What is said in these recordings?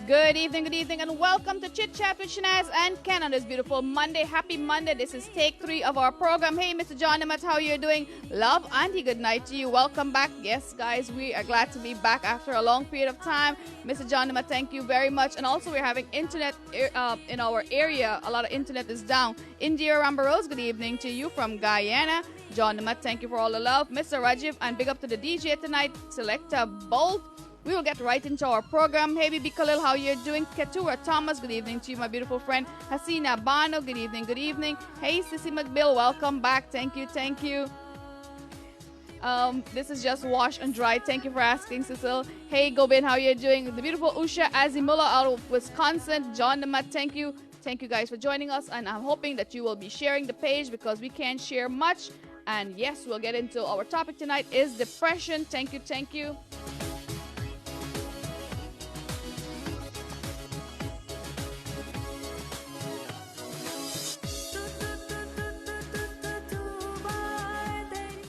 Good evening, and welcome to Chit Chat with Shanaz and Ken on this beautiful Monday. Happy Monday. This is take 3 of our program. Hey, Mr. John Nimat, how are you doing? Love, Auntie, good night to you. Welcome back. Yes, guys, we are glad to be back after a long period of time. Mr. John Nimat, thank you very much. And also, we're having internet in our area. A lot of internet is down. India Rambaros, good evening to you from Guyana. John Nimat, thank you for all the love. Mr. Rajiv, and big up to the DJ tonight, Selecta Bolt. We will get right into our program. Hey, Bibi Khalil, how you doing? Ketura Thomas, good evening to you, my beautiful friend. Hasina Bano, good evening, good evening. Hey, Sissy McBill, welcome back. Thank you, thank you. This is just wash and dry. Thank you for asking, Cecil. Hey, Gobin, how you doing? The beautiful Usha Azimullah out of Wisconsin. John Namat, thank you. Thank you guys for joining us. And I'm hoping that you will be sharing the page because we can't share much. And yes, we'll get into our topic tonight is depression. Thank you, thank you.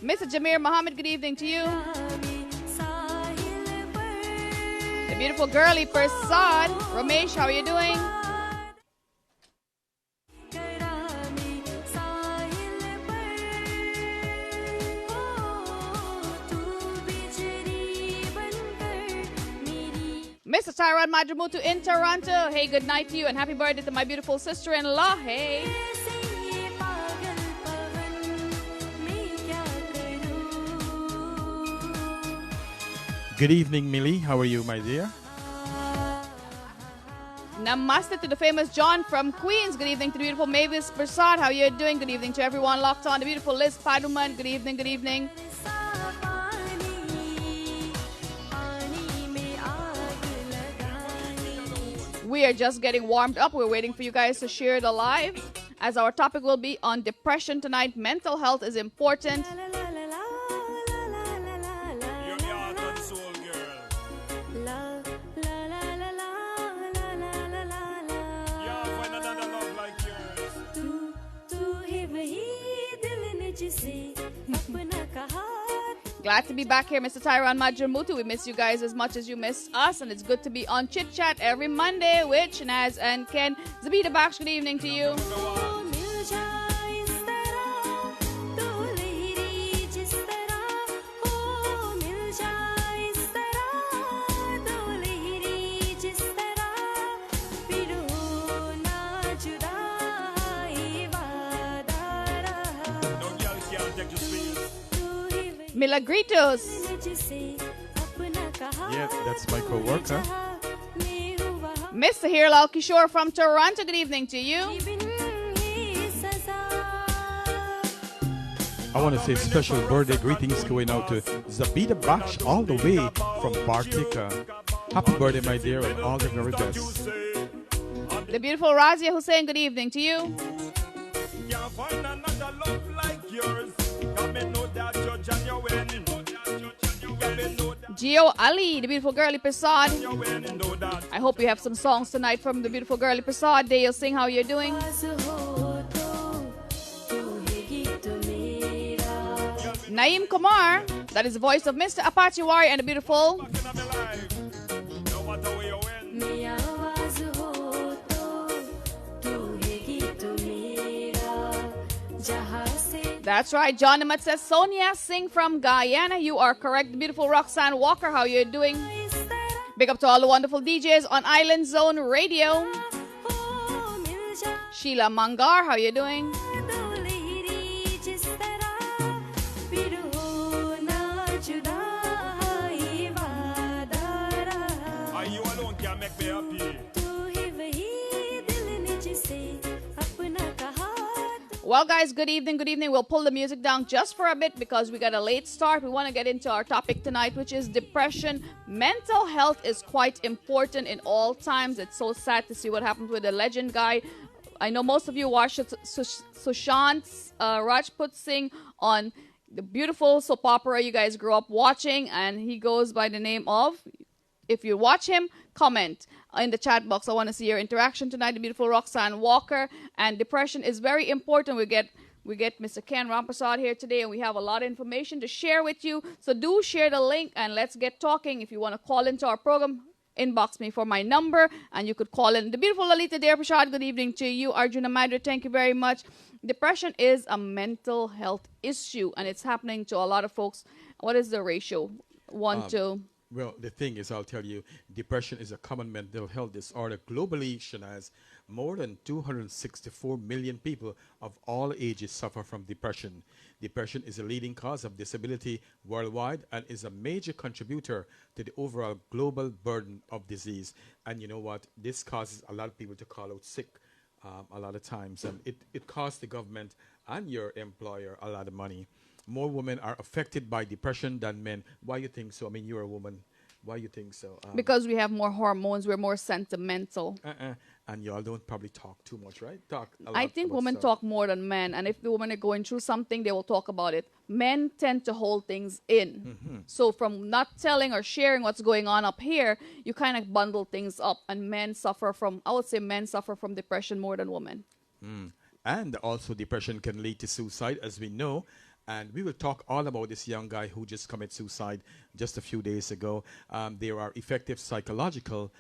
Mr. Jameer Mohammed, good evening to you. The beautiful girly Persad. Ramesh, how are you doing? Mr. Tyron Madramutu in Toronto. Hey, good night to you and happy birthday to my beautiful sister-in-law. Hey. Good evening, Millie. How are you, my dear? Namaste to the famous John from Queens. Good evening to the beautiful Mavis Prasad. How are you doing? Good evening to everyone locked on. The beautiful Liz Paduman. Good evening, good evening. We are just getting warmed up. We're waiting for you guys to share the live as our topic will be on depression tonight. Mental health is important. Glad to be back here, Mr. Tyron Madramutu. We miss you guys as much as you miss us, and it's good to be on Chit Chat every Monday with Shanaz and Ken. Zabita Baksh, good evening to you. Milagritos. Yeah, that's my co-worker. Mr. Hirlal Kishore from Toronto, good evening to you. I want to say special birthday greetings going out to Zabita Baksh all the way from Bartika. Happy birthday, my dear, and all the very best. The beautiful Razia Hussein, good evening to you. Gio Ali, the beautiful girly Prasad. I hope you have some songs tonight from the beautiful girly Prasad. Dale Singh, how you're doing? Naeem Kumar, that is the voice of Mr. Apache Warrior and the beautiful That's right. John Namat says, Sonia Singh from Guyana. You are correct. The beautiful Roxanne Walker, how you doing? Big up to all the wonderful DJs on Island Zone Radio. Sheila Mangar, how you doing? Are you alone can make me happy? Well, guys, good evening, good evening. We'll pull the music down just for a bit because we got a late start. We want to get into our topic tonight, which is depression. Mental health is quite important in all times. It's so sad to see what happened with the legend guy. I know most of you watched Sushant Rajput Singh on the beautiful soap opera you guys grew up watching, and he goes by the name of, if you watch him, comment in the chat box. I want to see your interaction tonight. The beautiful Roxanne Walker. And depression is very important. We get Mr. Ken Ramprasad here today, and we have a lot of information to share with you. So do share the link and let's get talking. If you want to call into our program, inbox me for my number, and you could call in. The beautiful Lalita Dare Prashad, good evening to you. Arjuna Madre, thank you very much. Depression is a mental health issue, and it's happening to a lot of folks. What is the ratio? 1 to... Well, the thing is, I'll tell you, depression is a common mental health disorder. Globally, Shanaz, more than 264 million people of all ages suffer from depression. Depression is a leading cause of disability worldwide and is a major contributor to the overall global burden of disease. And you know what? This causes a lot of people to call out sick a lot of times. And it costs the government and your employer a lot of money. More women are affected by depression than men. Why you think so? I mean, you're a woman. Why you think so? Because we have more hormones. We're more sentimental. And y'all don't probably talk too much, right? Talk a lot. I think women talk more than men. And if the women are going through something, they will talk about it. Men tend to hold things in. So from not telling or sharing what's going on up here, you kind of bundle things up. And men suffer from, I would say men suffer from depression more than women. And also depression can lead to suicide, as we know. And we will talk all about this young guy who just committed suicide just a few days ago. There are effective psychological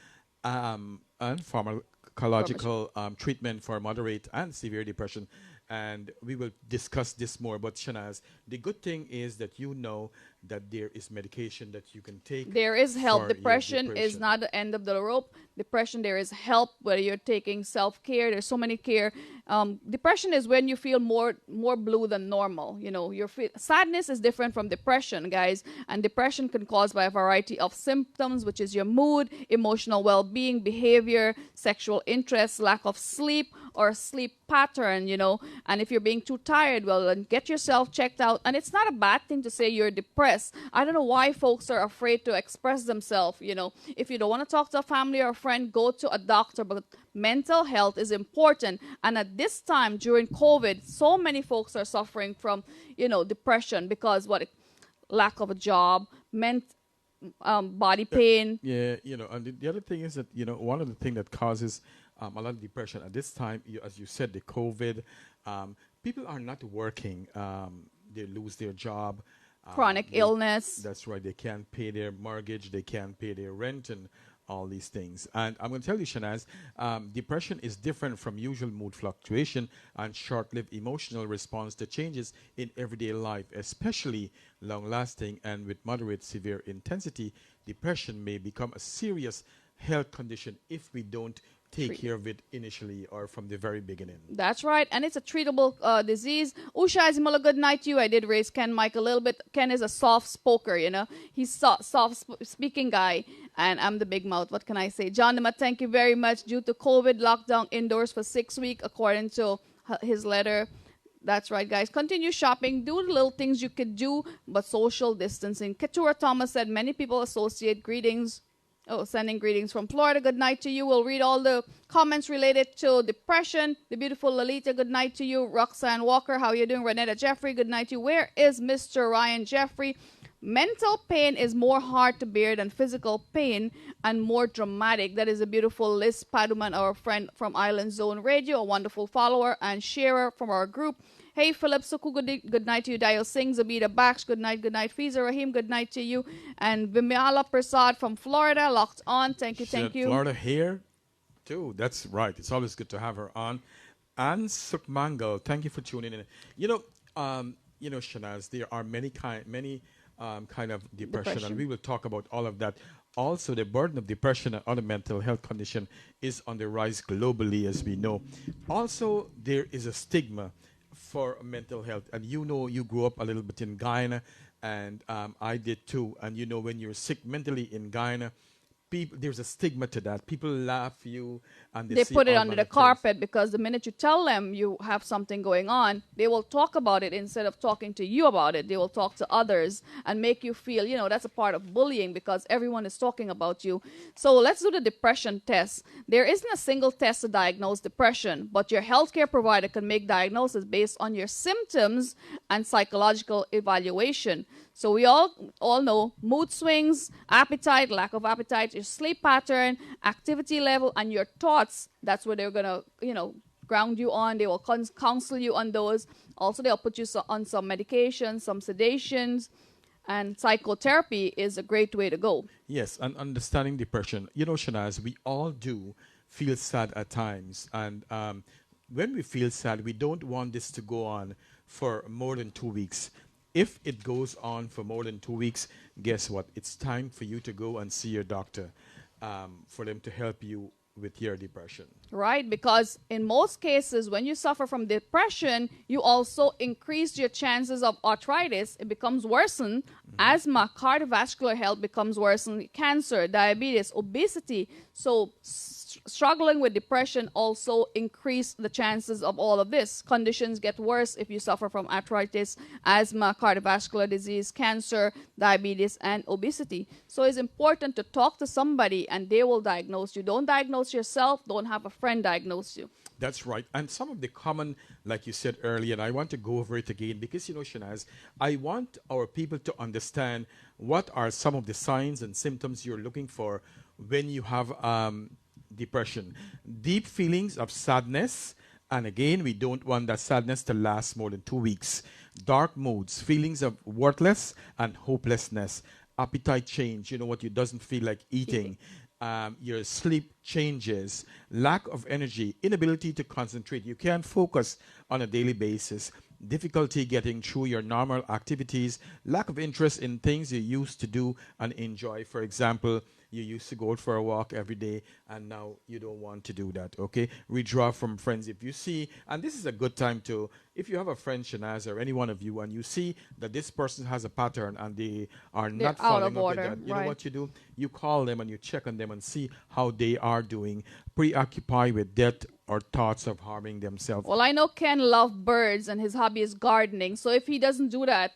and pharmacological treatment for moderate and severe depression. And we will discuss this more. But Shanaz, the good thing is that you know that there is medication that you can take. There is help. Depression is not the end of the rope. Depression, there is help, whether you're taking self-care. There's so many care. Depression is when you feel more blue than normal. You know, sadness is different from depression, guys. And depression can cause by a variety of symptoms, which is your mood, emotional well-being, behavior, sexual interest, lack of sleep, or sleep pattern, you know. And if you're being too tired, well, then get yourself checked out. And it's not a bad thing to say you're depressed. I don't know why folks are afraid to express themselves, you know. If you don't want to talk to a family or a friend, go to a doctor. But mental health is important. And at this time, during COVID, so many folks are suffering from, you know, depression because lack of a job, body pain. Yeah, you know, and the other thing is that, you know, one of the things that causes a lot of depression at this time, as you said, the COVID, people are not working. They lose their job. Chronic illness. That's right. They can't pay their mortgage. They can't pay their rent and all these things. And I'm going to tell you, Shanaz, depression is different from usual mood fluctuation and short-lived emotional response to changes in everyday life, especially long-lasting and with moderate severe intensity. Depression may become a serious health condition if we don't take care of it initially or from the very beginning. That's right. And it's a treatable disease. Usha Azimula, good night to you. I did raise Ken Mike a little bit. Ken is a soft spoker, you know. He's soft speaking guy. And I'm the big mouth. What can I say? John Dima, thank you very much. Due to COVID, lockdown indoors for 6 weeks, according to his letter. That's right, guys. Continue shopping. Do the little things you could do, but social distancing. Keturah Thomas said many people associate greetings. Oh, sending greetings from Florida. Good night to you. We'll read all the comments related to depression. The beautiful Lalita, good night to you. Roxanne Walker, how you doing? Renetta Jeffrey, good night to you. Where is Mr. Ryan Jeffrey? Mental pain is more hard to bear than physical pain and more dramatic. That is a beautiful Liz Paduman, our friend from Island Zone Radio, a wonderful follower and sharer from our group. Hey, Philip Suku, good night to you. Dio Singh, Zabida Baksh, good night. Fiza Rahim, good night to you. And Vimala Prasad from Florida, locked on. Thank you. Florida here, too. That's right. It's always good to have her on. And Sukmangal, thank you for tuning in. You know, Shanaz, there are many kind of depression, and we will talk about all of that. Also, the burden of depression and other mental health condition is on the rise globally, as we know. Also, there is a stigma for mental health, and you know, you grew up a little bit in Guyana, and I did too. And you know, when you're sick mentally in Guyana, there's a stigma to that. People laugh you, and they put it under the carpet, because the minute you tell them you have something going on, they will talk about it instead of talking to you about it. They will talk to others and make you feel, you know, that's a part of bullying because everyone is talking about you. So let's do the depression test. There isn't a single test to diagnose depression, but your healthcare provider can make diagnosis based on your symptoms and psychological evaluation. So we all know mood swings, appetite, lack of appetite, your sleep pattern, activity level, and your thoughts. That's what they're going to, you know, ground you on. They will counsel you on those. Also, they'll put you on some medication, some sedations. And psychotherapy is a great way to go. Yes, and understanding depression. You know, Shanaz, we all do feel sad at times. And when we feel sad, we don't want this to go on for more than 2 weeks. If it goes on for more than 2 weeks, guess what? It's time for you to go and see your doctor for them to help you with your depression. Right, because in most cases, when you suffer from depression, you also increase your chances of arthritis. It becomes worsened. Asthma, cardiovascular health becomes worsened. Cancer, diabetes, obesity. So struggling with depression also increase the chances of all of this. Conditions get worse if you suffer from arthritis, asthma, cardiovascular disease, cancer, diabetes, and obesity. So it's important to talk to somebody and they will diagnose you. Don't diagnose yourself. Don't have a friend diagnose you. That's right. And some of the common, like you said earlier, and I want to go over it again because, you know, Shanaz, I want our people to understand what are some of the signs and symptoms you're looking for when you have depression. Deep feelings of sadness. And again, we don't want that sadness to last more than 2 weeks. Dark moods, feelings of worthless and hopelessness. Appetite change, you know what, you doesn't feel like eating. Your sleep changes, lack of energy, inability to concentrate. You can't focus on a daily basis, difficulty getting through your normal activities, lack of interest in things you used to do and enjoy. For example, you used to go out for a walk every day and now you don't want to do that, okay? Withdraw from friends. If you see, and this is a good time to, if you have a friend, Shanaz, or any one of you, and you see that this person has a pattern and they are not following up with that, you know what you do? You call them and you check on them and see how they are doing, preoccupied with death or thoughts of harming themselves. Well, I know Ken loves birds and his hobby is gardening. So if he doesn't do that,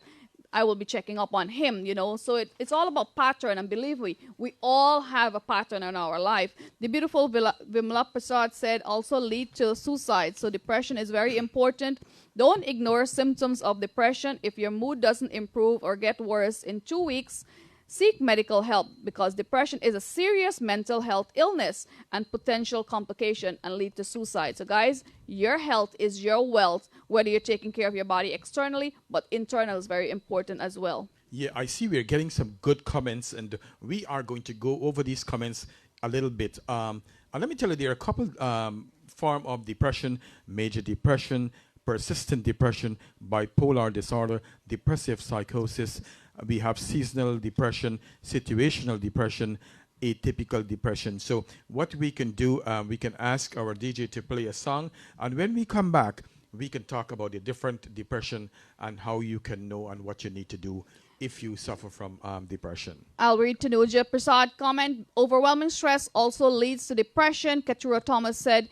I will be checking up on him, you know. So it's all about pattern. And believe me, we all have a pattern in our life. The beautiful Vimla Prasad said also lead to suicide. So depression is very important. Don't ignore symptoms of depression. If your mood doesn't improve or get worse in 2 weeks, seek medical help because depression is a serious mental health illness and potential complication and lead to suicide. So guys, your health is your wealth, whether you're taking care of your body externally, but internal is very important as well. Yeah, I see we're getting some good comments and we are going to go over these comments a little bit. And let me tell you, there are a couple form of depression: major depression, persistent depression, bipolar disorder, depressive psychosis. We have seasonal depression, situational depression, atypical depression. So what we can do, we can ask our DJ to play a song. And when we come back, we can talk about the different depression and how you can know and what you need to do if you suffer from depression. I'll read Tanuja Prasad comment. Overwhelming stress also leads to depression. Katura Thomas said,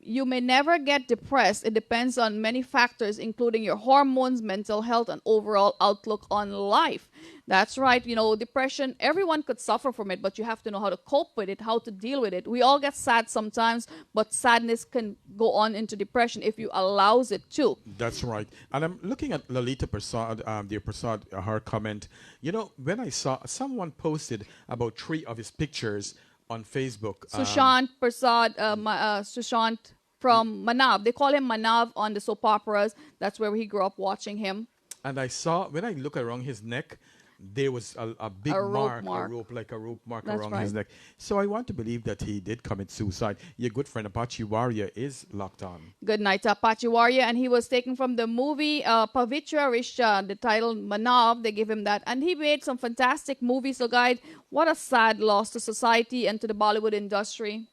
you may never get depressed. It depends on many factors, including your hormones, mental health, and overall outlook on life. That's right. You know, depression, everyone could suffer from it, but you have to know how to cope with it, how to deal with it. We all get sad sometimes, but sadness can go on into depression if you allows it to. That's right. And I'm looking at Lalita Prasad, dear Prasad, her comment. You know, when I saw someone posted about 3 of his pictures on Facebook. Sushant Prasad, Sushant from Manav. They call him Manav on the soap operas. That's where he grew up watching him. And I saw, when I look around his neck, there was a big mark, a rope mark around his neck. So I want to believe that he did commit suicide. Your good friend Apache Warrior is locked on. Good night, Apache Warrior. And he was taken from the movie Pavitra Rishta, the title Manav. They give him that. And he made some fantastic movies. So, guys, what a sad loss to society and to the Bollywood industry.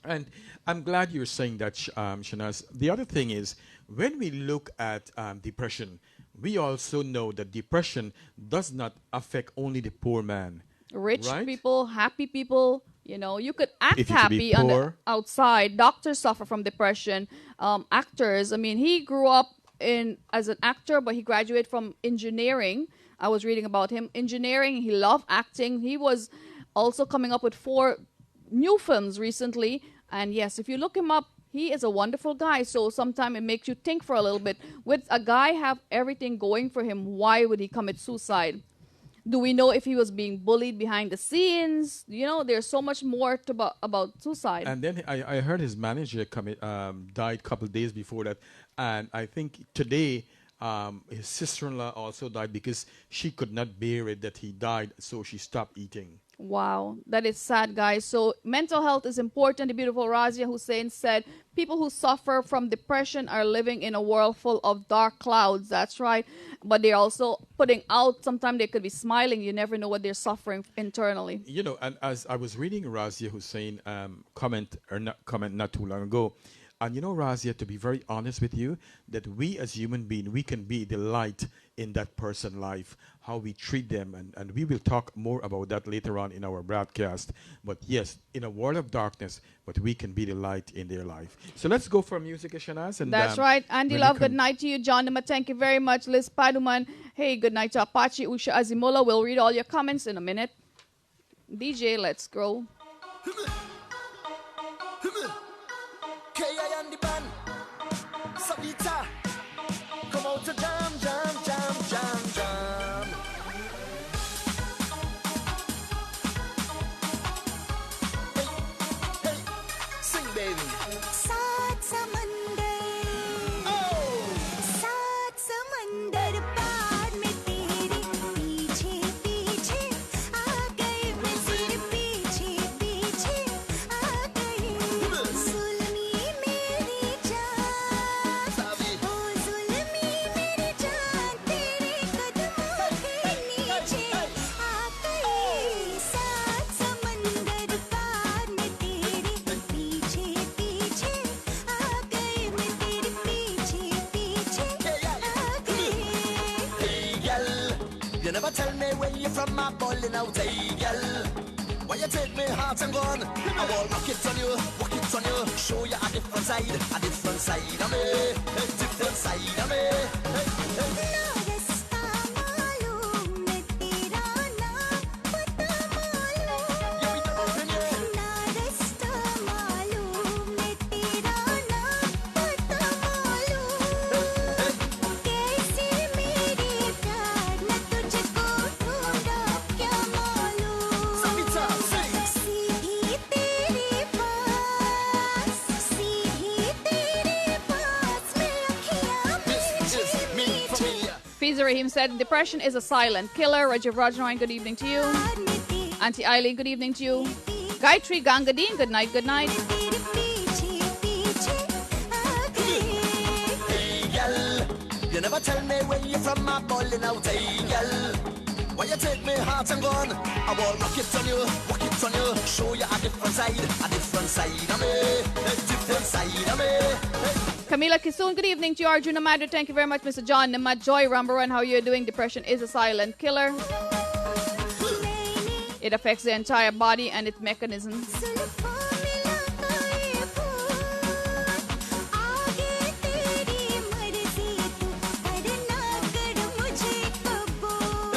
And I'm glad you're saying that, Shanaz. The other thing is, when we look at depression, we also know that depression does not affect only the poor man. Rich right? people, happy people, you know, you could act If you happy on the outside. Doctors suffer from depression. Actors, I mean, he grew up as an actor, but he graduated from engineering. I was reading about him. Engineering, he loved acting. He was also coming up with 4 new films recently. And yes, if you look him up, he is a wonderful guy. So sometimes it makes you think for a little bit. With a guy have everything going for him, why would he commit suicide? Do we know if he was being bullied behind the scenes? You know, there's so much more about suicide. And then I heard his manager died a couple of days before that. And I think today his sister-in-law also died because she could not bear it that he died, so she stopped eating. Wow, that is sad, guys. So mental health is important. The beautiful Razia Hussein said, people who suffer from depression are living in a world full of dark clouds. That's right. But they're also putting out, sometimes they could be smiling. You never know what they're suffering internally. You know, and as I was reading Razia Hussein comment not too long ago, and you know, Razia, to be very honest with you, that we as human beings, we can be the light in that person's life, how we treat them. And we will talk more about that later on in our broadcast. But yes, in a world of darkness, but we can be the light in their life. So let's go for music, Shanaz. And that's right. Andy Love, good night to you. John Nima, thank you very much. Liz Paduman, hey, good night to Apache, Usha Azimola. We'll read all your comments in a minute. DJ, let's go. K.I. and the band, Savita, come out to jam, jam, jam, jam, jam. Hey, hey, sing baby. सात समंदर सात समंदर पार में तेरे पीछे पीछे आ गए मैं तेरे पीछे पीछे आ गए जुल्मी मेरी जान ओ जुल्मी मेरी जान तेरे कदमों के नीचे आ गई सात समंदर पार में तेरे पीछे पीछे आ गए मैं तेरे पीछे पीछे आ गए Hey girl, you never tell me where you from, my ballin' out. Hey girl, why you take me heart and gun? I will rock it on you, walk it on you, show you a different side of me, a different side of me. Hey, hey. ना रास्ता मालूम न तेरा नाम पता मालूम You be the opinion. ना रास्ता मालूम न तेरा नाम पता मालूम कैसी मेरी प्यार न तुझको ढूंढा क्या मालूम Savita, sing. सीधी तेरे पास में अखियाँ This is me familiar. Fiza Rahim said, depression is a silent killer. Rajiv Rajnaran, good evening to you. Auntie Eileen, good evening to you. Gayatri Gangadeen, good night, good night. तेरे पीछे पीछे आ गए Hey girl, you never tell me where you from, my ballin' out. Hey girl, why you take me heart and gun? I will rock it on you, walk it on you, show you a different side of me, a different side of me. Hey. Camila Kisoon, good evening to you. Arjuna Madhu, thank you very much. Mr. John Nima, Joy Rumbaran, how are you doing? Depression is a silent killer. It affects the entire body and its mechanisms. जुल्फों में लगाए फूल आगे तेरी मर्जी तू पर ना कर मुझे कबूल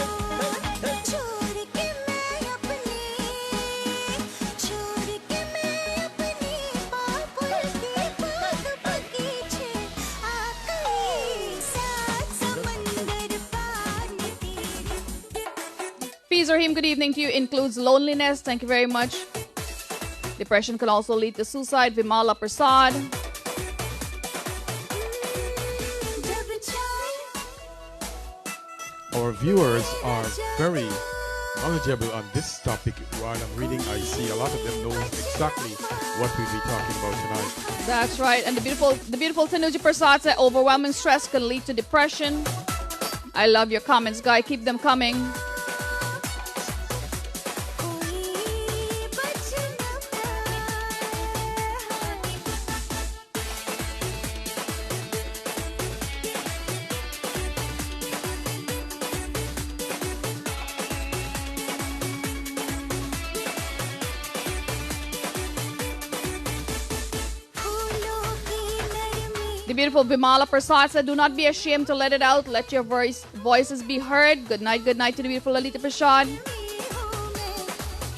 छोड़ के मैं अपनी बाबुल के बाग बगीचे आ गई सात समंदर पार में तेरे Fiza Rahim, good evening to you. Includes loneliness. Thank you very much. Depression can also lead to suicide. Vimala Prasad. जब चाहे Our viewers are very knowledgeable on this topic. While I'm reading, I see a lot of them know exactly what we'll be talking about tonight. That's right. And the beautiful Tanuji Prasad said, overwhelming stress can lead to depression. I love your comments, guy. Keep them coming. कोई बच न फूलों की नरमी The beautiful Vimala Prasad said, do not be ashamed to let it out. Let your voices be heard. Good night to the beautiful Lalita Prasad. हूँ मैं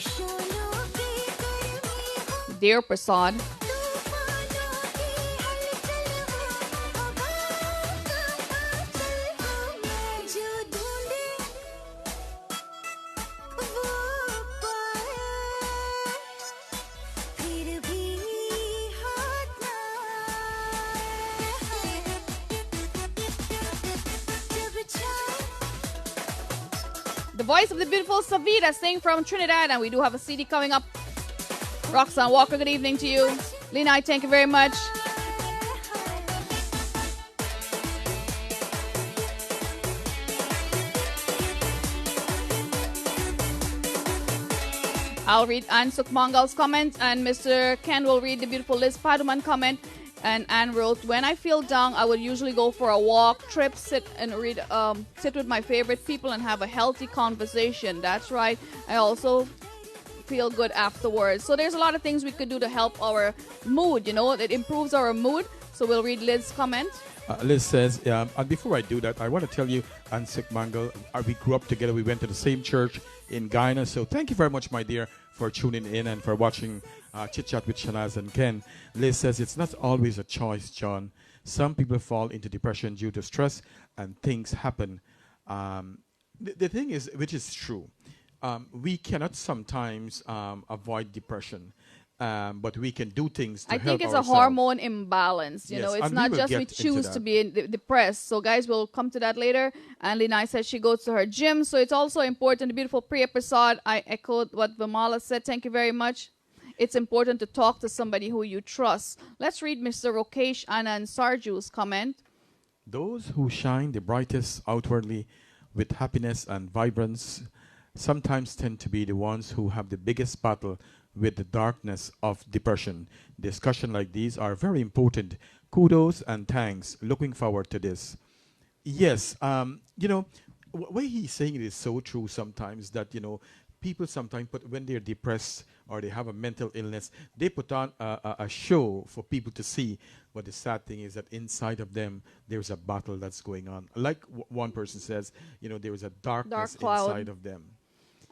शोलों की गर्मी हूँ Dear Prasad. तूफानों की हलचल हूँ हवाओं का आंचल हूँ मैं जो ढूंढे वो पाए फिर भी हाथ ना आए voice of the beautiful Savita sing from Trinidad, and we do have a CD coming up. Roxanne Walker, good evening to you. Lena, thank you very much. I'll read Anne Sukmangal's comment, and Mr. Ken will read the beautiful Liz Paduman comment. And Anne wrote, when I feel down, I would usually go for a walk, trip, sit with my favorite people and have a healthy conversation. That's right. I also feel good afterwards. So there's a lot of things we could do to help our mood, it improves our mood. So we'll read Liz's comment. Liz says, and before I do that, I want to tell you, Anne Sukmangal, we grew up together. We went to the same church in Guyana. So thank you very much, my dear, for tuning in and for watching Chit Chat with Shanaz and Ken. Liz says, it's not always a choice, John. Some people fall into depression due to stress and things happen. The thing is, which is true, we cannot sometimes avoid depression. But we can do things to help I think it's ourselves. a hormone imbalance. Yes, It's not just we choose to be depressed. So, guys, we'll come to that later. And Lina says she goes to her gym. So, it's also important. The beautiful Priya Prasad, I echoed what Vimala said. Thank you very much. It's important to talk to somebody who you trust. Let's read Mr. Rokesh Anand Sarju's comment. Those who shine the brightest outwardly with happiness and vibrance sometimes tend to be the ones who have the biggest battle with the darkness of depression. Discussion like these are very important. Kudos and thanks. Looking forward to this. Yes, what he's saying it is so true sometimes that, people sometimes when they're depressed or they have a mental illness, they put on a show for people to see. But the sad thing is that inside of them, there's a battle that's going on. Like one person says, there is a darkness inside of them.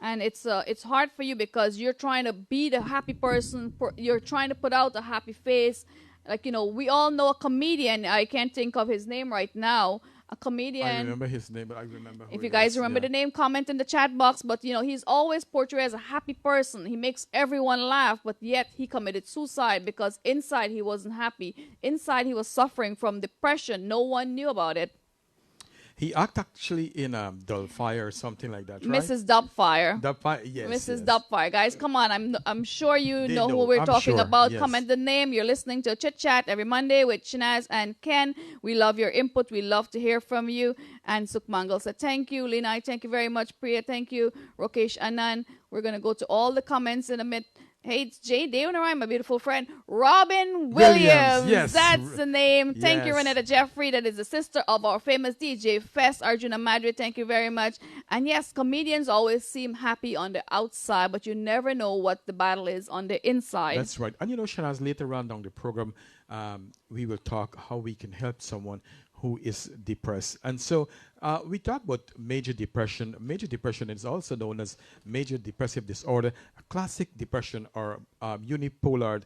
And it's hard for you because you're trying to be the happy person. You're trying to put out a happy face. Like, we all know a comedian. I can't think of his name right now. A comedian. I remember his name, but I remember who If you guys remember the name, comment in the chat box. But, he's always portrayed as a happy person. He makes everyone laugh, but yet he committed suicide because inside he wasn't happy. Inside he was suffering from depression. No one knew about it. He acted actually in Dullfire or something like that, right? Mrs. Dubfire. Dubfire, yes. Mrs. Yes. Dubfire. Guys, come on. I'm sure you They know know. who we're I'm talking sure. about. Yes. Comment the name. You're listening to Chit Chat every Monday with Shanaz and Ken. We love your input. We love to hear from you. And Sukmangal said, thank you. Lina, thank you very much. Priya, thank you. Rokesh Anand. We're going to go to all the comments in a minute. Hey, it's Jay Deonarai, my beautiful friend. Robin Williams. Yes. That's the name. Thank you, Yes. Renetta Jeffrey. That is the sister of our famous DJ Fest, Arjuna Madrid. Thank you very much. And yes, comedians always seem happy on the outside, but you never know what the battle is on the inside. That's right. And Shanaz, later on down the program, we will talk how we can help someone who is depressed. And so we talk about major depression. Major depression is also known as major depressive disorder, a classic depression or unipolar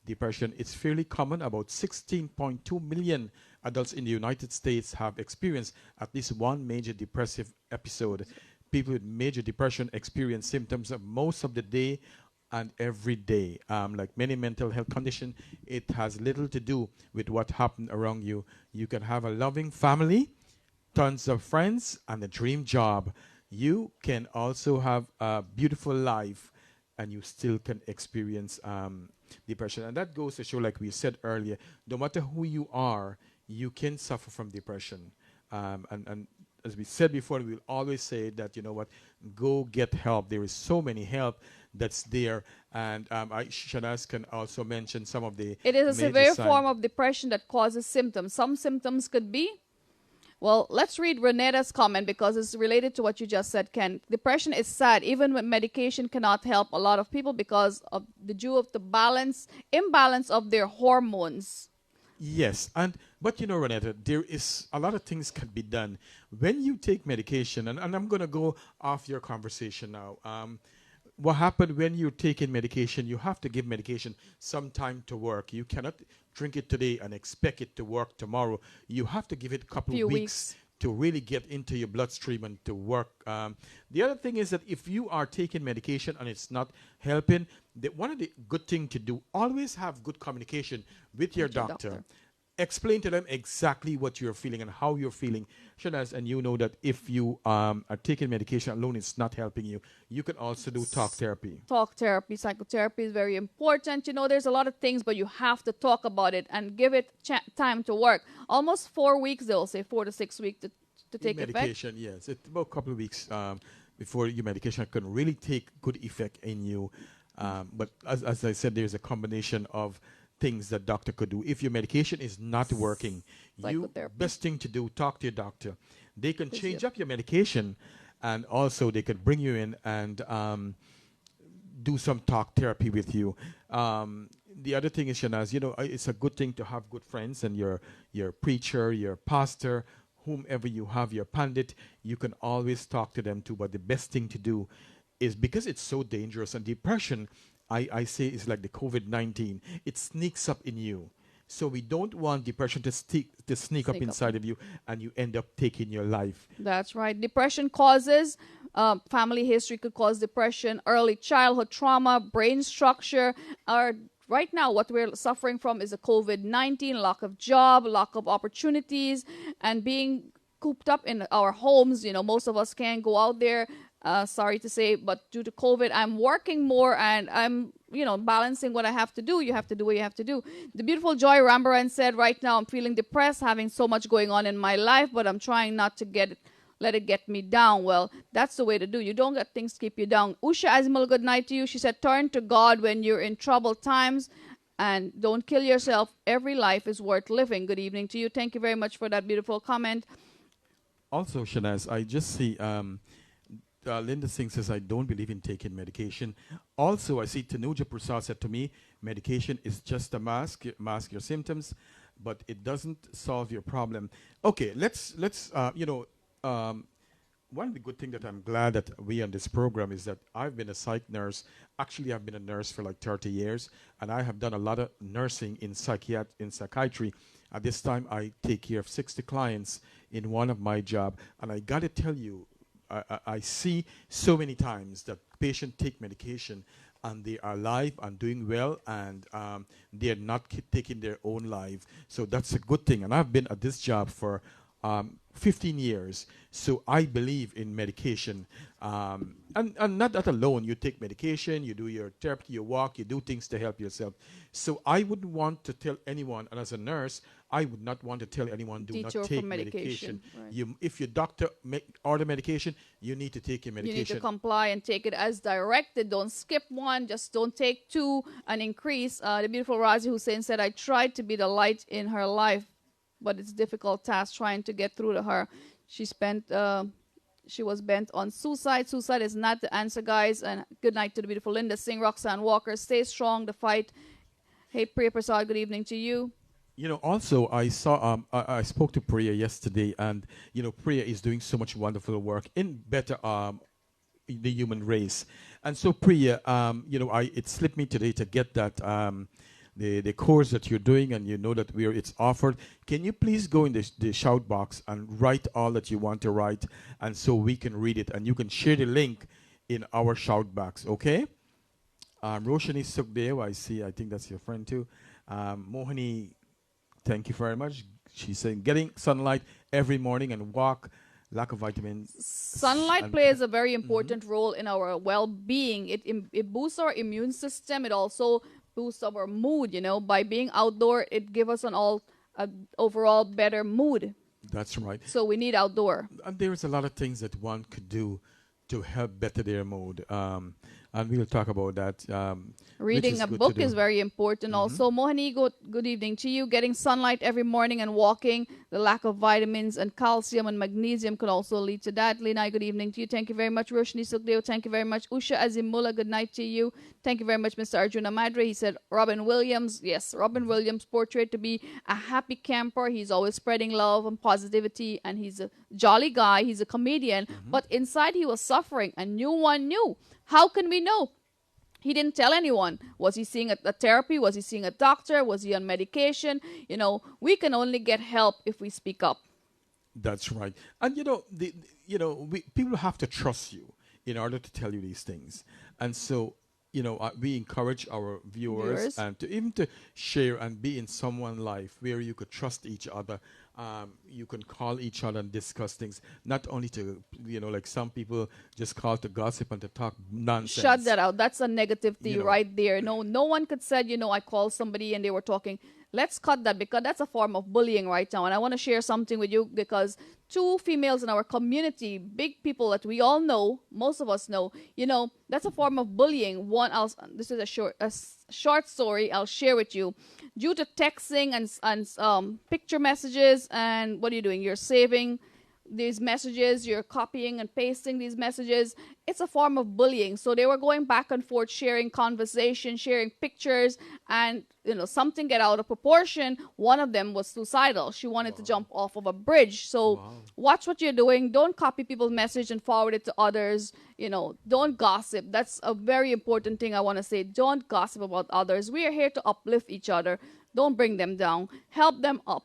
depression. It's fairly common. About 16.2 million adults in the United States have experienced at least one major depressive episode. People with major depression experience symptoms of most of the day and every day. Like many mental health conditions, it has little to do with what happened around you. You can have a loving family, tons of friends, and a dream job. You can also have a beautiful life, and you still can experience depression. And that goes to show, like we said earlier, no matter who you are, you can suffer from depression. And as we said before, we'll always say that, go get help. There is so many help that's there. And Shanaz can also mention some of the It is a major severe signs. form of depression that causes symptoms. Some symptoms could be, well, let's read Renetta's comment because it's related to what you just said, Ken. Depression is sad. Even when medication cannot help a lot of people because of the imbalance of their hormones. Yes, but Renetta, there is a lot of things can be done when you take medication, and I'm going to go off your conversation now. What happened when you're taking medication? You have to give medication some time to work. You cannot drink it today and expect it to work tomorrow. You have to give it a couple of weeks to really get into your bloodstream and to work. The other thing is that if you are taking medication and it's not helping, one of the good things to do, always have good communication with your doctor. explain to them exactly what you're feeling and how you're feeling, Shanaz, and you know that if you are taking medication alone, it's not helping you. You can also do talk therapy. Talk therapy, psychotherapy is very important. You know, there's a lot of things, but you have to talk about it and give it time to work. Almost 4 weeks, they'll say 4 to 6 weeks to take effect. Medication, yes. It's about a couple of weeks before your medication can really take good effect in you. But as I said, there's a combination of things that doctor could do. If your medication is not working, best thing to do, talk to your doctor. They can change up your medication, and also they could bring you in and do some talk therapy with you. The other thing is, Shanaz, you know, it's a good thing to have good friends, and your preacher, your pastor, whomever you have, your pandit, you can always talk to them too. But the best thing to do is, because it's so dangerous, and depression, I say, is like the COVID-19. It sneaks up in you. So we don't want depression to sneak up inside of you, and you end up taking your life. That's right. Depression causes, family history could cause depression, early childhood trauma, brain structure. Right now, what we're suffering from is a COVID-19, lack of job, lack of opportunities, and being cooped up in our homes. You know, most of us can't go out there. Sorry to say, but due to COVID, I'm working more, and I'm, balancing what I have to do. You have to do what you have to do. The beautiful Joy Rambaran said, right now I'm feeling depressed, having so much going on in my life, but I'm trying not to let it get me down. Well, that's the way to do. You don't let things keep you down. Usha Azmal, good night to you. She said, turn to God when you're in troubled times, and don't kill yourself. Every life is worth living. Good evening to you. Thank you very much for that beautiful comment. Also, Shanaz, I just see Linda Singh says, I don't believe in taking medication. Also, I see Tanuja Prasad said to me, medication is just a mask your symptoms, but it doesn't solve your problem. Okay, let's one of the good things that I'm glad that we on this program is that I've been a psych nurse. Actually, I've been a nurse for like 30 years, and I have done a lot of nursing in psychiatry. At this time, I take care of 60 clients in one of my job, and I got to tell you, I see so many times that patients take medication and they are alive and doing well, and they are not taking their own life. So that's a good thing. And I've been at this job for 15 years. So I believe in medication. And not that alone. You take medication, you do your therapy, you walk, you do things to help yourself. So I wouldn't want to tell anyone, and as a nurse, I would not want to tell anyone, do not take medication. Right. If your doctor order medication, you need to take your medication. You need to comply and take it as directed. Don't skip one. Just don't take two and increase. The beautiful Razi Hussein said, I tried to be the light in her life, but it's a difficult task trying to get through to her. She was bent on suicide. Suicide is not the answer, guys. And good night to the beautiful Linda Singh, Roxanne Walker. Stay strong, the fight. Hey, Priya Prasad, good evening to you. Also, I saw, I spoke to Priya yesterday, and, Priya is doing so much wonderful work in better the human race. And so, Priya, it slipped me today to get that, the course that you're doing, and you know that it's offered. Can you please go in the shout box and write all that you want to write, and so we can read it, and you can share the link in our shout box, okay? Roshani Sukhdev, I think that's your friend too. Mohani, thank you very much. She's saying getting sunlight every morning and walk, lack of vitamins. Sunlight plays a very important role in our well-being. It boosts our immune system. It also boosts our mood. By being outdoor, it gives us an overall better mood. That's right. So we need outdoor. And there's a lot of things that one could do to help better their mood. And we'll talk about that. Reading a book is very important. Also, Mohani, good evening to you. Getting sunlight every morning and walking. The lack of vitamins and calcium and magnesium could also lead to that. Lina, good evening to you. Thank you very much. Roshni Sukhdev, thank you very much. Usha Azimullah, good night to you. Thank you very much, Mr. Arjuna Madre. He said, Robin Williams. Yes, Robin Williams portrayed to be a happy camper. He's always spreading love and positivity, and he's a jolly guy. He's a comedian. But inside he was suffering, and no one knew. How can we know? He didn't tell anyone. Was he seeing a therapy? Was he seeing a doctor? Was he on medication? We can only get help if we speak up. That's right. And people have to trust you in order to tell you these things. And so we encourage our viewers and to even to share and be in someone's life where you could trust each other. You can call each other and discuss things, not only to, like some people just call to gossip and to talk nonsense. Shut that out. That's a negativity right there. No one could said, I called somebody and they were talking. Let's cut that, because that's a form of bullying right now. And I want to share something with you, because two females in our community, big people that we all know, most of us know, that's a form of bullying. This is a short story I'll share with you. Due to texting and picture messages, and what are you doing? You're saving these messages, you're copying and pasting these messages. It's a form of bullying. So they were going back and forth, sharing conversation, sharing pictures, and something get out of proportion. One of them was suicidal. She wanted to jump off of a bridge. So watch what you're doing. Don't copy people's message and forward it to others. Don't gossip. That's a very important thing I want to say. Don't gossip about others. We are here to uplift each other. Don't bring them down. Help them up.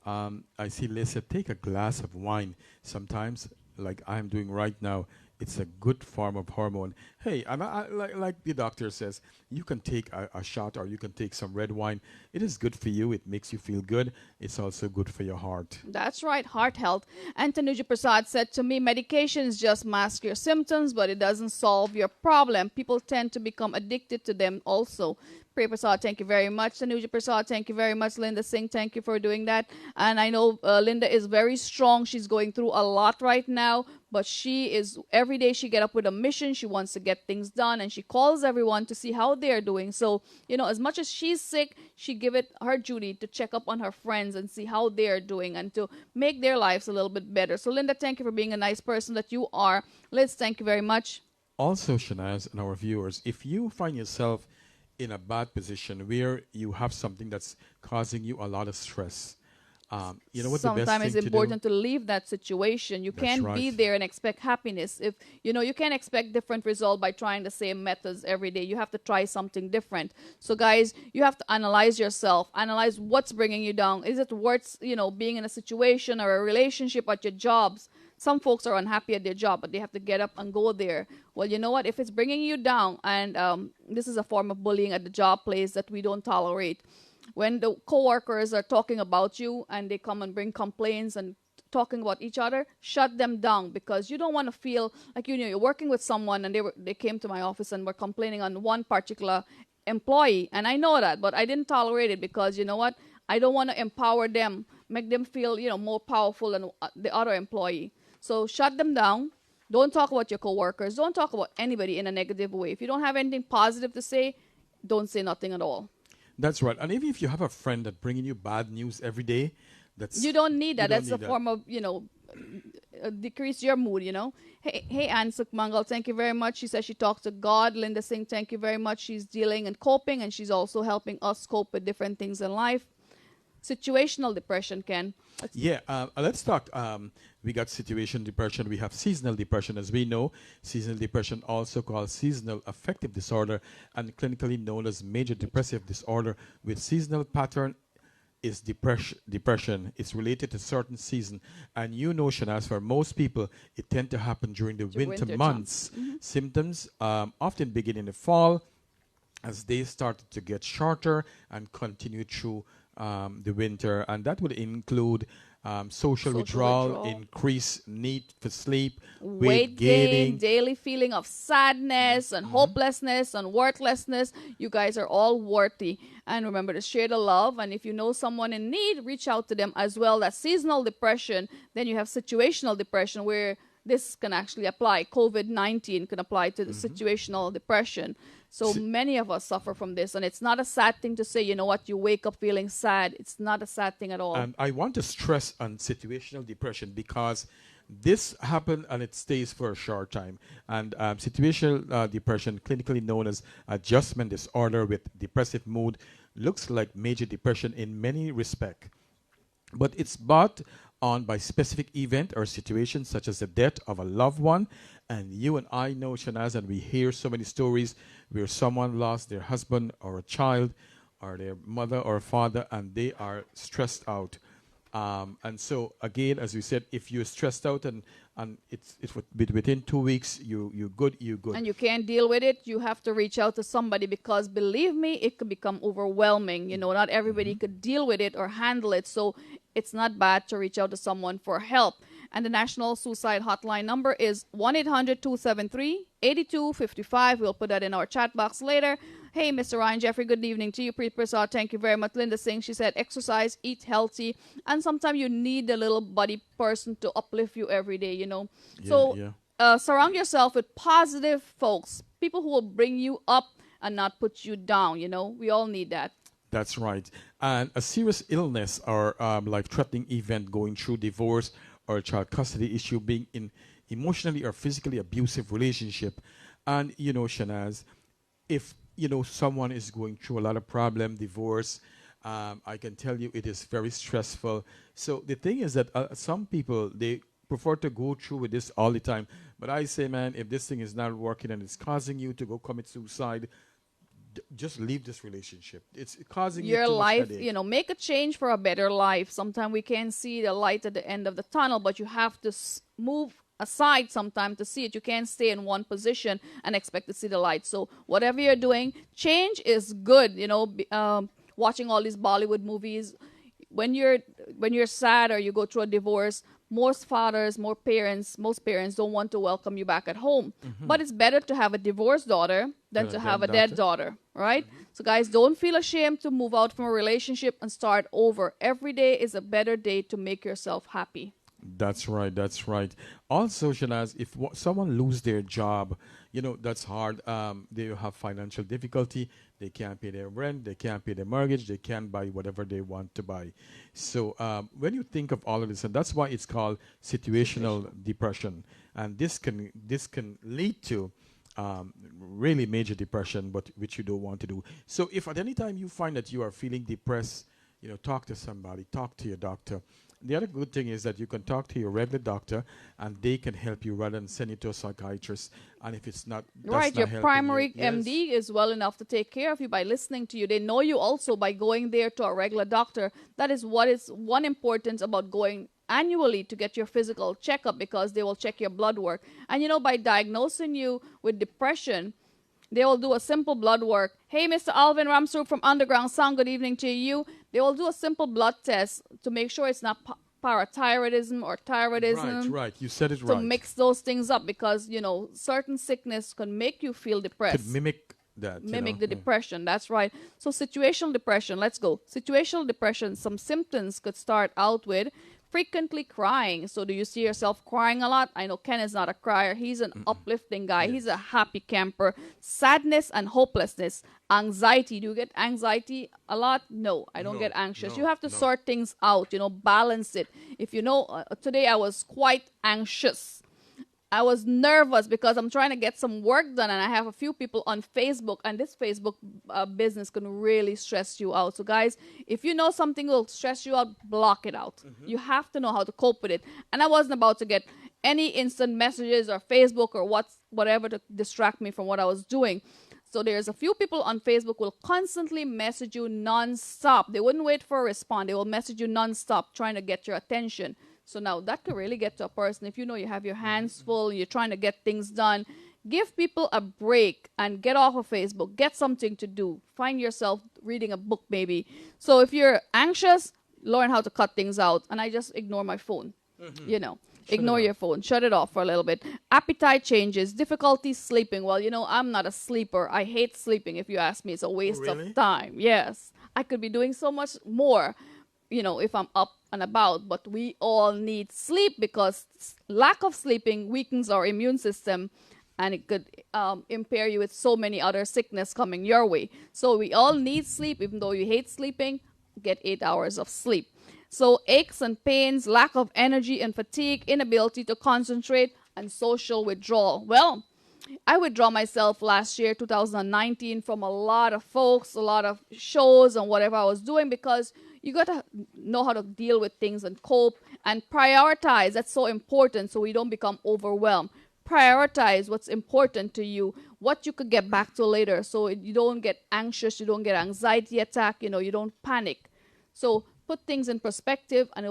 I see Lisa take a glass of wine sometimes, like I'm doing right now. It's a good form of hormone. Hey, and I like the doctor says, you can take a shot, or you can take some red wine. It is good for you. It makes you feel good. It's also good for your heart. That's right, heart health. And Tanuja Prasad said to me, medications just mask your symptoms, but it doesn't solve your problem. People tend to become addicted to them also. Priya Prasad, thank you very much. Tanuja Prasad, thank you very much. Linda Singh, thank you for doing that. And I know Linda is very strong. She's going through a lot right now, but every day she get up with a mission. She wants to get things done, and she calls everyone to see how they're doing. So, as much as she's sick, she give it her duty to check up on her friends and see how they're doing and to make their lives a little bit better. So, Linda, thank you for being a nice person that you are. Liz, thank you very much. Also, Shanaz and our viewers, if you find yourself in a bad position where you have something that's causing you a lot of stress, what the best thing sometimes it's important to leave that situation. You can't be there and expect happiness. If you can't expect different result by trying the same methods every day. You have to try something different. So guys, you have to analyze yourself, analyze what's bringing you down. Is it worth being in a situation or a relationship at your jobs? Some folks are unhappy at their job, but they have to get up and go there. Well, you know what? If it's bringing you down, and this is a form of bullying at the job place that we don't tolerate. When the coworkers are talking about you and they come and bring complaints and talking about each other, shut them down, because you don't want to feel like you're working with someone and they came to my office and were complaining on one particular employee, and I know that, but I didn't tolerate it, because you know what? I don't want to empower them, make them feel more powerful than the other employee. So shut them down. Don't talk about your coworkers. Don't talk about anybody in a negative way. If you don't have anything positive to say, don't say nothing at all. That's right. And even if you have a friend that bringing you bad news every day, you don't need that. That's a form of decrease your mood. Hey, Anne Sukmangal, thank you very much. She says she talked to God. Linda Singh, thank you very much. She's dealing and coping, and she's also helping us cope with different things in life. Situational depression, Ken. Let's talk. We got situation depression. We have seasonal depression. As we know, seasonal depression, also called seasonal affective disorder, and clinically known as major depressive disorder with seasonal pattern, is depression. It's related to certain season. And Shanaz, for most people, it tend to happen during the winter months. Mm-hmm. Symptoms often begin in the fall as days started to get shorter and continue through the winter, and that would include social withdrawal, increased need for sleep, weight gain, daily feeling of sadness and hopelessness and worthlessness. You guys are all worthy, and remember to share the love. And if you know someone in need, reach out to them as well. That's seasonal depression. Then you have situational depression, where this can actually apply. COVID-19 can apply to the situational depression. So many of us suffer from this, and it's not a sad thing to say, you wake up feeling sad. It's not a sad thing at all. And I want to stress on situational depression, because this happens and it stays for a short time. And situational depression, clinically known as adjustment disorder with depressive mood, looks like major depression in many respects. But it's brought on by specific event or situations such as the death of a loved one. And you and I know, Shanaz, and we hear so many stories where someone lost their husband or a child or their mother or father, and they are stressed out. And so again, as we said, if you're stressed out and it's within 2 weeks, you're good. And you can't deal with it, you have to reach out to somebody, because believe me, it could become overwhelming. You know, not everybody could deal with it or handle it. So it's not bad to reach out to someone for help. And the National Suicide Hotline number is 1-800-273-8255. We'll put that in our chat box later. Hey, Mr. Ryan Jeffrey, good evening to you. Preet Prasad, thank you very much. Linda Singh, she said, exercise, eat healthy. And sometimes you need a little buddy person to uplift you every day, you know. Surround yourself with positive folks, people who will bring you up and not put you down, you know. We all need that. That's right. And a serious illness or life-threatening event, going through divorce or a child custody issue, being in emotionally or physically abusive relationship. And, you know, Shanaz, if, you know, someone is going through a lot of problem, divorce, I can tell you it is very stressful. So the thing is that some people, they prefer to go through with this all the time. But I say, man, if this thing is not working and it's causing you to go commit suicide, just leave this relationship. It's causing your you too life, much headache. you know, make a change for a better life. Sometimes we can't see the light at the end of the tunnel, but you have to move aside sometime to see it. You can't stay in one position and expect to see the light. So whatever you're doing, change is good. You know, watching all these Bollywood movies, when you're sad or you go through a divorce, most fathers, most parents don't want to welcome you back at home. But it's better to have a divorced daughter than to have a dead daughter, right? So guys, don't feel ashamed to move out from a relationship and start over. Every day is a better day to make yourself happy. That's right. That's right. Also, Shanaz, if someone lose their job, you know, that's hard. They have financial difficulty. They can't pay their rent. They can't pay their mortgage. They can't buy whatever they want to buy. So when you think of all of this, and that's why it's called situational depression, and this can lead to really major depression, but which you don't want to do. So if at any time you find that you are feeling depressed, you know, talk to somebody, talk to your doctor. The other good thing is that you can talk to your regular doctor and they can help you rather than send you to a psychiatrist. And if it's not, right, your primary MD is well enough to take care of you by listening to you. They know you also by going there to a regular doctor. That is what is one importance about going annually to get your physical checkup, because they will check your blood work. And you know, by diagnosing you with depression, they will do a simple blood work. Hey, Mr. Alvin Ramsroop from Underground Sound, good evening to you. They will do a simple blood test to make sure it's not parathyroidism or thyroidism. Right. You said it right. To mix those things up, because, you know, certain sickness can make you feel depressed. Could mimic that. Mimic the depression. That's right. So situational depression. Let's go. Situational depression. Some symptoms could start out with frequently crying. So do you see yourself crying a lot? I know Ken is not a crier. He's an uplifting guy. He's a happy camper. Sadness and hopelessness. Anxiety. Do you get anxiety a lot? No, I don't get anxious. You have to sort things out, you know, balance it. If you know, today I was quite anxious. I was nervous because I'm trying to get some work done, and I have a few people on Facebook, and this Facebook business can really stress you out. So guys, if you know something will stress you out, block it out. You have to know how to cope with it. And I wasn't about to get any instant messages or Facebook or whatever to distract me from what I was doing. So there's a few people on Facebook will constantly message you non-stop. They wouldn't wait for a response. They will message you non-stop trying to get your attention. So now that could really get to a person. If you know you have your hands full, you're trying to get things done, give people a break and get off of Facebook. Get something to do. Find yourself reading a book maybe. So if you're anxious, learn how to cut things out. And I just ignore my phone, you know. Ignore your phone. Shut it off for a little bit. Appetite changes. Difficulty sleeping. Well, you know, I'm not a sleeper. I hate sleeping, if you ask me. It's a waste of time. Yes. I could be doing so much more, you know, if I'm up and about. But we all need sleep, because lack of sleeping weakens our immune system, and it could impair you with so many other sickness coming your way. So we all need sleep. Even though you hate sleeping, get 8 hours of sleep. So aches and pains, lack of energy and fatigue, inability to concentrate, and social withdrawal. Well, I withdrew myself last year, 2019, from a lot of folks, a lot of shows and whatever I was doing, because you got to know how to deal with things and cope and prioritize. That's so important, so we don't become overwhelmed. Prioritize what's important to you, what you could get back to later, so you don't get anxious, you don't get anxiety attack, you know, you don't panic. So put things in perspective, and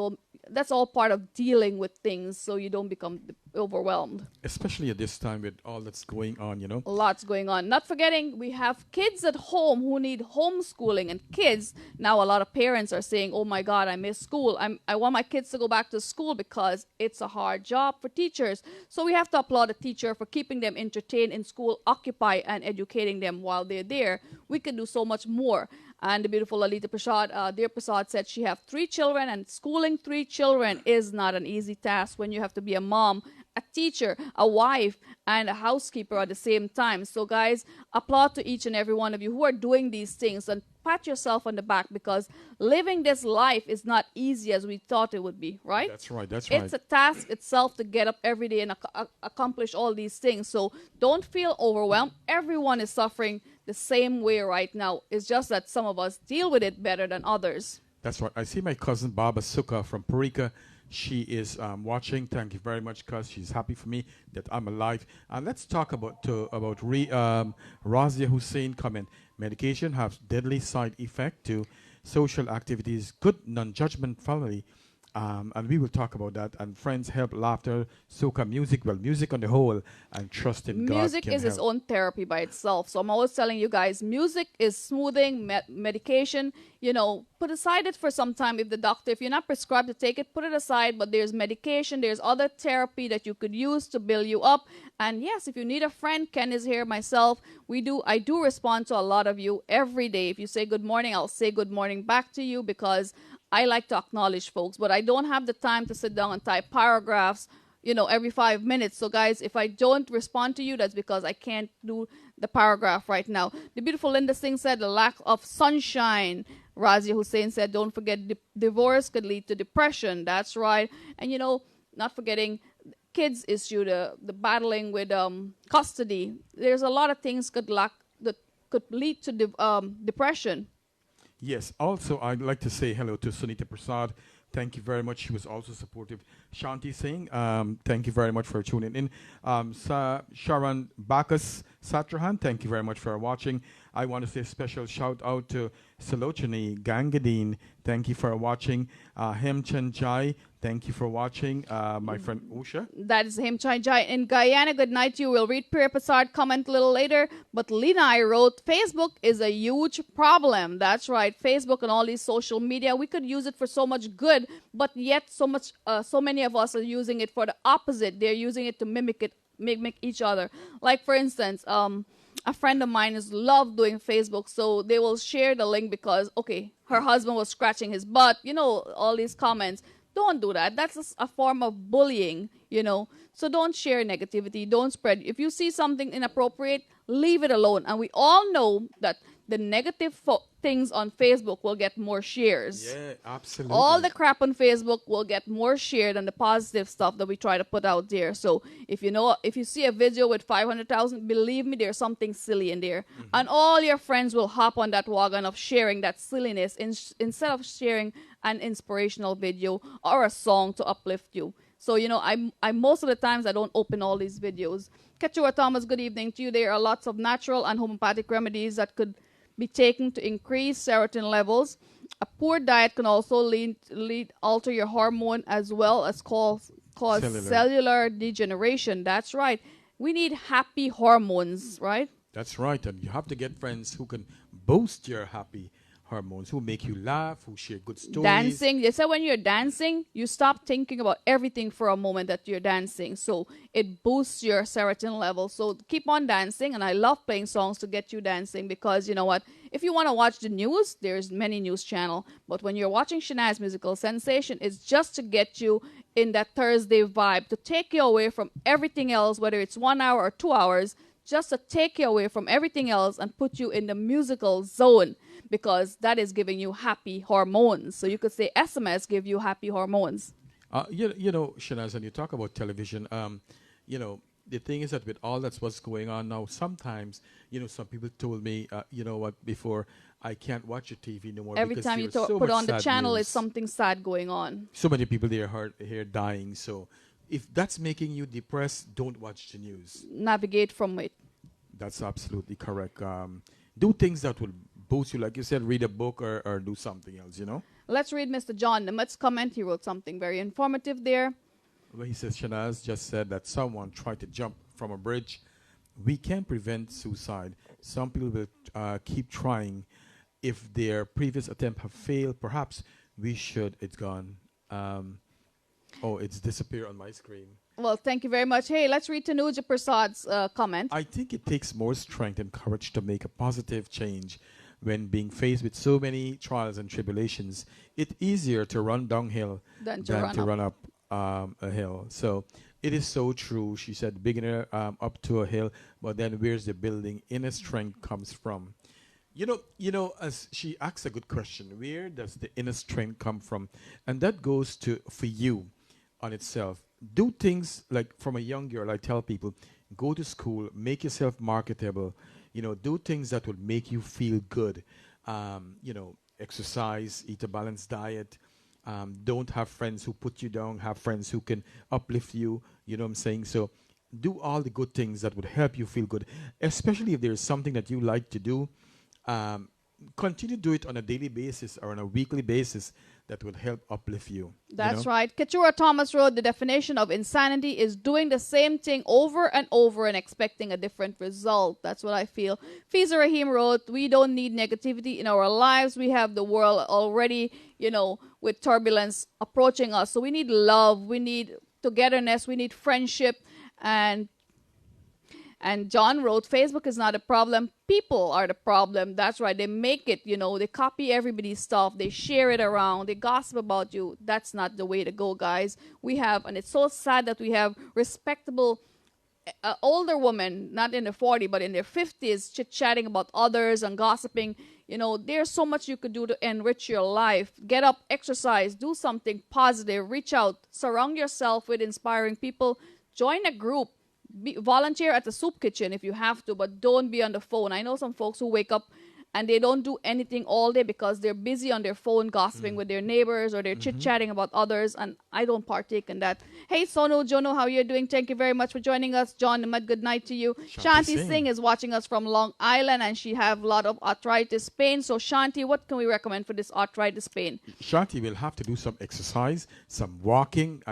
that's all part of dealing with things so you don't become overwhelmed. Especially at this time with all that's going on, Lots going on. Not forgetting, we have kids at home who need homeschooling, and kids, now a lot of parents are saying, oh my God, I miss school. I want my kids to go back to school because it's a hard job for teachers. So we have to applaud a teacher for keeping them entertained in school, occupied, and educating them while they're there. We can do so much more. And the beautiful Lalita Prasad, dear Prasad, said she have 3 children, and schooling 3 children is not an easy task when you have to be a mom, a teacher, a wife, and a housekeeper at the same time. So guys, applaud to each and every one of you who are doing these things, and pat yourself on the back, because living this life is not easy as we thought it would be, right? That's right. It's a task itself to get up every day and accomplish all these things. So don't feel overwhelmed. Everyone is suffering the same way right now. It's just that some of us deal with it better than others. That's right. I see my cousin Baba Sukha from Parika. She is watching. Thank you very much, cuz she's happy for me that I'm alive. And let's talk about Razia Hussein comment. Medication has deadly side effect to social activities. Good non-judgment family. And we will talk about that. And friends, help, laughter, soca, music. Well, music on the whole, and trust in God. Music is its own therapy by itself. So I'm always telling you guys, music is smoothing, medication. Put aside it for some time. If you're not prescribed to take it, put it aside. But there's medication, there's other therapy that you could use to build you up. And yes, if you need a friend, Ken is here, myself. I do respond to a lot of you every day. If you say good morning, I'll say good morning back to you, because I like to acknowledge folks, but I don't have the time to sit down and type paragraphs, every 5 minutes. So guys, if I don't respond to you, that's because I can't do the paragraph right now. The beautiful Linda Singh said, the lack of sunshine. Razia Hussein said, don't forget divorce could lead to depression. That's right. And not forgetting kids issue, the battling with custody. There's a lot of things that could lead to depression. Yes. Also, I'd like to say hello to Sunita Prasad. Thank you very much. She was also supportive. Shanti Singh, thank you very much for tuning in. Sharon Bacchus Satrahan, thank you very much for watching. I want to say a special shout out to Salochani Gangadine. Thank you for watching. Hemchan Jai, thank you for watching. My friend Usha. That is Hemchan Jai. In Guyana, good night to you. We'll read Priya Prasad comment a little later. But Lina, I wrote, Facebook is a huge problem. That's right. Facebook and all these social media, we could use it for so much good, but yet so many of us are using it for the opposite. They're using it to mimic each other. Like, for instance, a friend of mine love doing Facebook, so they will share the link because, her husband was scratching his butt, all these comments. Don't do that. That's a form of bullying, So don't share negativity. Don't spread. If you see something inappropriate, leave it alone. And we all know that the negative things on Facebook will get more shares. Yeah, absolutely. All the crap on Facebook will get more shared than the positive stuff that we try to put out there. So if you see a video with 500,000, believe me, there's something silly in there. Mm-hmm. And all your friends will hop on that wagon of sharing that silliness instead of sharing an inspirational video or a song to uplift you. So, I most of the times I don't open all these videos. Ketua Thomas, good evening to you. There are lots of natural and homeopathic remedies that could be taken to increase serotonin levels. A poor diet can also alter your hormone as well as cause cellular degeneration. That's right. We need happy hormones, right? That's right. And you have to get friends who can boost your happy hormones, who make you laugh, who share good stories. Dancing. They say when you're dancing, you stop thinking about everything for a moment that you're dancing. So it boosts your serotonin level. So keep on dancing. And I love playing songs to get you dancing because you know what? If you want to watch the news, there's many news channels. But when you're watching Shanaz Musical Sensation, it's just to get you in that Thursday vibe, to take you away from everything else, whether it's 1 hour or 2 hours, just to take you away from everything else and put you in the musical zone, because that is giving you happy hormones. So you could say SMS give you happy hormones. Shanaz, and you talk about television, the thing is that with all that's what's going on now, sometimes, some people told me, before, I can't watch the TV no more. Every time you put on the channel, it's something sad going on. So many people there are here dying. So if that's making you depressed, don't watch the news. Navigate from it. That's absolutely correct. Do things that will boost you, like you said, read a book or do something else, Let's read Mr. John Nimit's comment. He wrote something very informative there. Well, he says, Shanaz just said that someone tried to jump from a bridge. We can't prevent suicide. Some people will keep trying. If their previous attempt have failed, perhaps we should. It's gone. It's disappeared on my screen. Well, thank you very much. Hey, let's read Tanuja Prasad's comment. I think it takes more strength and courage to make a positive change when being faced with so many trials and tribulations. It's easier to run downhill Than than to to run run up a hill. So it is so true. She said, beginner up to a hill, but then where's the building? Inner strength comes from. As she asks a good question, where does the inner strength come from? And that goes to for you on itself. Do things like from a young girl, I tell people, go to school, make yourself marketable, do things that will make you feel good. Exercise, eat a balanced diet. Don't have friends who put you down, have friends who can uplift you, you know what I'm saying? So do all the good things that would help you feel good, especially if there's something that you like to do. Continue to do it on a daily basis or on a weekly basis. That will help uplift you. That's right. Keturah Thomas wrote, the definition of insanity is doing the same thing over and over and expecting a different result. That's what I feel. Fiza Rahim wrote, we don't need negativity in our lives. We have the world already, with turbulence approaching us. So we need love. We need togetherness. We need friendship. And John wrote, Facebook is not a problem. People are the problem. That's right. They make it, they copy everybody's stuff. They share it around. They gossip about you. That's not the way to go, guys. And it's so sad that we have respectable older women, not in their 40s, but in their 50s, chit-chatting about others and gossiping. There's so much you could do to enrich your life. Get up, exercise, do something positive, reach out, surround yourself with inspiring people, join a group. Volunteer at the soup kitchen if you have to, but don't be on the phone. I know some folks who wake up and they don't do anything all day because they're busy on their phone gossiping with their neighbors or they're chit-chatting about others, and I don't partake in that. Hey, Sonu, Jono, how you doing? Thank you very much for joining us. John Ahmed, good night to you. Shanti Singh is watching us from Long Island, and she have a lot of arthritis pain. So, Shanti, what can we recommend for this arthritis pain? Shanti will have to do some exercise, some walking.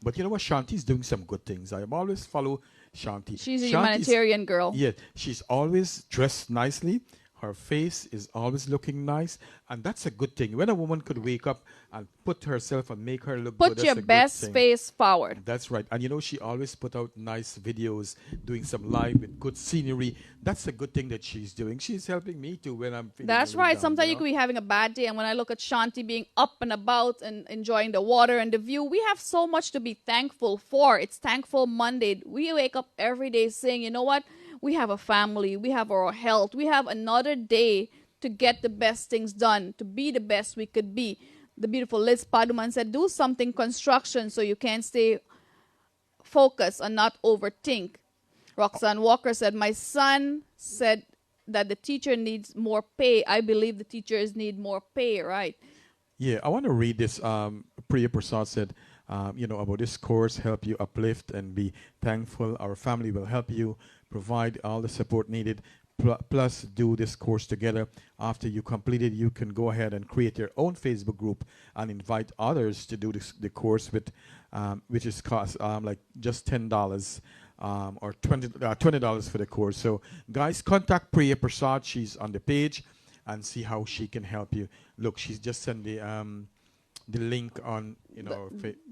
But you know what? Shanti's doing some good things. I always follow Shanti. She's a humanitarian girl. Yeah, she's always dressed nicely. Her face is always looking nice, and that's a good thing. When a woman could wake up and put herself and make her look good, put your best face forward. That's right. And she always put out nice videos, doing some live with good scenery. That's a good thing that she's doing. She's helping me too when I'm feeling That's right. Sometimes you could be having a bad day, and when I look at Shanti being up and about and enjoying the water and the view, we have so much to be thankful for. It's Thankful Monday. We wake up every day saying, you know what? We have a family, we have our health, we have another day to get the best things done, to be the best we could be. The beautiful Liz Paduman said, do something construction so you can stay focused and not overthink. Roxanne Walker said, my son said that the teacher needs more pay. I believe the teachers need more pay, right? Yeah, I want to read this. Priya Prasad said, about this course, help you uplift and be thankful. Our family will help you provide all the support needed. Plus, do this course together. After you complete it, you can go ahead and create your own Facebook group and invite others to do the course with, which is cost like just $10 or $20 for the course. So, guys, contact Priya Prasad. She's on the page, and see how she can help you. Look, she's just sent the link on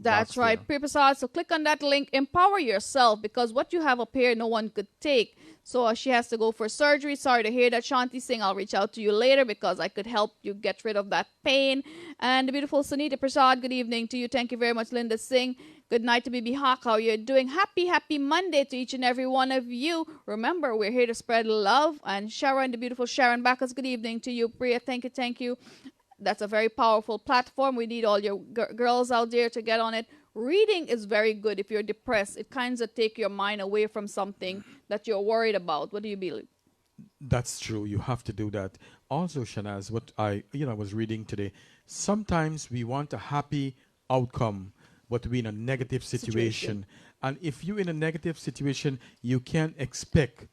that's right, Priya Prasad. So click on that link, empower yourself, because what you have up here no one could take. So she has to go for surgery. Sorry to hear that, Shanti Singh. I'll reach out to you later because I could help you get rid of that pain. And the beautiful Sunita Prasad, good evening to you. Thank you very much, Linda Singh. Good night to Bibi Hawk. How you're doing? Happy Monday to each and every one of you. Remember, we're here to spread love. And Sharon, the beautiful Sharon Backus, good evening to you. Priya, thank you. That's a very powerful platform. We need all your girls out there to get on it. Reading is very good if you're depressed. It kind of take your mind away from something that you're worried about. What do you believe? That's true. You have to do that. Also, Shanaz, what I was reading today, sometimes we want a happy outcome, but we're in a negative situation. And if you're in a negative situation, you can't expect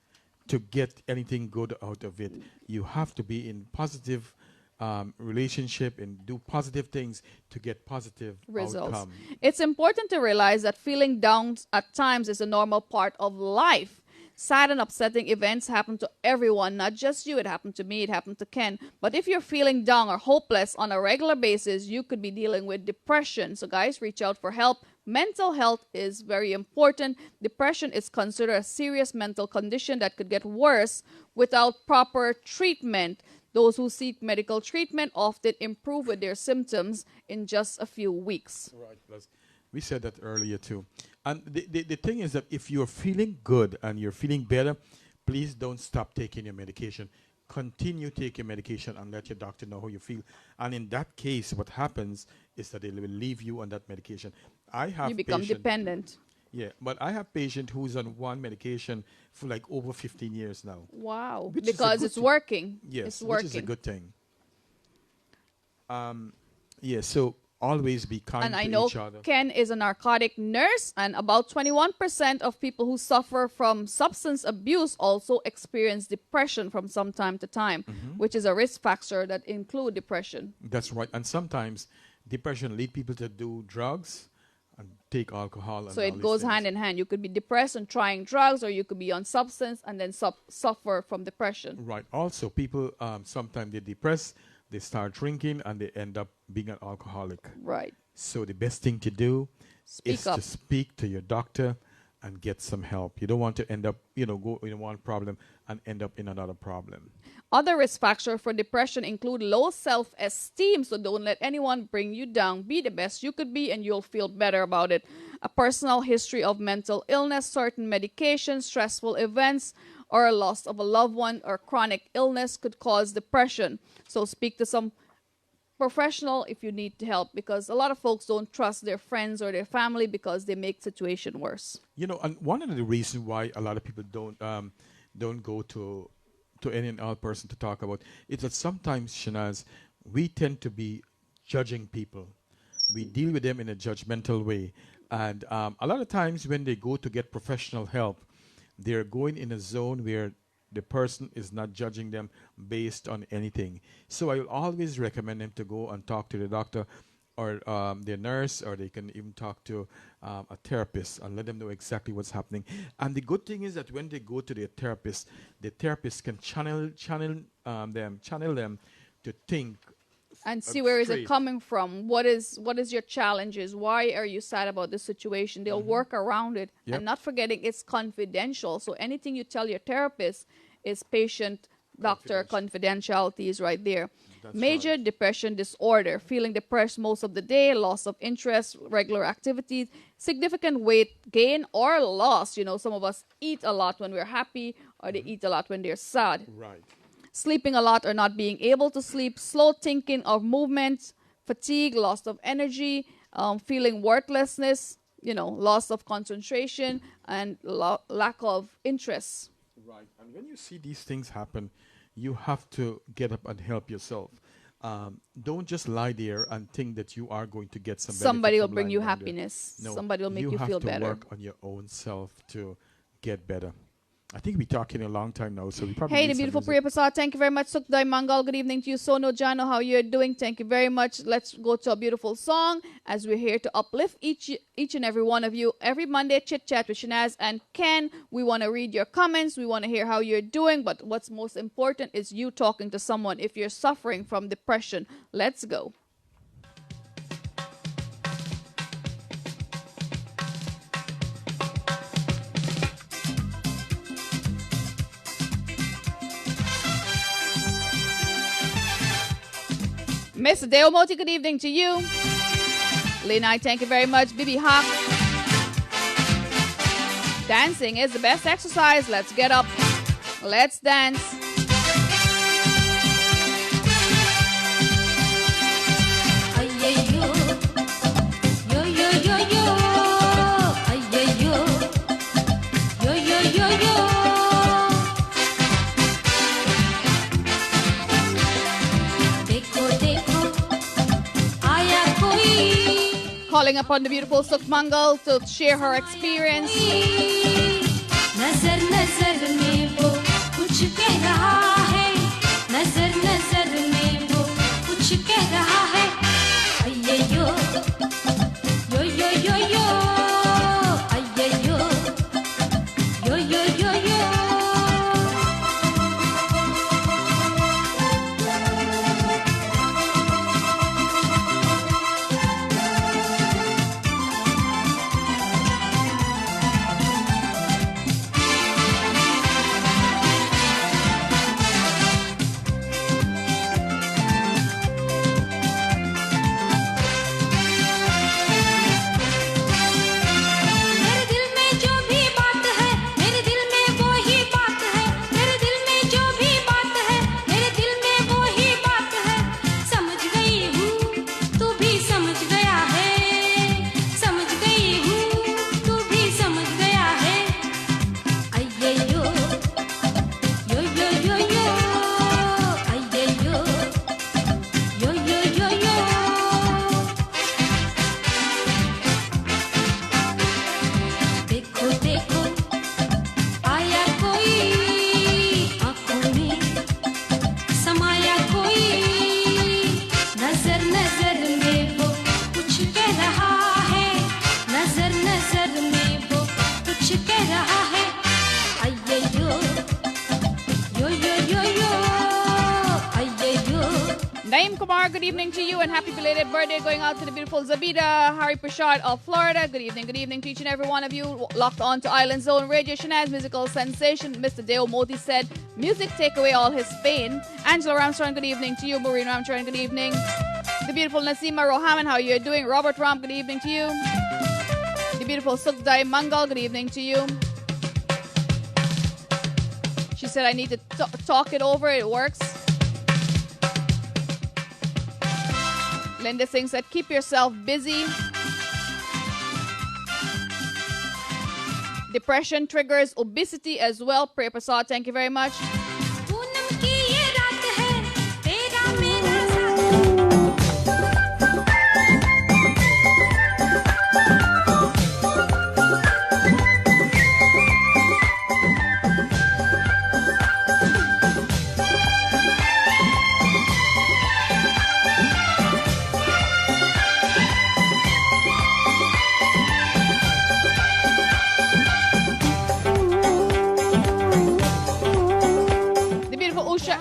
to get anything good out of it. You have to be in positive relationship and do positive things to get positive Results. outcome. It's important to realize that feeling down at times is a normal part of life. Sad and upsetting events happen to everyone, not just you. It happened to me, it happened to Ken. But if you're feeling down or hopeless on a regular basis, you could be dealing with depression. So guys, reach out for help. Mental health is very important. Depression is considered a serious mental condition that could get worse without proper treatment. Those who seek medical treatment often improve with their symptoms in just a few weeks. Right. We said that earlier too. And the thing is that if you're feeling good and you're feeling better, please don't stop taking your medication. Continue taking your medication and let your doctor know how you feel. And in that case, what happens is that they will leave you on that medication. You become dependent. Yeah, but I have patient who's on one medication for like over 15 years now. Wow. Which is a Because good it's thing. working. Yes, It's working. which is a good thing. So always be kind And to I know each other. Ken is a narcotic nurse, and about 21% of people who suffer from substance abuse also experience depression from some time to time, which is a risk factor that include depression. That's right. And sometimes depression lead people to do drugs and take alcohol. And So all it these goes things. hand in hand. You could be depressed and trying drugs, or you could be on substance and then suffer from depression. Right. Also, people sometimes they depress, they start drinking, and they end up being an alcoholic. Right. So the best thing to do Speak is up. to speak to your doctor and get some help. You don't want to end up, go in one problem and end up in another problem. Other risk factors for depression include low self-esteem, so don't let anyone bring you down. Be the best you could be and you'll feel better about it. A personal history of mental illness, certain medications, stressful events, or a loss of a loved one or chronic illness could cause depression. So speak to some professional if you need help, because a lot of folks don't trust their friends or their family because they make situation worse. And one of the reasons why a lot of people don't go to any and all person to talk about is that sometimes, Shanaz, we tend to be judging people. We deal with them in a judgmental way. And a lot of times when they go to get professional help, they're going in a zone where the person is not judging them based on anything. So I will always recommend them to go and talk to the doctor or their nurse, or they can even talk to a therapist and let them know exactly what's happening. And the good thing is that when they go to the therapist can channel them to think And see where is it straight. coming from? What is your challenges? Why are you sad about this situation? They'll work around it. Yep. And not forgetting it's confidential. So anything you tell your therapist is patient doctor confidentiality is right there. That's Major right. depression disorder, feeling depressed most of the day, loss of interest, regular activities, significant weight gain or loss. Some of us eat a lot when we're happy, or they eat a lot when they're sad. Right. Sleeping a lot or not being able to sleep, slow thinking of movement, fatigue, loss of energy, feeling worthlessness, loss of concentration, and lack of interest. Right. And when you see these things happen, you have to get up and help yourself. Don't just lie there and think that you are going to get some benefit Somebody will from bring lying you down there. happiness. No, Somebody will make you feel have to better. work on your own self to get better. I think we're talking a long time now, so we probably Hey, need the some beautiful music. Priya Prasad. Thank you very much. Sukdai Mangal. Good evening to you. Sono Jano, how you're doing? Thank you very much. Let's go to a beautiful song as we're here to uplift each and every one of you. Every Monday, Chit Chat with Shanaz and Ken. We want to read your comments. We want to hear how you're doing. But what's most important is you talking to someone if you're suffering from depression. Let's go. Mr. Deo Moti, good evening to you. Lenai, thank you very much. Bibi Hawk. Dancing is the best exercise. Let's get up. Let's dance. Ayyo, yo yo yo yo, ayyo, yo yo yo yo. Dekho dekho, aaya koi. Calling upon the beautiful Sukmangal to share her experience. नजर नजर में वो नजर नजर में वो कुछ कह रहा है अये यो यो यो यो यो अये यो यो यो यो यो Good evening to you and happy belated birthday going out to the beautiful Zabida Hari Prashad of Florida. Good evening to each and every one of you locked on to Island Zone Radio. Shanaz, musical sensation. Mr. Deo Modi said, music take away all his pain. Angela Ramstrong, good evening to you. Maureen Ramstrong, good evening. The beautiful Nasima Rohaman, how you doing? Robert Ram, good evening to you. The beautiful Sukdai Mangal, good evening to you. She said, I need to talk it over. It works. Linda Singh said, keep yourself busy. Depression triggers obesity as well. Priya Prasad, thank you very much.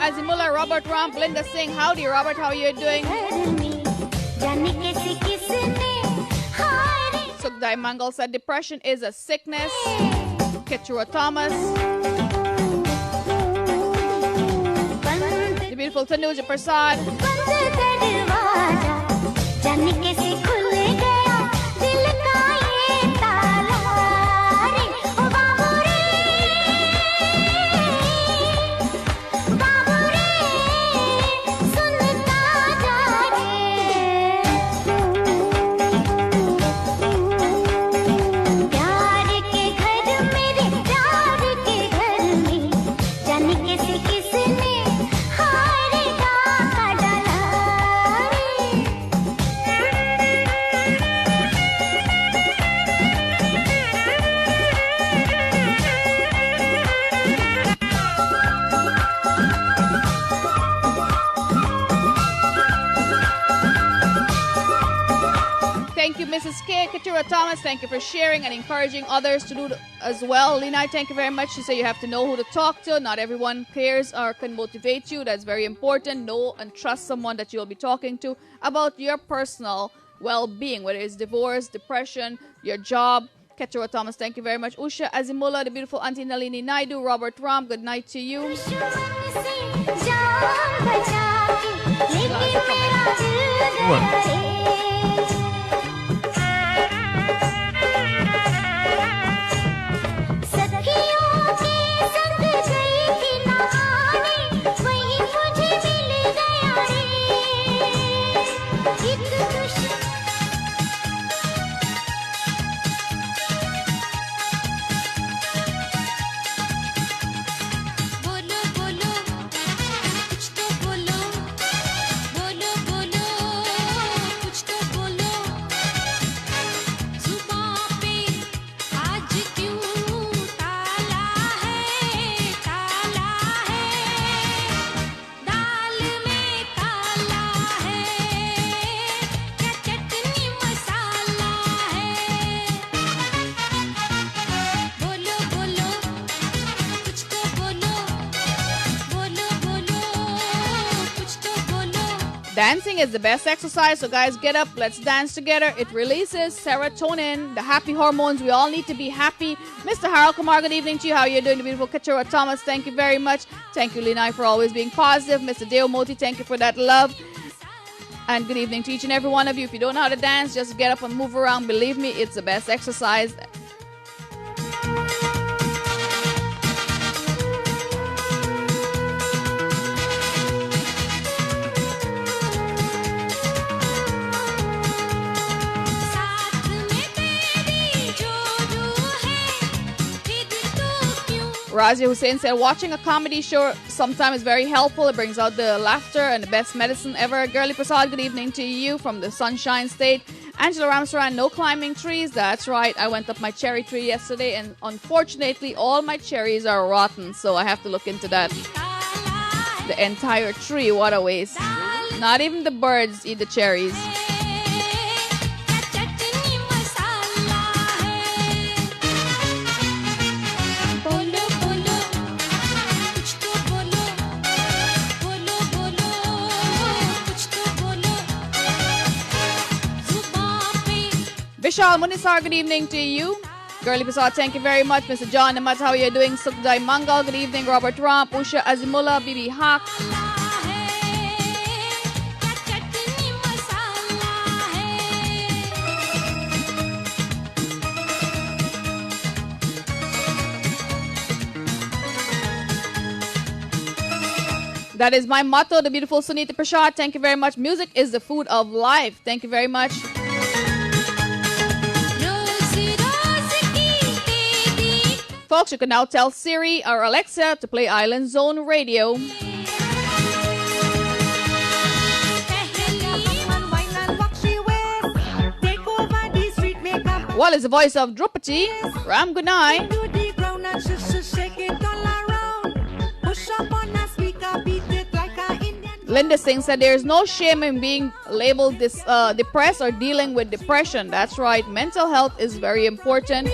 Azimullah, Robert Ramp, Linda Singh. Howdy, Robert. How are you doing? Sukdai Mangal said depression is a sickness. Ketura Thomas. The beautiful Tanuja Prasad. Mrs. K. Katura Thomas, thank you for sharing and encouraging others to do as well. Lena, thank you very much. She said you have to know who to talk to. Not everyone cares or can motivate you. That's very important. Know and trust someone that you'll be talking to about your personal well-being, whether it's divorce, depression, your job. Katura Thomas, thank you very much. Usha Azimullah, the beautiful Auntie Nalini Naidu, Robert Ram, good night to you. What? Dancing is the best exercise, so guys, get up, let's dance together. It releases serotonin, the happy hormones. We all need to be happy. Mr. Harold Kumar, good evening to you. How are you doing? The beautiful Katura Thomas, thank you very much. Thank you, Linai, for always being positive. Mr. Deo Moti, thank you for that love. And good evening to each and every one of you. If you don't know how to dance, just get up and move around. Believe me, it's the best exercise. Razia Hussein said, watching a comedy show sometimes is very helpful. It brings out the laughter and the best medicine ever. Girly Prasad, good evening to you from the Sunshine State. Angela Ramsaran, no climbing trees. That's right. I went up my cherry tree yesterday, and unfortunately, all my cherries are rotten. So I have to look into that. The entire tree, what a waste. Not even the birds eat the cherries. Vishal Munisar, good evening to you. Girly Prasad, thank you very much. Mr. John Namat, how are you doing? Sukdai Mangal, good evening. Robert Ramp, Usha Azimullah, Bibi Haq. That is my motto, the beautiful Sunita Prashad. Thank you very much. Music is the food of life. Thank you very much. Folks, you can now tell Siri or Alexa to play Island Zone Radio. Well, it's the voice of Drupati. Ram, good night. Linda Singh said there is no shame in being labeled depressed or dealing with depression. That's right. Mental health is very important.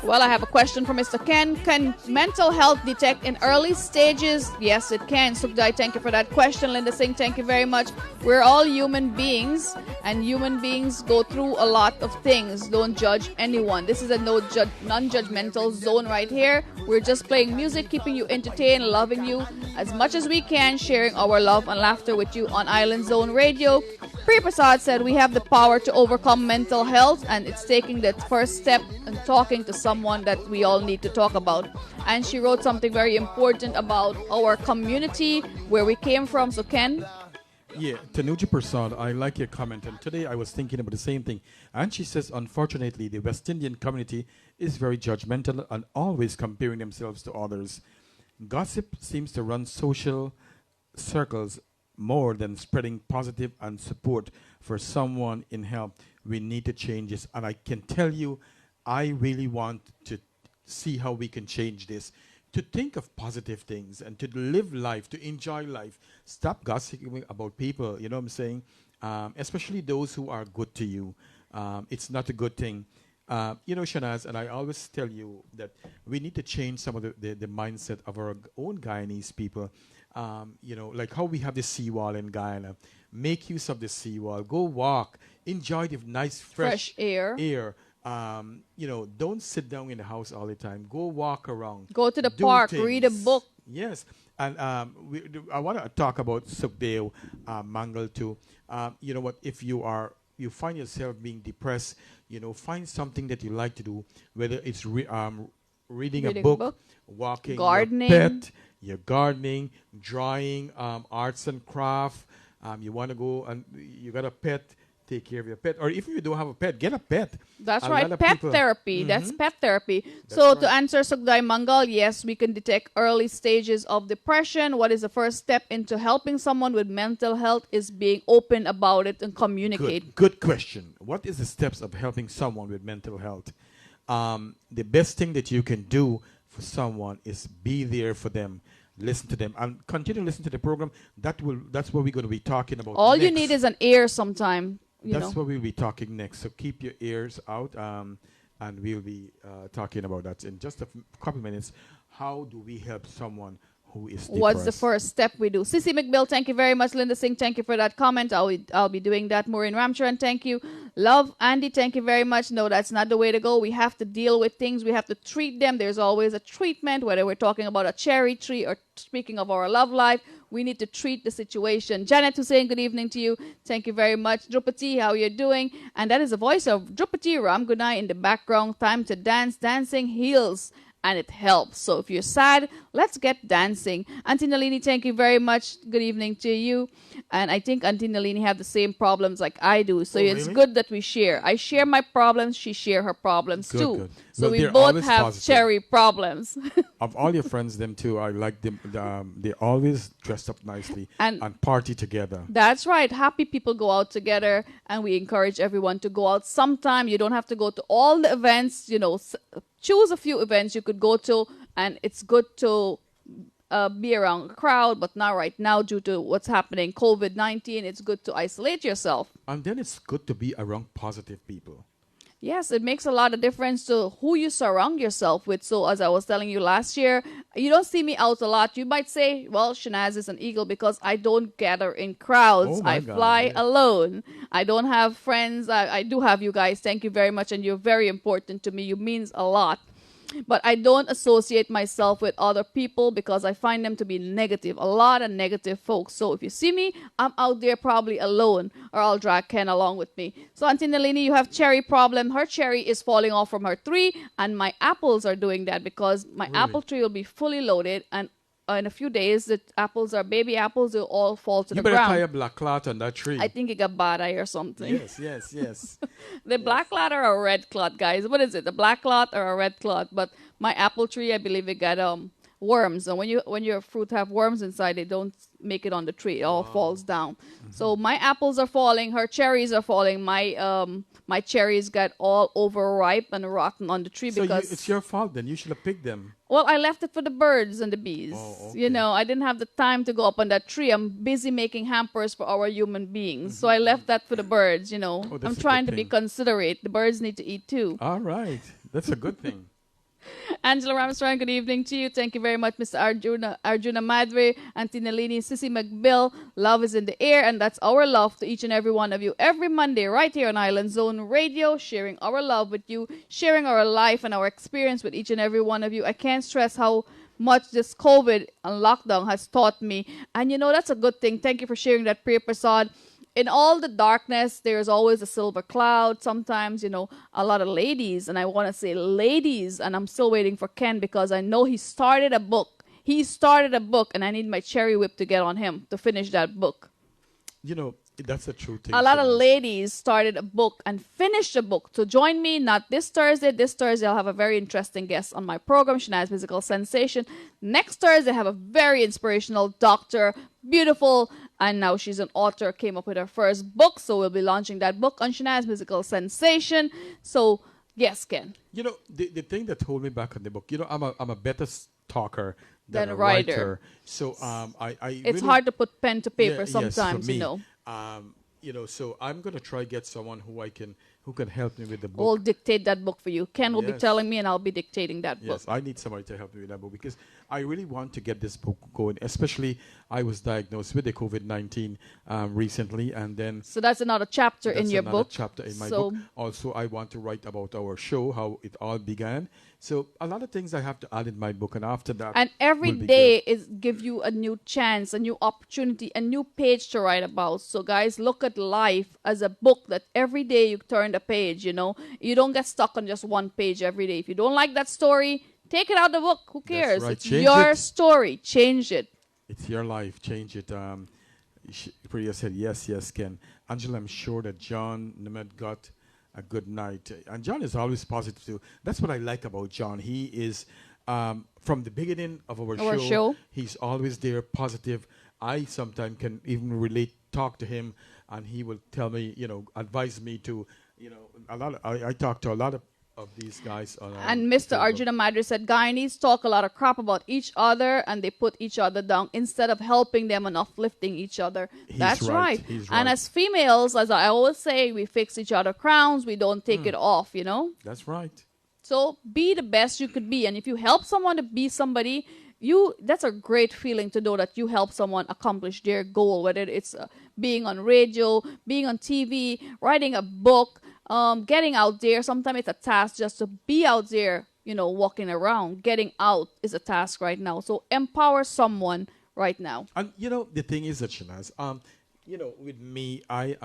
Well, I have a question for Mr. Ken. Can mental health detect in early stages? Yes, it can. Sukdai, thank you for that question. Linda Singh, thank you very much. We're all human beings, and human beings go through a lot of things. Don't judge anyone. This is a non-judgmental zone right here. We're just playing music, keeping you entertained, loving you as much as we can, sharing our love and laughter with you on Island Zone Radio. Priya Prasad said we have the power to overcome mental health, and it's taking that first step and talking to someone that we all need to talk about. And she wrote something very important about our community, where we came from. So Ken? Yeah, Tanuja Prasad, I like your comment. And today I was thinking about the same thing. And she says, unfortunately, the West Indian community is very judgmental and always comparing themselves to others. Gossip seems to run social circles more than spreading positive and support for someone in help. We need to change this. And I can tell you, I really want to see how we can change this. To think of positive things and to live life, to enjoy life. Stop gossiping about people, you know what I'm saying? Especially those who are good to you. It's not a good thing. You know, Shanaz, and I always tell you that we need to change some of the mindset of our own Guyanese people. You know, like how we have the seawall in Guyana. Make use of the seawall. Go walk. Enjoy the nice fresh air. You know, don't sit down in the house all the time. Go walk around. Go to the park. Things. Read a book. Yes. And I want to talk about Sukhdeo Mangal too. You know what? If you find yourself being depressed, you know, find something that you like to do, whether it's reading a book, walking, gardening, your pet, your gardening, drawing, arts and craft. You want to go and you got a pet, take care of your pet. Or if you don't have a pet, get a pet. That's right, pet therapy. Mm-hmm. That's pet therapy. So to answer Sukdai Mangal, yes, we can detect early stages of depression. What is the first step into helping someone with mental health is being open about it and communicate. Good question. What is the steps of helping someone with mental health? the best thing that you can do for someone is be there for them, listen to them, and continue to listen to the program. That's what we're going to be talking about. All next. you need is an ear sometime. That's what we'll be talking next. So keep your ears out, and we'll be talking about that in just a couple minutes. How do we help someone who is depressed? What's the first step we do? Sissy McBill, thank you very much. Linda Singh, thank you for that comment. I'll be doing that. Maureen Ramcharan, thank you. Love, Andy, thank you very much. No, that's not the way to go. We have to deal with things. We have to treat them. There's always a treatment, whether we're talking about a cherry tree or speaking of our love life. We need to treat the situation. Janet Hussein, good evening to you. Thank you very much. Drupati, how you doing? And that is the voice of Drupati Ramgunai in the background. Time to dance. Dancing heals. And it helps. So if you're sad, let's get dancing. Auntie Nalini, thank you very much. Good evening to you. And I think Auntie Nalini have the same problems like I do. So it's really? good that we share. I share my problems. She share her problems too. Good. So Well, we they're both always have positive. cherry problems. Of all your friends, them too, I like them. They always dress up nicely And- and party together. That's right. Happy people go out together, and we encourage everyone to go out sometime. You don't have to go to all the events. Choose a few events you could go to, and it's good to be around a crowd, but not right now due to what's happening, COVID-19. It's good to isolate yourself. And then it's good to be around positive people. Yes, it makes a lot of difference to who you surround yourself with. So as I was telling you last year, you don't see me out a lot. You might say, well, Shanaz is an eagle because I don't gather in crowds. Oh my I God, fly yeah. alone. I don't have friends. I do have you guys. Thank you very much. And you're very important to me. You means a lot. But I don't associate myself with other people because I find them to be negative. A lot of negative folks. So if you see me, I'm out there probably alone, or I'll drag Ken along with me. So Auntie Nalini, you have cherry problem. Her cherry is falling off from her tree, and my apples are doing that because my apple tree will be fully loaded, and in a few days, the apples are baby apples. They'll all fall to You the better tie a ground. black cloth on that tree. I think it got bad eye or something. Yes. The black clot or a red clot, guys? What is it? A black clot or a red clot? But my apple tree, I believe it got worms. And when your fruit have worms inside, they don't make it on the tree. It all falls down. So my apples are falling. Her cherries are falling. My cherries got all overripe and rotten on the tree So because it's your fault then. You should have picked them. well, I left it for the birds and the bees. Oh, okay. I didn't have the time to go up on that tree. I'm busy making hampers for our human beings. So I left that for the birds, I'm that's a trying good to be thing. considerate. The birds need to eat too. All right. That's a good thing. Angela Ramstrong, good evening to you. Thank you very much, Mr. Arjuna Madre, Auntie Nalini, Sissy McBill. Love is in the air, and that's our love to each and every one of you. Every Monday, right here on Island Zone Radio, sharing our love with you, sharing our life and our experience with each and every one of you. I can't stress how much this COVID and lockdown has taught me. And that's a good thing. Thank you for sharing that prayer, Prasad. In all the darkness, there's always a silver cloud. Sometimes, a lot of ladies, and I want to say ladies, and I'm still waiting for Ken because I know he started a book. And I need my cherry whip to get on him to finish that book. That's a true thing. A lot of Shanaz. ladies started a book and finished a book. So join me, not this Thursday. This Thursday, I'll have a very interesting guest on my program, Shanaz Musical Sensation. Next Thursday, I have a very inspirational doctor, beautiful, and now she's an author, came up with her first book. So we'll be launching that book on Shanaz Musical Sensation. So, yes, Ken. The thing that hold me back on the book, I'm a better talker than Than a a writer. writer. So I It's really, hard to put pen to paper yes, for sometimes, me. So I'm gonna try get someone who can help me with the book. We'll dictate that book for you. Ken will be Yes. telling me, and I'll be dictating that book. Yes, I need somebody to help me with that book because I really want to get this book going. Especially, I was diagnosed with the COVID-19 recently, and then So that's another chapter in that's your another book. chapter in my So- book. Also, I want to write about our show, how it all began. So a lot of things I have to add in my book, and after that, And every will be day is give you a new chance, a new opportunity, a new page to write about. So guys, look at life as a book that every day you turn the page, You don't get stuck on just one page every day. If you don't like that story, take it out of the book. Who cares? right. It's Change your it. story. Change it. It's your life. Change it. Priya said, yes, Ken. Angela, I'm sure that John Nemeth got a good night. And John is always positive too. That's what I like about John. He is, from the beginning of our show, he's always there, positive. I sometimes can even talk to him, and he will tell me, advise me to, I talk to a lot of of these guys on And Mr. Facebook. Arjuna Madri said Guyanese talk a lot of crap about each other and they put each other down instead of helping them and uplifting each other. That's right. He's And right. as females, as I always say, we fix each other crowns. We don't take it off, you know. That's right. So be the best you could be. And if you help someone to be somebody, that's a great feeling to know that you help someone accomplish their goal, whether it's being on radio, being on TV, writing a book, getting out there. Sometimes it's a task just to be out there, you know, walking around. Getting out is a task right now. So empower someone right now. And you know, the thing is that Shanaz, you know, with me, I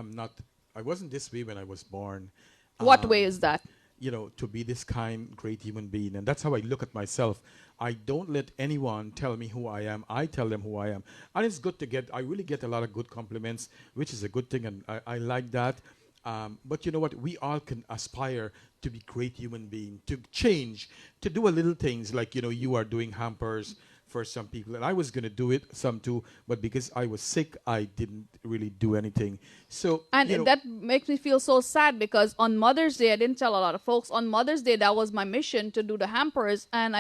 wasn't this way when I was born. What way is that? You know, to be this kind, great human being. And that's how I look at myself. I don't let anyone tell me who I am. I tell them who I am. And it's good to I really get a lot of good compliments, which is a good thing. And I like that. But you know what? We all can aspire to be great human beings, to change, to do a little things like, you know, you are doing hampers for some people. And I was going to do it, some too. But because I was sick, I didn't really do anything. So, and you know, that makes me feel so sad because on Mother's Day, I didn't tell a lot of folks. On Mother's Day, that was my mission to do the hampers, and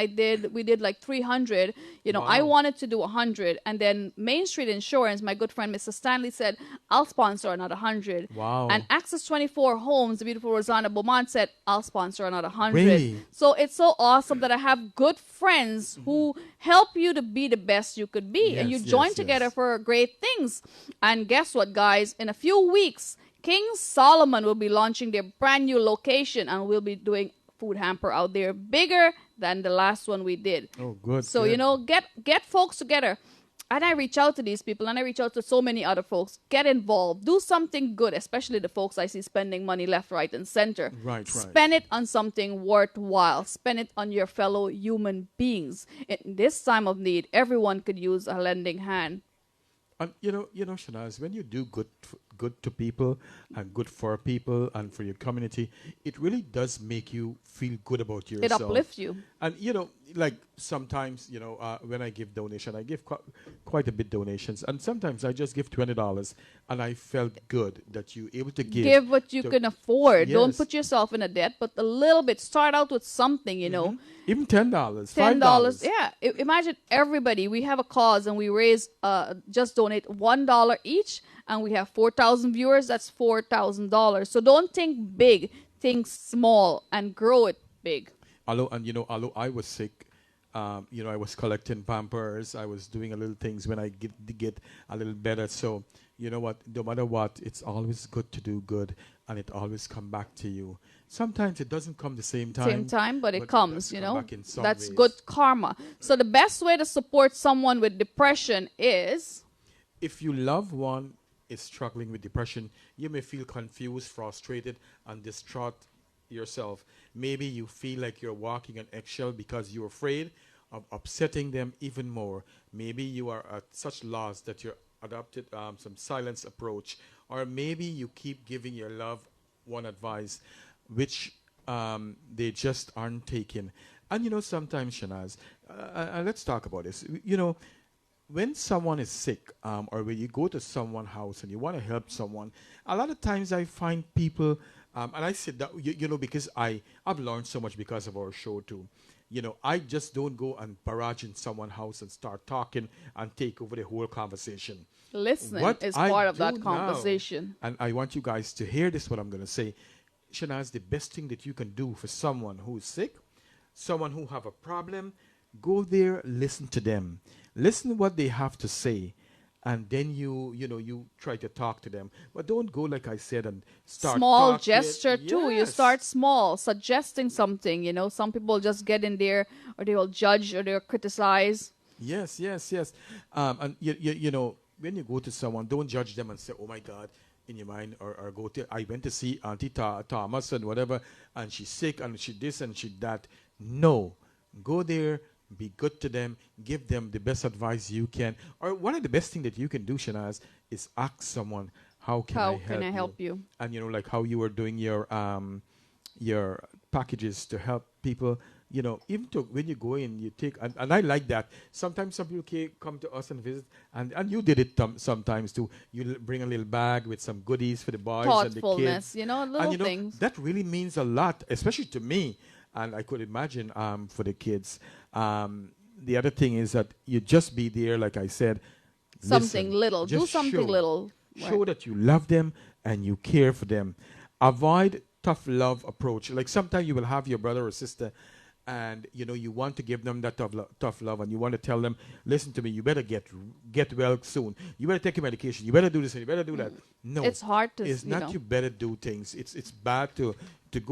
we did like 300. You know, I Wow. wanted to do 100, and then Main Street Insurance, my good friend Mr. Stanley said, "I'll sponsor another 100." Wow. And Access 24 Homes, the beautiful Rosanna Beaumont said, "I'll sponsor another 100." Really? So it's so awesome that I have good friends who help you to be the best you could be, and you Yes, join yes, together yes. for great things. And guess what, guys? In a few weeks, King Solomon will be launching their brand new location, and we'll be doing food hamper out there bigger than the last one we did. Oh, good. So, good. you know, get folks together. And I reach out to these people, and I reach out to so many other folks. Get involved. Do something good, especially the folks I see spending money left, right, and center. Right. Spend it on something worthwhile. Spend it on your fellow human beings. In this time of need, everyone could use a lending hand. And you know, Shanaz, when you do good to people and good for people and for your community, it really does make you feel good about yourself. It uplifts you. And you know, like sometimes, you know, when I give donation, I give quite a bit donations, and sometimes I just give $20, and I felt good that you able to Give what you to- can afford. Don't Yes. put yourself in a debt, but a little bit. Start out with something, you know. even $10, $10. $5. Yeah. Imagine everybody. We have a cause and we raise, just donate $1 each, and we have 4,000 viewers. That's $4,000. So don't think big. Think small and grow it big. Although I was sick, you know, I was collecting Pampers. I was doing a little things when I get a little better. So, you know what? No matter what, it's always good to do good, and it always come back to you. Sometimes it doesn't come the same time. But it does comes, you come know. back in some That's ways. good karma. So the best way to support someone with depression is If you love one is struggling with depression, you may feel confused, frustrated, and distraught yourself. Maybe you feel like you're walking on eggshell because you're afraid of upsetting them even more. Maybe you are at such loss that you're adopted some silence approach, or maybe you keep giving your loved one advice which they just aren't taking. And you know, sometimes, Shanaz, let's talk about this. You know, when someone is sick, or when you go to someone's house and you want to help someone, a lot of times I find people, and I said that, you know, because I've learned so much because of our show too. You know, I just don't go and barrage in someone's house and start talking and take over the whole conversation. listening What is I part of do that now, conversation. and I want you guys to hear this, what I'm going to say. Shanaz, the best thing that you can do for someone who's sick, someone who have a problem, go there, listen to them. Listen to what they have to say. And then you try to talk to them. But don't go, like I said, and start Small talking. gesture too. You Yes. start small, suggesting something, you know. Some people just get in there, or they will judge, or they'll criticize. Yes. And you know, when you go to someone, don't judge them and say, "Oh my God," in your mind, or go to. I went to see Auntie Thomas and whatever, and she's sick and she this and she that. No, go there. Be good to them. Give them the best advice you can. Or one of the best things that you can do, Shanaz, is ask someone, "How can I help you?" And you know, like how you were doing your packages to help people. you know, even to, when you go in, you take, and I like that. Sometimes some people come to us and visit, and you did it sometimes too. You bring a little bag with some goodies for the boys and the Thoughtfulness, kids. you know, little And you know, things. that really means a lot, especially to me, and I could imagine for the kids. The other thing is that you just be there, like I said. Something listen, little. Do just something little. Show Right. that you love them and you care for them. Avoid tough love approach. Like sometimes you will have your brother or sister, and you know you want to give them that tough love, and you want to tell them, listen to me, you better get well soon. You better take your medication. You better do this and you better do that. No, It's hard to, It's you not know. you better do things. It's bad to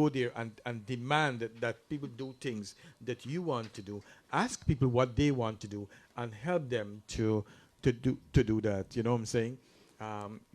go there and demand that people do things that you want to do. Ask people what they want to do and help them to do that. You know what I'm saying?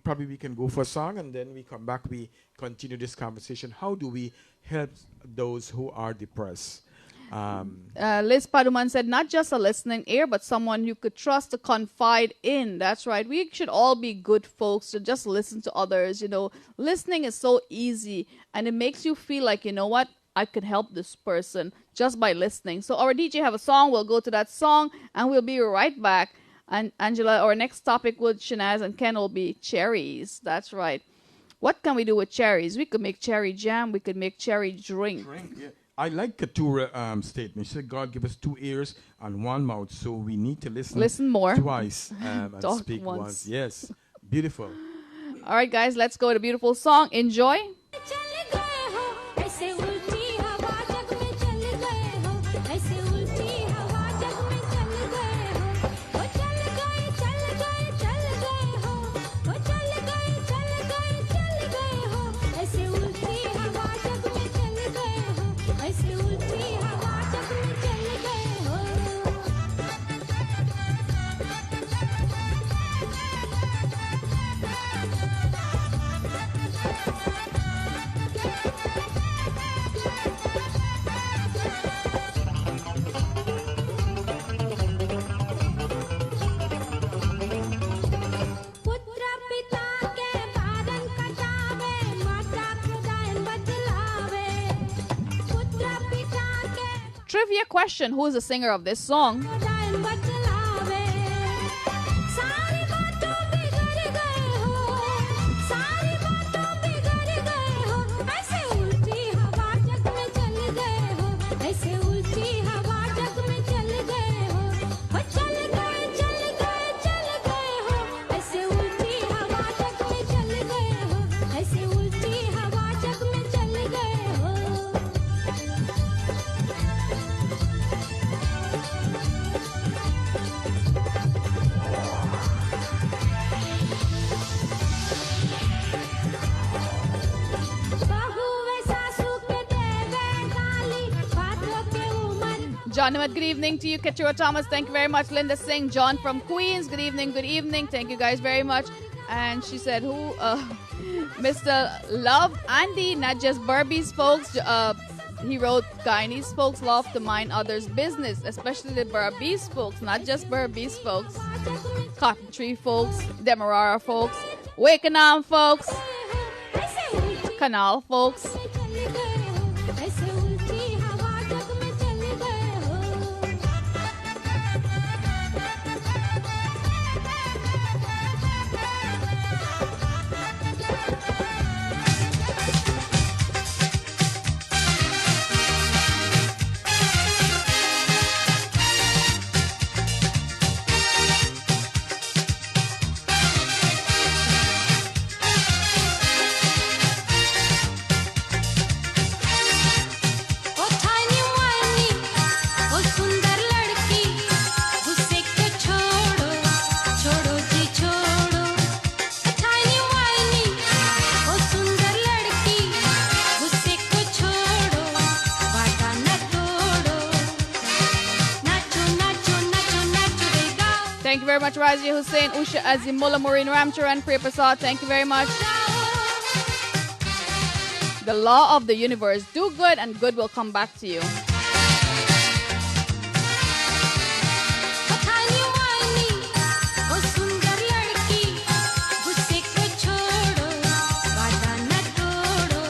Probably we can go for a song and then we come back. We continue this conversation. How do we help those who are depressed? Liz Paduman said, not just a listening ear, but someone you could trust to confide in. That's right. We should all be good folks to just listen to others. You know, listening is so easy, and it makes you feel like, you know what, I could help this person just by listening. So our DJ have a song. We'll go to that song, and we'll be right back. And Angela, our next topic with Shanaz and Ken will be cherries. That's right. What can we do with cherries? We could make cherry jam. We could make cherry drink. Yeah. I like Keturah statement. She said, God give us 2 ears and 1 mouth, so we need to Listen more. twice and Talk speak once. once. Yes, beautiful. All right, guys, let's go to a beautiful song. Enjoy. चल गए हो ऐसे उल्टी हवा जग में चल गए हो ऐसे उल्टी हवा जग में चल गए हो वो चल गए हो वो चल गए हो ऐसे उल्टी हवा जग में चल गए हो ऐसे उल्टी हवा जग में चल गए हो पुत्र पिता के बारन कटावे माता खुदाइन बदलावे पुत्र पिता के Trivia question. Who is the singer of this song? खुदाइन बदलावे सारी बातों बिगड़ गए हो सारी बातों बिगड़ गए हो ऐसे उल्टी हवा जग में चल गए हो ऐसे उल्टी हवा जग में चल गए हो वो चल गए हो ऐसे उल्टी हवा जग में चल गए हो ऐसे उल्टी हवा जग में चल गए हो बहू वे सासू के देवे गाली बातों के Umar John, good evening to you. Keturah Thomas, thank you very much. Linda Singh, John from Queens, good evening, good evening. Thank you guys very much. And she said, who? Mr. Love Andy, not just Burbies folks. He wrote, Guyanese folks love to mind others' business, especially the Burbies folks, not just Burbies folks. Cotton Tree folks, Demerara folks, Wakenham folks, Canal folks. ऐसे उल्टी हवा जग में चल गए हो ओ थानी वानी ओ सुंदर लड़की गुस्से को छोड़ो छोड़ो जी छोड़ो ओ थानी वानी ओ सुंदर लड़की गुस्से को छोड़ो वादा न तोड़ो नाचो नाचो नाचो नाचो रे गाओ Thank you very much, Razi Hussein, Usha Azimullah, Maureen Ramcharan, Priya Prasad. Thank you very much. The law of the universe. Do good and good will come back to you. ओ थानी वानी ओ सुंदर लड़की गुस्से को छोड़ो वादा न तोड़ो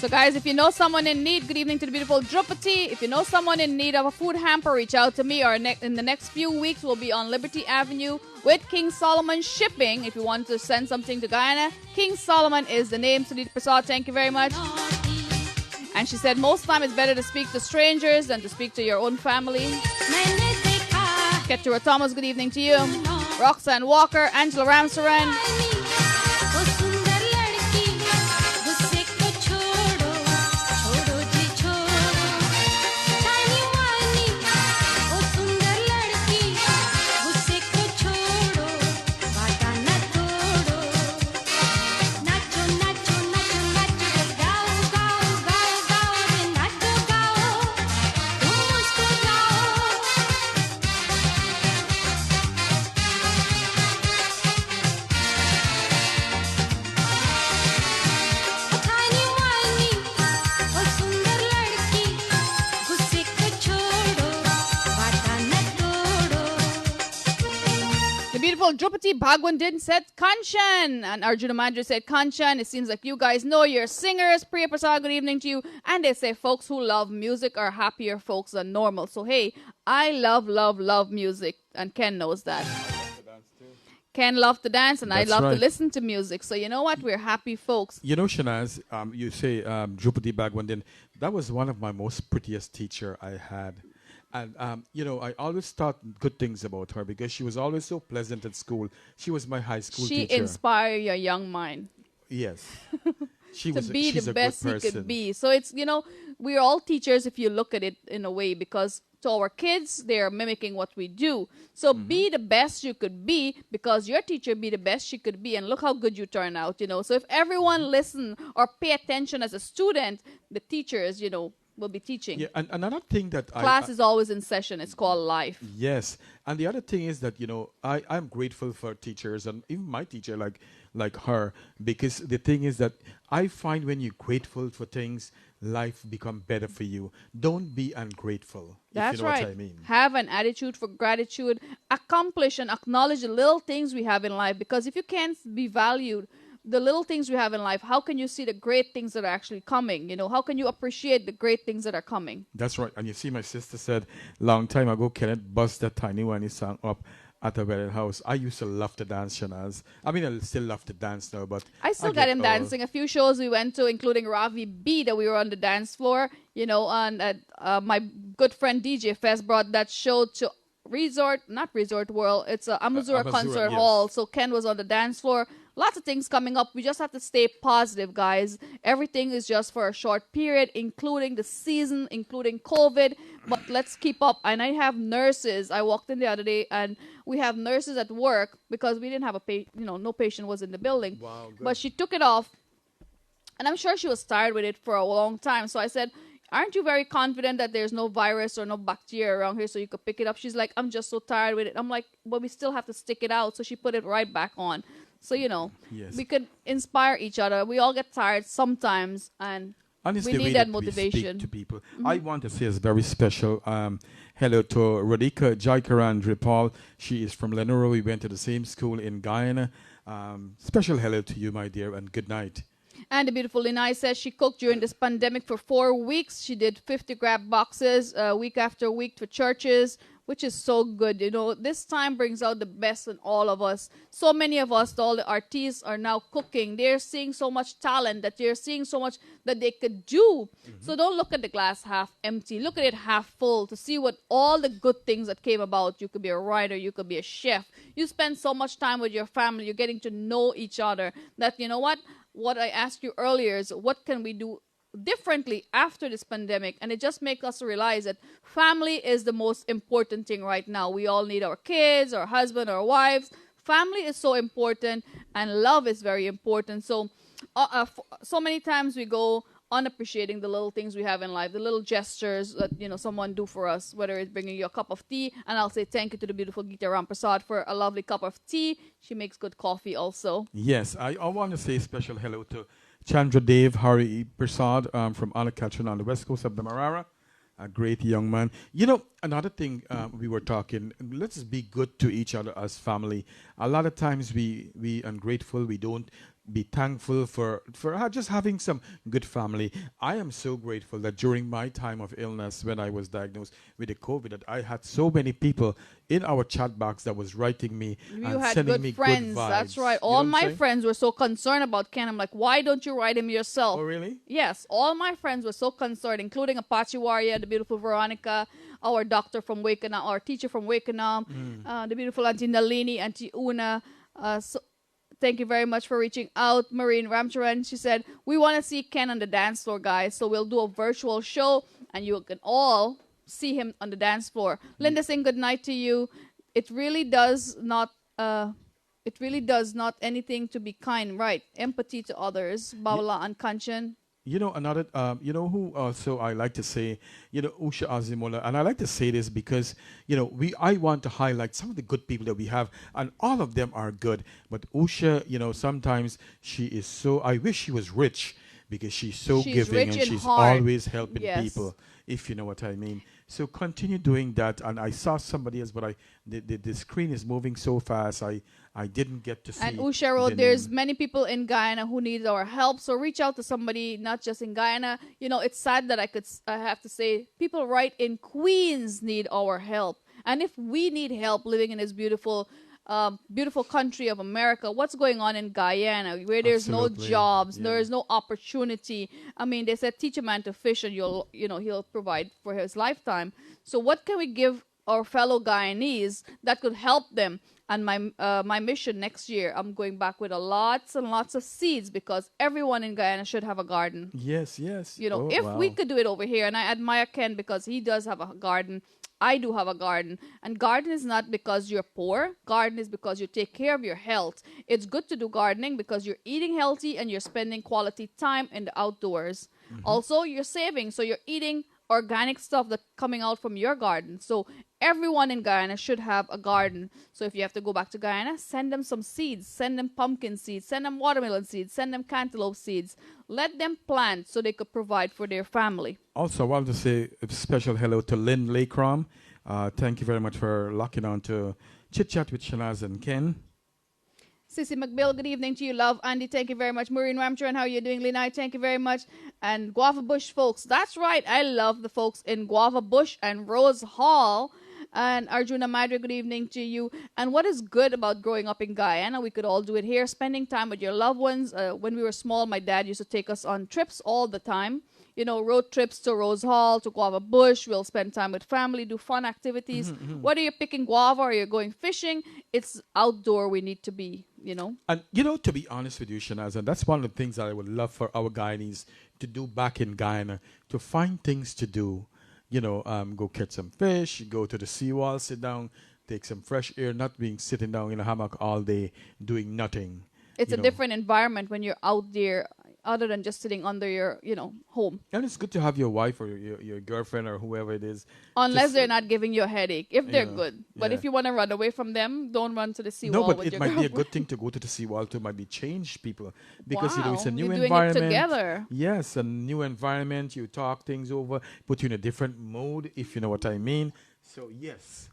So, guys, if you know someone in need, good evening to the beautiful Drupati. If you know someone in need of a food hamper, reach out to me. Or in the next few weeks, we'll be on Liberty Avenue with King Solomon Shipping. If you want to send something to Guyana, King Solomon is the name. Sunita Prasad, thank you very much. And she said, most time it's better to speak to strangers than to speak to your own family. Ketura Thomas, good evening to you. Roxanne Walker, Angela Ramsaran. Drupati Bhagwandin said Kanchan, and Arjuna Mandra said Kanchan. It seems like you guys know your singers. Priya Prasad, good evening to you. And they say folks who love music are happier folks than normal. So hey, I love music, and Ken knows that. Ken loves to dance, and That's I love right. to listen to music. So you know what? We're happy folks. You know, Shanaz, you say Drupati Bhagwandin. That was one of my most prettiest teacher I had. And, you know, I always thought good things about her because she was always so pleasant at school. She was my high school teacher. She inspired your young mind. Yes. She to be she's the a best good he person. could be. So it's, you know, we're all teachers if you look at it in a way, because to our kids, they're mimicking what we do. So be the best you could be, because your teacher be the best she could be, and look how good you turn out, you know. So if everyone listen or pay attention as a student, the teachers, you know, will be teaching. Yeah, and another thing that Class is always in session. It's called life. Yes, and the other thing is that, you know, I'm grateful for teachers, and even my teacher like her, because the thing is that I find when you're grateful for things, life become better for you. Don't be ungrateful. That's if you know right. what I mean. Have an attitude for gratitude. Accomplish and acknowledge the little things we have in life, because if you can't be valued the little things we have in life, how can you see the great things that are actually coming? You know, how can you appreciate the great things that are coming? That's right. And you see, my sister said long time ago, Kenneth bust that tiny whiny song up at a wedding house. I used to love to dance, Shanaz. I mean, I still love to dance now, but I still got him dancing. A few shows we went to, including Ravi B, that we were on the dance floor. You know, and my good friend DJ Fest brought that show to not Resort World. It's a Amazura Concert Hall. So Ken was on the dance floor. Lots of things coming up. We just have to stay positive, guys. Everything is just for a short period, including the season, including COVID. But let's keep up. And I have nurses. I walked in the other day, and we have nurses at work because we didn't have no patient was in the building. Wow, good. But she took it off, and I'm sure she was tired with it for a long time. So I said, aren't you very confident that there's no virus or no bacteria around here so you could pick it up? She's like, I'm just so tired with it. I'm like, but we still have to stick it out. So she put it right back on. So, you know, we could inspire each other. We all get tired sometimes, and honestly, we need that motivation. We speak to people. I want to say a very special hello to Radhika Jaikaran Paul. She is from Lenora. We went to the same school in Guyana. Special hello to you, my dear, and good night. And the beautiful Linai says she cooked during this pandemic for 4 weeks. She did 50 grab boxes week after week for churches, which is so good. You know, this time brings out the best in all of us. So many of us, all the artists, are now cooking. They're seeing so much talent, that they're seeing so much that they could do. So don't look at the glass half empty. Look at it half full to see what all the good things that came about. You could be a writer. You could be a chef. You spend so much time with your family. You're getting to know each other. That, you know what I asked you earlier is, what can we do differently after this pandemic? And it just makes us realize that family is the most important thing right now. We all need our kids, our husband, our wives. Family is so important, and love is very important. So so many times we go unappreciating the little things we have in life, the little gestures that, you know, someone do for us, whether it's bringing you a cup of tea. And I'll say thank you to the beautiful Kavita Ramkissoon for a lovely cup of tea. She makes good coffee also. Yes, I want to say special hello to Chandra Dev Hari Prasad from Anakatran on the west coast of the Marara. A great young man. You know, another thing we were talking, let's be good to each other as family. A lot of times we ungrateful, we don't be thankful for just having some good family. I am so grateful that during my time of illness, when I was diagnosed with the COVID, that I had so many people in our chat box that was writing me You and had sending good me friends. good vibes. That's right. You know All what I'm my saying? friends were so concerned about Ken. I'm like, why don't you write him yourself? Oh, really? Yes, all my friends were so concerned, including Apache Warrior, the beautiful Veronica, our doctor from Wakenham, our teacher from Wakenham, the beautiful Auntie Nalini, Auntie Una. So thank you very much for reaching out. Marine Ramcharan, she said, we want to see Ken on the dance floor, guys. So we'll do a virtual show, and you can all see him on the dance floor. Linda saying good night to you. It really does not anything to be kind, right? Empathy to others. Bawala and Kanchan. You know, another, who also I like to say, Usha Azimola, and I like to say this because, I want to highlight some of the good people that we have, and all of them are good. But Usha, sometimes she is so, I wish she was rich because she's so giving and she's always helping people, if you know what I mean. So continue doing that. And I saw somebody else, but the screen is moving so fast, I didn't get to see. And Usha wrote, there's many people in Guyana who need our help. So reach out to somebody, not just in Guyana. It's sad that I have to say, people right in Queens need our help. And if we need help living in this beautiful country of America, what's going on in Guyana where there's no jobs, there's no opportunity? I mean, they said teach a man to fish and he'll provide for his lifetime. So what can we give our fellow Guyanese that could help them? And my mission next year, I'm going back with lots and lots of seeds because everyone in Guyana should have a garden. Yes. We could do it over here, and I admire Ken because he does have a garden. I do have a garden. And garden is not because you're poor. Garden is because you take care of your health. It's good to do gardening because you're eating healthy and you're spending quality time in the outdoors. Also, you're saving, so you're eating organic stuff that's coming out from your garden. So everyone in Guyana should have a garden. So if you have to go back to Guyana, send them some seeds. Send them pumpkin seeds. Send them watermelon seeds. Send them cantaloupe seeds. Let them plant so they could provide for their family. Also, I want to say a special hello to Lynn Lakram. Thank you very much for locking on to Chit Chat with Shanaz and Ken. Sissy McBill, good evening to you, love. Andy, thank you very much. Maureen Ramcharan, how are you doing? Linai, thank you very much. And Guava Bush folks, that's right. I love the folks in Guava Bush and Rose Hall. And Arjuna Madre, good evening to you. And what is good about growing up in Guyana, we could all do it here, spending time with your loved ones. When we were small, my dad used to take us on trips all the time. Road trips to Rose Hall, to Guava Bush. We'll spend time with family, do fun activities. Whether you're picking guava or you're going fishing, it's outdoor we need to be, And, to be honest with you, Shanaz, and that's one of the things that I would love for our Guyanese to do back in Guyana, to find things to do. Go catch some fish, go to the seawall, sit down, take some fresh air, not being sitting down in a hammock all day doing nothing. It's a different environment when you're out there other than just sitting under your, home. And it's good to have your wife or your girlfriend or whoever it is. Unless they're not giving you a headache. If they're good. But if you want to run away from them, don't run to the seawall. No, but it might be a good thing to go to the seawall to maybe change people. Because, it's a new You're environment. Doing it together. Yes, a new environment. You talk things over, put you in a different mode, if you know what I mean. So, yes.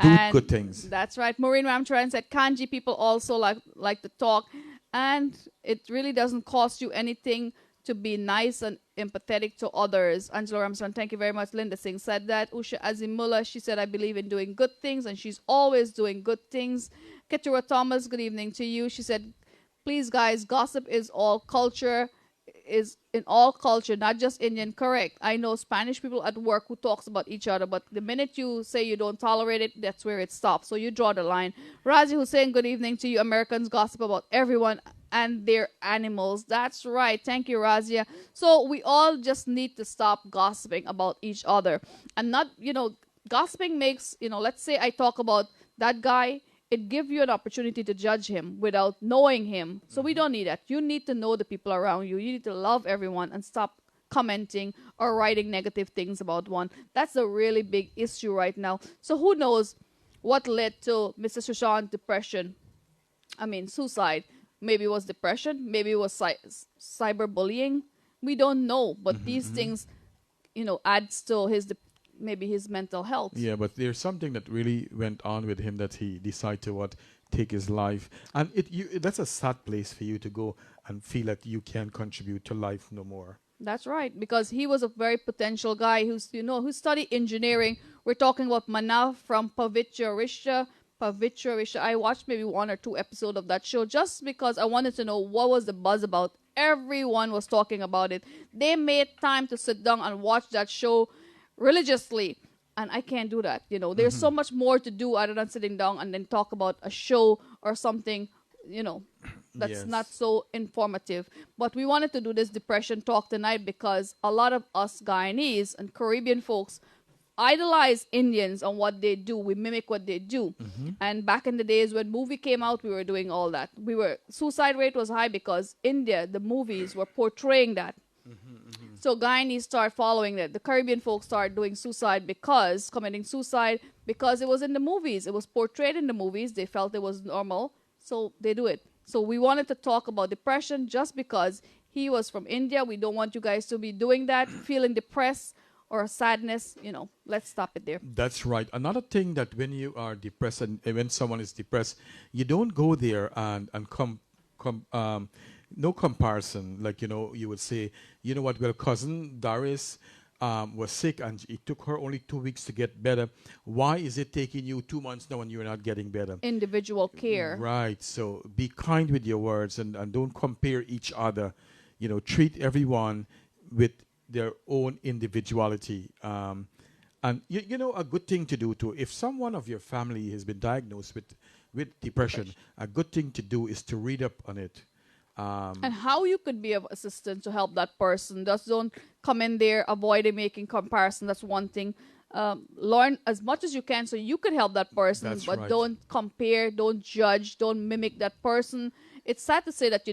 Do good things. That's right. Maureen Ramcharan said Kanji people also like to talk. And it really doesn't cost you anything to be nice and empathetic to others. Angela Ramson, thank you very much. Linda Singh said that. Usha Azimullah, she said, I believe in doing good things, and she's always doing good things. Ketura Thomas, good evening to you. She said, please, guys, gossip is in all culture, not just Indian. Correct. I know Spanish people at work who talks about each other, but the minute you say you don't tolerate it, that's where it stops. So you draw the line. Razi Hussein, good evening to you. Americans gossip about everyone and their animals. That's right. Thank you, Razia. So we all just need to stop gossiping about each other. And not, gossiping makes, let's say I talk about that guy, it gives you an opportunity to judge him without knowing him. So we don't need that. You need to know the people around you. You need to love everyone and stop commenting or writing negative things about one. That's a really big issue right now. So who knows what led to Mr. Sushant's depression? Suicide. Maybe it was depression. Maybe it was cyberbullying. We don't know. But these things, adds to maybe his mental health. Yeah, but there's something that really went on with him that he decided to take his life, and that's a sad place for you to go and feel that you can't contribute to life no more. That's right, because he was a very potential guy who studied engineering. We're talking about Manav from Pavitra Risha. I watched maybe 1 or 2 episodes of that show just because I wanted to know what was the buzz about. Everyone was talking about it. They made time to sit down and watch that show religiously. And I can't do that. There's so much more to do other than sitting down and then talk about a show or something, that's not so informative. But we wanted to do this depression talk tonight because a lot of us Guyanese and Caribbean folks idolize Indians and what they do. We mimic what they do. And back in the days when movie came out, we were doing all that. Suicide rate was high because India, the movies were portraying that. So Guyanese start following that. The Caribbean folks start doing committing suicide because it was in the movies. It was portrayed in the movies. They felt it was normal, so they do it. So we wanted to talk about depression just because he was from India. We don't want you guys to be doing that, feeling depressed or sadness. Let's stop it there. That's right. Another thing that when you are depressed and when someone is depressed, you don't go there and no comparison. Like, you would say, well, cousin Doris was sick and it took her only 2 weeks to get better. Why is it taking you 2 months now and you're not getting better? Individual care. Right. So be kind with your words and don't compare each other. Treat everyone with their own individuality. And, a good thing to do too, if someone of your family has been diagnosed with depression, a good thing to do is to read up on it. And how you could be of assistance to help that person. Just don't come in there avoiding making comparison. That's one thing. Learn as much as you can so you could help that person. That's but right. Don't compare, don't judge, don't mimic that person. It's sad to say that,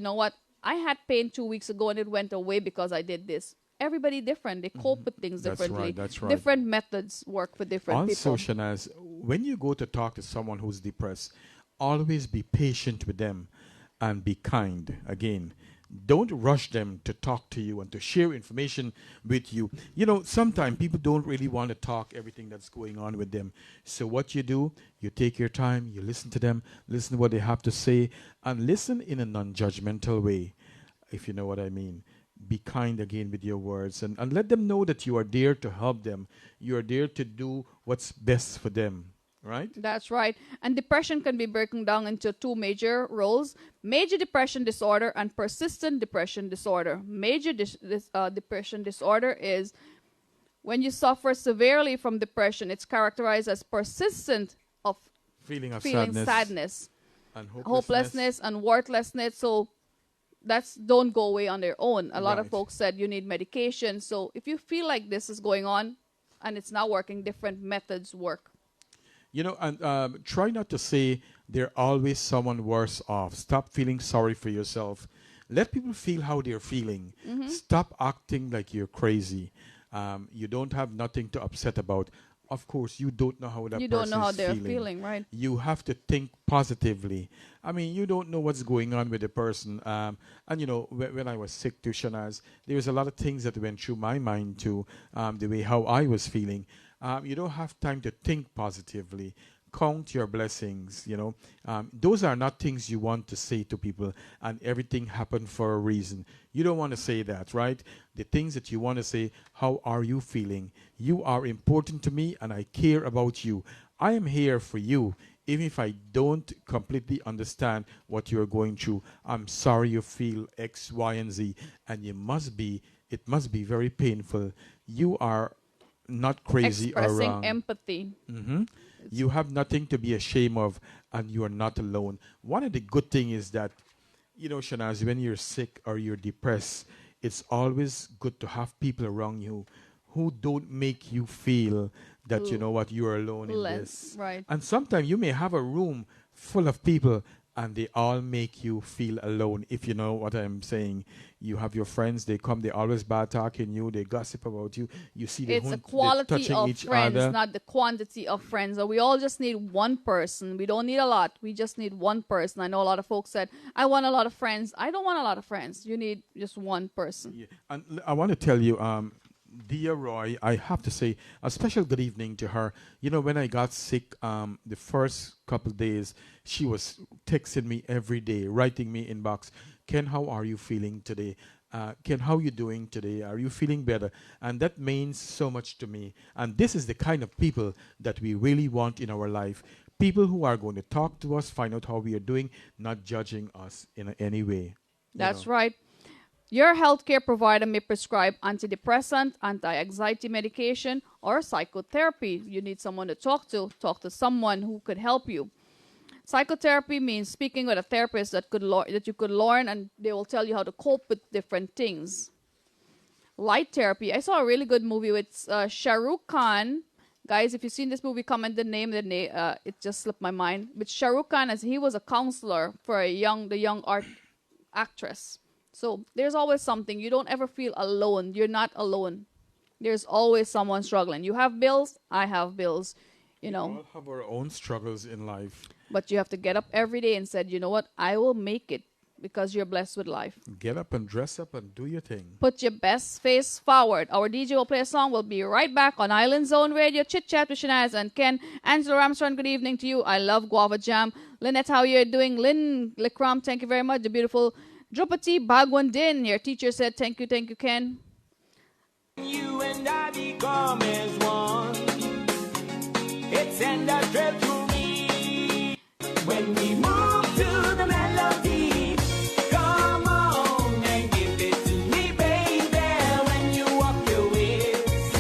I had pain 2 weeks ago and it went away because I did this. Everybody different. They cope with things differently. That's right. Different methods work for different people. Also, Shanaz, when you go to talk to someone who's depressed, always be patient with them. And be kind. Again, don't rush them to talk to you and to share information with you. Sometimes people don't really want to talk everything that's going on with them. So what you do, you take your time, you listen to them, listen to what they have to say, and listen in a non-judgmental way, if you know what I mean. Be kind again with your words and let them know that you are there to help them. You are there to do what's best for them. Right? That's right. And depression can be broken down into 2 major roles: major depression disorder and persistent depression disorder. Major depression disorder is when you suffer severely from depression. It's characterized as persistent of feeling sadness and hopelessness and worthlessness. So don't go away on their own. A lot of folks said you need medication. So if you feel like this is going on and it's not working, different methods work. And try not to say there's always someone worse off. Stop feeling sorry for yourself. Let people feel how they're feeling. Stop acting like you're crazy. You don't have nothing to upset about. Of course, you don't know how that person is feeling. You don't know how they're feeling, right? You have to think positively. I mean, you don't know what's going on with the person. And, when I was sick too, Shanaz, there was a lot of things that went through my mind too, the way how I was feeling. You don't have time to think positively. Count your blessings, Those are not things you want to say to people, and everything happened for a reason. You don't want to say that, right? The things that you want to say, how are you feeling? You are important to me, and I care about you. I am here for you. Even if I don't completely understand what you're going through, I'm sorry you feel X, Y, and Z, and it must be very painful. You are not crazy or expressing wrong. Empathy. You have nothing to be ashamed of, and you are not alone. One of the good things is that, Shanaz, when you're sick or you're depressed, it's always good to have people around you who don't make you feel that, you are alone in this. Right. And sometimes you may have a room full of people, and they all make you feel alone, if you know what I'm saying. You have your friends, they come, they always bad talking you, they gossip about you. You see it's a quality of friends, not the quantity of friends. We all just need one person. We don't need a lot. We just need one person. I know a lot of folks said, I want a lot of friends. I don't want a lot of friends. You need just one person. Yeah. And I want to tell you, Dear Roy, I have to say a special good evening to her. You know, when I got sick, the first couple days, she was texting me every day, writing me inbox, Ken, how are you feeling today? Ken, how are you doing today? Are you feeling better? And that means so much to me. And this is the kind of people that we really want in our life. People who are going to talk to us, find out how we are doing, not judging us in any way. That's right. Your healthcare provider may prescribe antidepressant, anti-anxiety medication, or psychotherapy. You need someone to talk to someone who could help you. Psychotherapy means speaking with a therapist that you could learn, and they will tell you how to cope with different things. Light therapy. I saw a really good movie with Shah Rukh Khan. Guys, if you've seen this movie, comment the name. It just slipped my mind. With Shah Rukh Khan, as he was a counselor for the young art actress. So there's always something. You don't ever feel alone. You're not alone. There's always someone struggling. You have bills. I have bills. You know. We all have our own struggles in life. But you have to get up every day and said, you know what? I will make it because you're blessed with life. Get up and dress up and do your thing. Put your best face forward. Our DJ will play a song. We'll be right back on Island Zone Radio. Chit Chat with Shanaz and Ken. Angela Ramshawn, good evening to you. I love Guava Jam. Lynette, how you doing? Lynn Likram, thank you very much. The beautiful Drupati Bagwandin. Your teacher said, thank you, Ken. You and I become as one. It's in the trip to me. When we move to the melody, come on and give it to me, baby. When you walk your ways,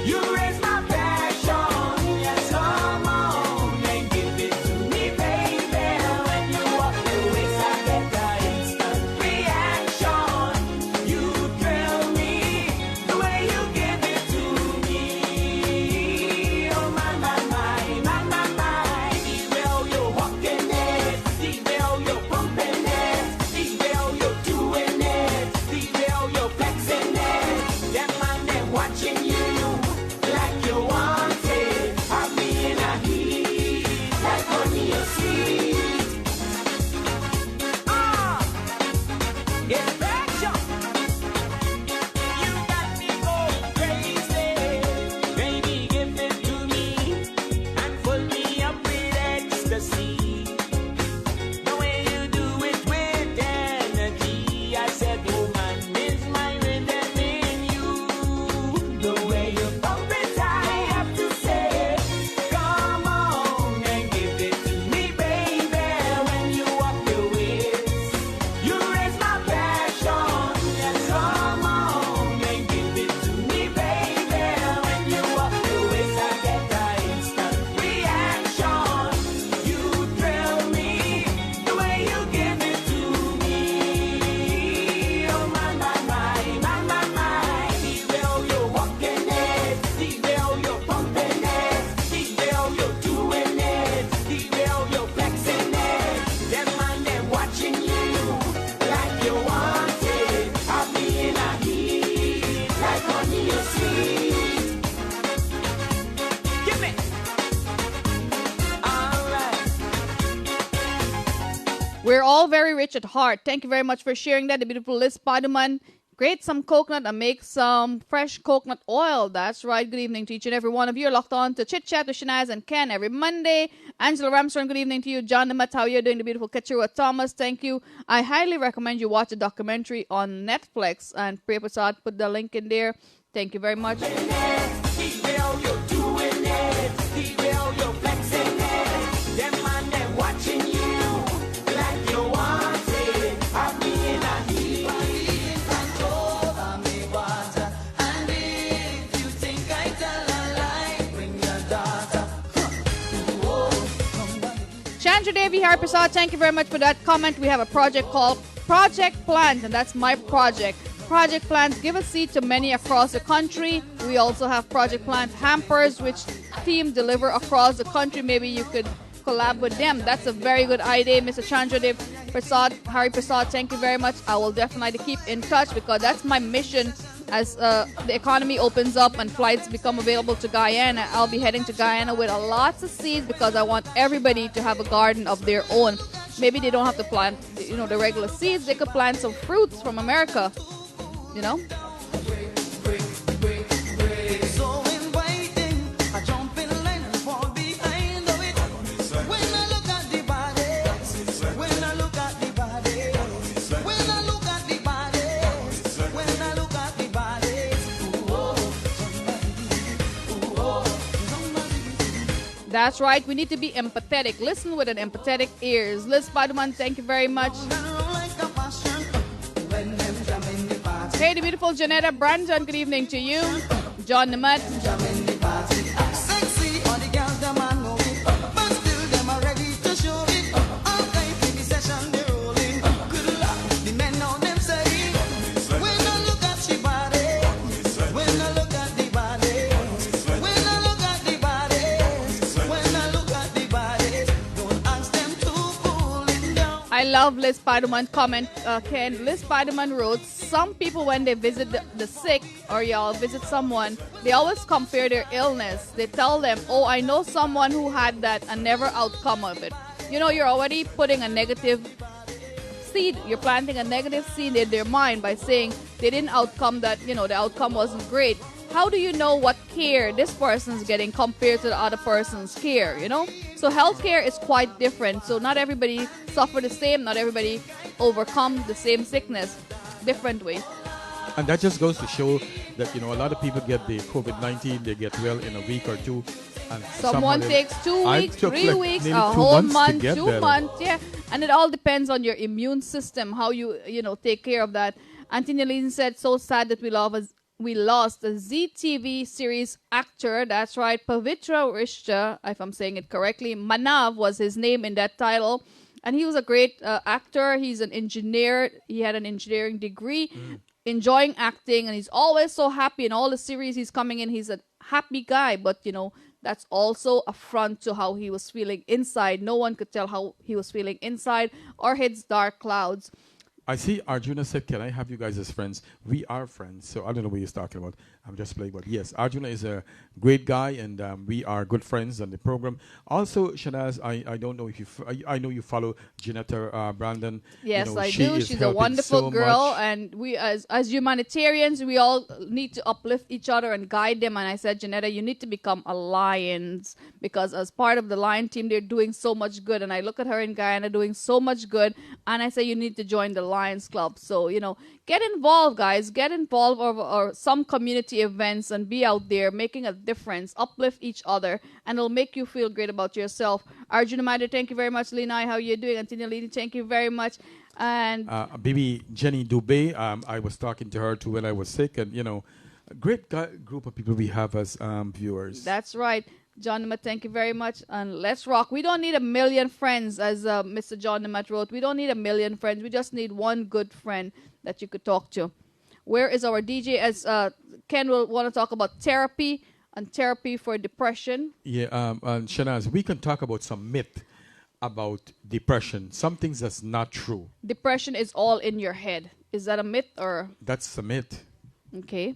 you raise my passion. Yes, come on and give it to me, baby. When you walk your ways, I get the instant reaction. You thrill me the way you give it to me. Oh my, my, my, my, my, my. The way you're walking it, the way you're pumping it, the way you're doing it, the way you're flexing it. Them man, them watching you like you want it. I'm being a heat like honey or sweet. It's action. You got me going crazy. Baby, give it to me and fill me up with ecstasy. The way you do it with energy. I said, woman, is my rhythm in you. The way you pump it, I have to say, come on and give it to me, baby. When you walk your ways, you raise my passion. Yes, come on and give it to me, baby. When you walk your ways, I get the instant reaction. You thrill me the way you give it to me. Oh my, my, my, my, my, my. The way you're walking it, the way you're pumping it, the way you're doing it, the way you're flexing it. Them man, them watching you like you want it. I'll be in a heat like honey or sweet. Give me. All right. We're all very rich at heart. Thank you very much for sharing that. The beautiful Liz Paduman. Grate some coconut and make some fresh coconut oil. That's right. Good evening to each and every one of you. You're locked on to Chit Chat with Shanaz and Ken every Monday. Angela Ramshawn, good evening to you. John Namat, how you're doing? The beautiful Kachira Thomas, thank you. I highly recommend you watch a documentary on Netflix. And Priya Prasad put the link in there. Thank you very much. The way you're doing it, the way you're flexing it. Them man, them watching you like you want it. I'll be in a heat. And if you think I tell a lie, bring your daughter. Chandra Devi Hari Prasad, thank you very much for that comment. We have a project called Project Plant, and that's my project. Project Plant give a seed to many across the country. We also have Project Plant hampers, which team deliver across the country. Maybe you could collab with them. That's a very good idea, Mr. Chandra Dev Prasad, Hari Prasad. Thank you very much. I will definitely keep in touch because that's my mission. As the economy opens up and flights become available to Guyana, I'll be heading to Guyana with lots of seeds because I want everybody to have a garden of their own. Maybe they don't have to plant, the regular seeds. They could plant some fruits from America, That's right. We need to be empathetic. Listen with an empathetic ears. Liz Paduman, thank you very much. Hey, the beautiful Janetta Brandon, good evening to you. John Namat. Sexy, all the girls them a know it, but still them are ready to show it. All kinds of the session they rolling. Good luck, the men on them say. When I look at the body, when I look at the body, when I look at the body, when I look at the body, don't ask them to pull it down. I love Liz Paduman comment, Ken. Liz Paduman wrote, some people when they visit the sick or y'all visit someone, they always compare their illness. They tell them, oh, I know someone who had that and never outcome of it. You know, you're already putting a negative seed. You're planting a negative seed in their mind by saying they didn't outcome that, you know, the outcome wasn't great. How do you know what care this person's getting compared to the other person's care, you know? So healthcare is quite different. So not everybody suffer the same. Not everybody overcome the same sickness. Different way. And that just goes to show that, you know, a lot of people get the COVID-19, they get well in a week or two. And Someone takes 2 weeks, took 3 like weeks, nearly a 2 whole months to month, get 2 better. months, yeah. And it all depends on your immune system, how you know, take care of that. Anthony Leeson said, so sad that we lost a ZTV series actor. That's right, Pavitra Rishta, if I'm saying it correctly. Manav was his name in that title. And he was a great actor. He's an engineer. He had an engineering degree, enjoying acting. And he's always so happy in all the series he's coming in. He's a happy guy. But, you know, that's also a front to how he was feeling inside. No one could tell how he was feeling inside or his dark clouds. I see Arjuna said, can I have you guys as friends? We are friends, so I don't know what he's talking about. I'm just playing, but yes, Arjuna is a great guy, and we are good friends on the program. Also, Shanaz, I don't know if you, I know you follow Janetta Brandon. Yes, you know, I she do. is She's a helping wonderful so girl, much. and we, as humanitarians, we all need to uplift each other and guide them. And I said, Janetta, you need to become a Lions, because as part of the Lion team, they're doing so much good. And I look at her in Guyana doing so much good, and I say, you need to join the Lions Club. So, you know, get involved, guys. Get involved or some community events and be out there making a difference. Uplift each other, and it'll make you feel great about yourself. Arjuna Madir, thank you very much. Lina, how you doing? Antonia Lini, thank you very much. And Baby Jenny Dubé, I was talking to her too when I was sick, and you know, a great group of people we have as viewers. that's right. John Namat, thank you very much. And let's rock. We don't need a million friends, as Mr. John Namat wrote. We don't need a million friends. We just need one good friend that you could talk to. Where is our DJ? As Ken will want to talk about therapy and therapy for depression. Yeah, and Shanaz, we can talk about some myth about depression. Some things that's not true. Depression is all in your head. Is that a myth or? That's a myth. Okay.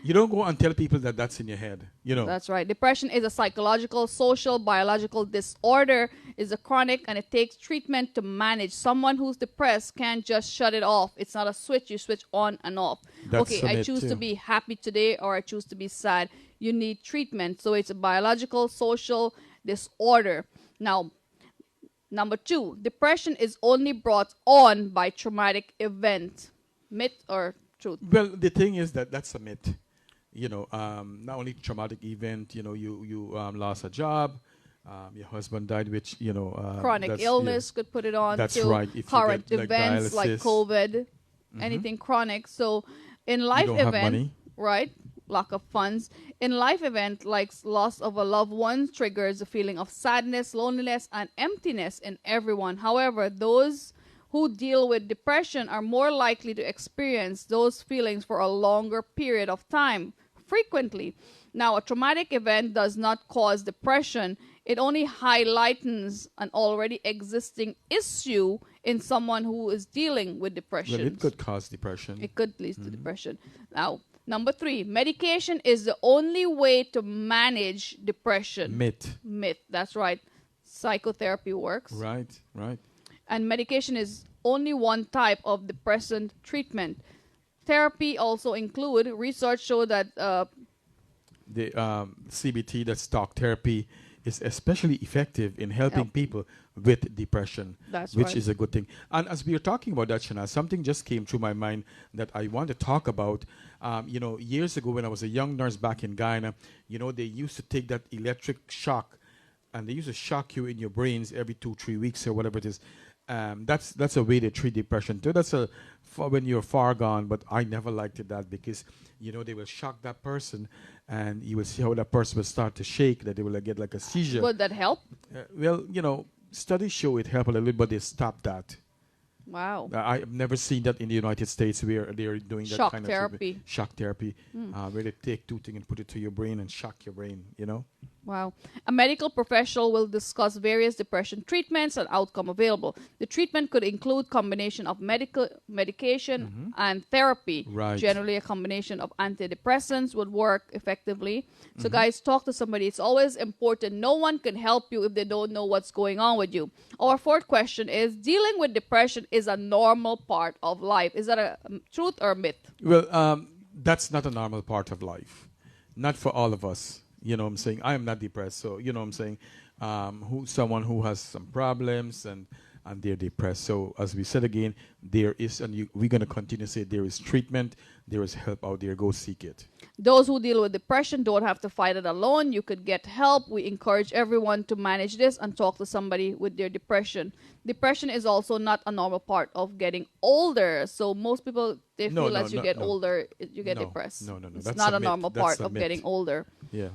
You don't go and tell people that that's in your head. You know. That's right. Depression is a psychological, social, biological disorder. It's a chronic, and it takes treatment to manage. Someone who's depressed can't just shut it off. It's not a switch. You switch on and off. That's okay, a I myth choose too. to be happy today, or I choose to be sad. You need treatment. So it's a biological, social disorder. Now, number 2, depression is only brought on by traumatic event. Myth or truth? Well, the thing is that that's a myth. You know, not only traumatic event. You know, you lost a job. Your husband died, which, you know... chronic that's- illness could put it on. That's to right. If you current get, like, events like dialysis. COVID, anything chronic. So in life don't have event, money. right? Lack of funds. In life event, like loss of a loved one, triggers a feeling of sadness, loneliness, and emptiness in everyone. However, those who deal with depression are more likely to experience those feelings for a longer period of time, frequently. Now, a traumatic event does not cause depression. It only highlights an already existing issue in someone who is dealing with depression. Well, it could cause depression. It could lead to depression. Now, number 3, medication is the only way to manage depression. Myth. That's right. Psychotherapy works. Right. And medication is only one type of depression treatment. Therapy also include, research show that The CBT, that's talk therapy, is especially effective in helping people with depression, That's which right. is a good thing. And as we were talking about that, Shana, something just came through my mind that I want to talk about. You know, years ago when I was a young nurse back in Guyana, you know, they used to take that electric shock and they used to shock you in your brains every 2-3 weeks or whatever it is. That's a way they treat depression too. That's for when you're far gone. But I never liked it that because they will shock that person, and you will see how that person will start to shake. That they will get like a seizure. Would that help? Well, studies show it help a little bit, but they stop that. Wow. I've never seen that in the United States where they're doing that Shock kind therapy. of treatment. Shock therapy, where they take two things and put it to your brain and shock your brain. Wow. A medical professional will discuss various depression treatments and outcome available. The treatment could include combination of medication and therapy. Right. Generally, a combination of antidepressants would work effectively. So guys, talk to somebody. It's always important. No one can help you if they don't know what's going on with you. Our fourth question is, dealing with depression is a normal part of life. Is that a truth or a myth? Well, that's not a normal part of life. Not for all of us. You know what I'm saying? I am not depressed. So, you know what I'm saying? Someone who has some problems and they're depressed. So, as we said again, there is, and we're going to continue to say there is treatment, there is help out there. Go seek it. Those who deal with depression don't have to fight it alone. You could get help. We encourage everyone to manage this and talk to somebody with their depression. Depression is also not a normal part of getting older. So most people, they feel as you get older, you get depressed. No. It's That's not a a myth. normal That's part a of myth. getting older. Yeah.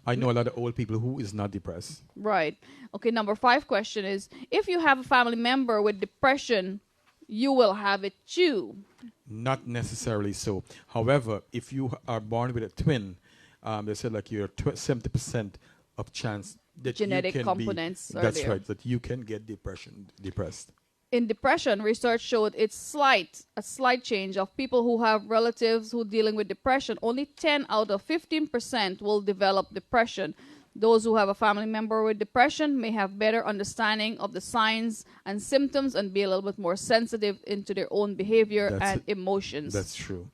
I know a lot of old people who is not depressed. Right. Okay, number 5 question is, if you have a family member with depression, you will have it too. Not necessarily so. However, if you are born with a twin, they said like you're 70% of chance that Genetic you can components are That's there. right. That you can get depressed. In depression, research showed it's a slight change of people who have relatives who dealing with depression. Only 10 out of 15% will develop depression. Those who have a family member with depression may have better understanding of the signs and symptoms and be a little bit more sensitive into their own behavior and emotions. That's true.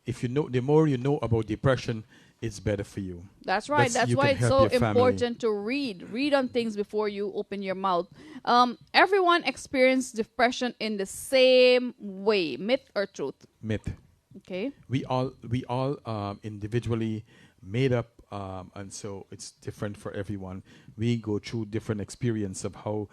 If you know, the more you know about depression, it's better for you. That's right. That's you why can it's help so your family. important to read. Read on things before you open your mouth. Everyone experiences depression in the same way. Myth or truth? Myth. Okay. We all individually made up, and so it's different for everyone. We go through different experience of how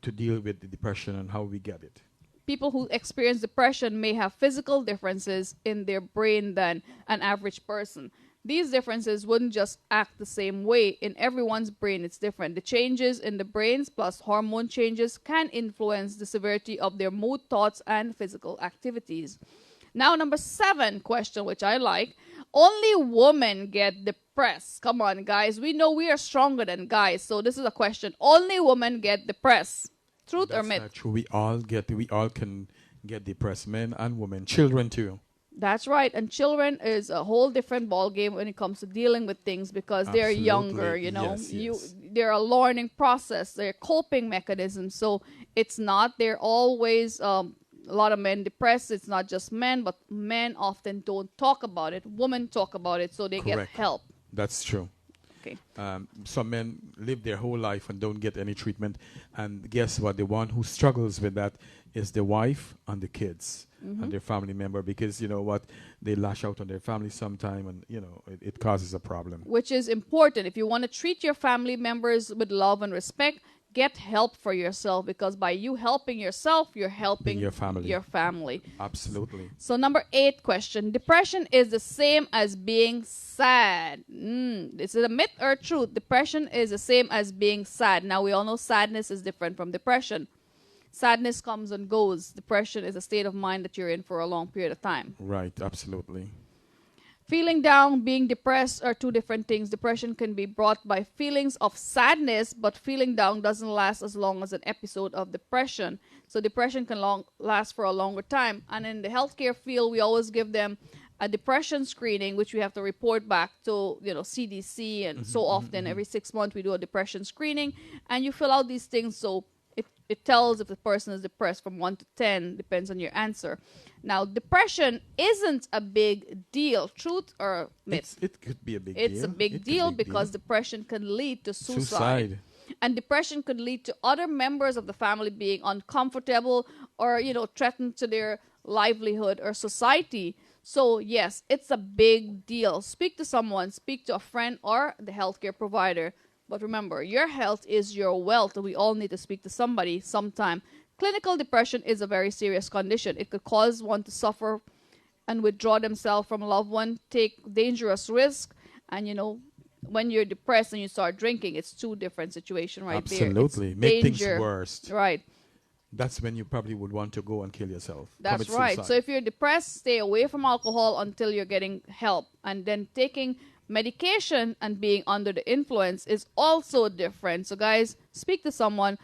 to deal with the depression and how we get it. People who experience depression may have physical differences in their brain than an average person. These differences wouldn't just act the same way. In everyone's brain, it's different. The changes in the brains plus hormone changes can influence the severity of their mood, thoughts, and physical activities. Now, number 7 question, which I like. Only women get depressed. Come on, guys. We know we are stronger than guys. So this is a question. Only women get depressed. Truth or That's myth? not true. We all can get depressed, men and women, children too. That's right. And children is a whole different ball game when it comes to dealing with things because they're Absolutely. younger, you know. Yes. They're a learning process. They're coping mechanisms. So it's not, they're always a lot of men depressed. It's not just men, but men often don't talk about it. Women talk about it, so they get Correct. help. That's true. Okay. Some men live their whole life and don't get any treatment. And guess what? The one who struggles with that is the wife and the kids and their family member, because you know what? They lash out on their family sometime, and you know it causes a problem. Which is important. If you want to treat your family members with love and respect, get help for yourself, because by you helping yourself, you're helping Your family. Absolutely. So number 8 question. Depression is the same as being sad. Is it a myth or truth? Depression is the same as being sad. Now we all know sadness is different from depression. Sadness comes and goes. Depression is a state of mind that you're in for a long period of time. Right. Absolutely. Feeling down, being depressed are two different things. Depression can be brought by feelings of sadness, but feeling down doesn't last as long as an episode of depression. So depression can last for a longer time. And in the healthcare field, we always give them a depression screening, which we have to report back to, CDC, and so often every 6 months we do a depression screening, and you fill out these things, so it tells if the person is depressed from 1 to 10, depends on your answer. Now, depression isn't a big deal. Truth or myth? It could be a big deal. It's a big deal because depression can lead to suicide. And depression could lead to other members of the family being uncomfortable or, threatened to their livelihood or society. So, yes, it's a big deal. Speak to someone, speak to a friend or the healthcare provider. But remember, your health is your wealth. We all need to speak to somebody sometime. Clinical depression is a very serious condition. It could cause one to suffer and withdraw themselves from a loved one, take dangerous risk. And, when you're depressed and you start drinking, it's two different situations right there. Absolutely. Make things worse. Right. That's when you probably would want to go and kill yourself. That's Commit right. suicide. So if you're depressed, stay away from alcohol until you're getting help. And then taking medication and being under the influence is also different. So guys, speak to someone.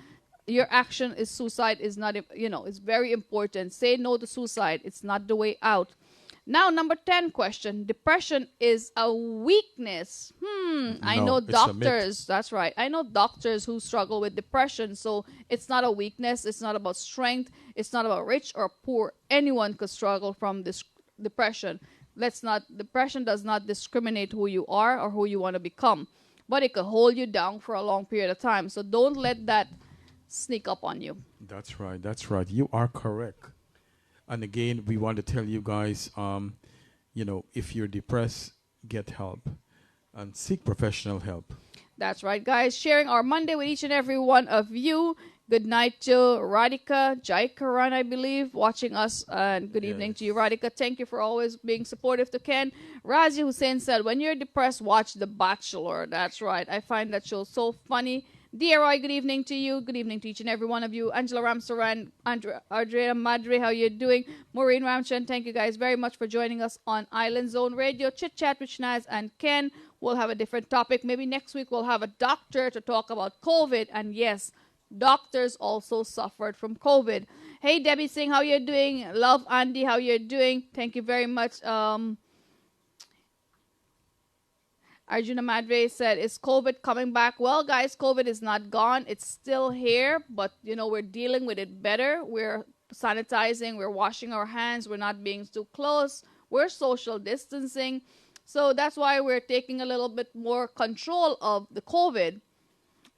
Your action is suicide is not, it's very important. Say no to suicide. It's not the way out. Now, number 10 question. Depression is a weakness. I know it's a doctors. That's right. I know doctors who struggle with depression. So it's not a weakness. It's not about strength. It's not about rich or poor. Anyone could struggle from this depression. Depression does not discriminate who you are or who you want to become. But it could hold you down for a long period of time. So don't let that sneak up on you. That's right. That's right. You are correct. And again, we want to tell you guys, if you're depressed, get help and seek professional help. That's right, guys. Sharing our Monday with each and every one of you. Good night to Radhika, Jai Karan, I believe, watching us. And good evening to you, Radhika. Thank you for always being supportive to Ken. Razi Hussein said, when you're depressed, watch The Bachelor. That's right. I find that show so funny. Dear Roy, good evening to you. Good evening to each and every one of you. Angela Ramsaran, Andrea Madre, how you doing? Maureen Ramchan, thank you guys very much for joining us on Island Zone Radio. Chit Chat with Shanaz and Ken. We'll have a different topic. Maybe next week we'll have a doctor to talk about COVID. And yes, doctors also suffered from COVID. Hey, Debbie Singh, how you doing? Love Andy, how you doing? Thank you very much. Arjuna Madre said, is COVID coming back? Well, guys, COVID is not gone. It's still here, but, we're dealing with it better. We're sanitizing. We're washing our hands. We're not being too close. We're social distancing. So that's why we're taking a little bit more control of the COVID.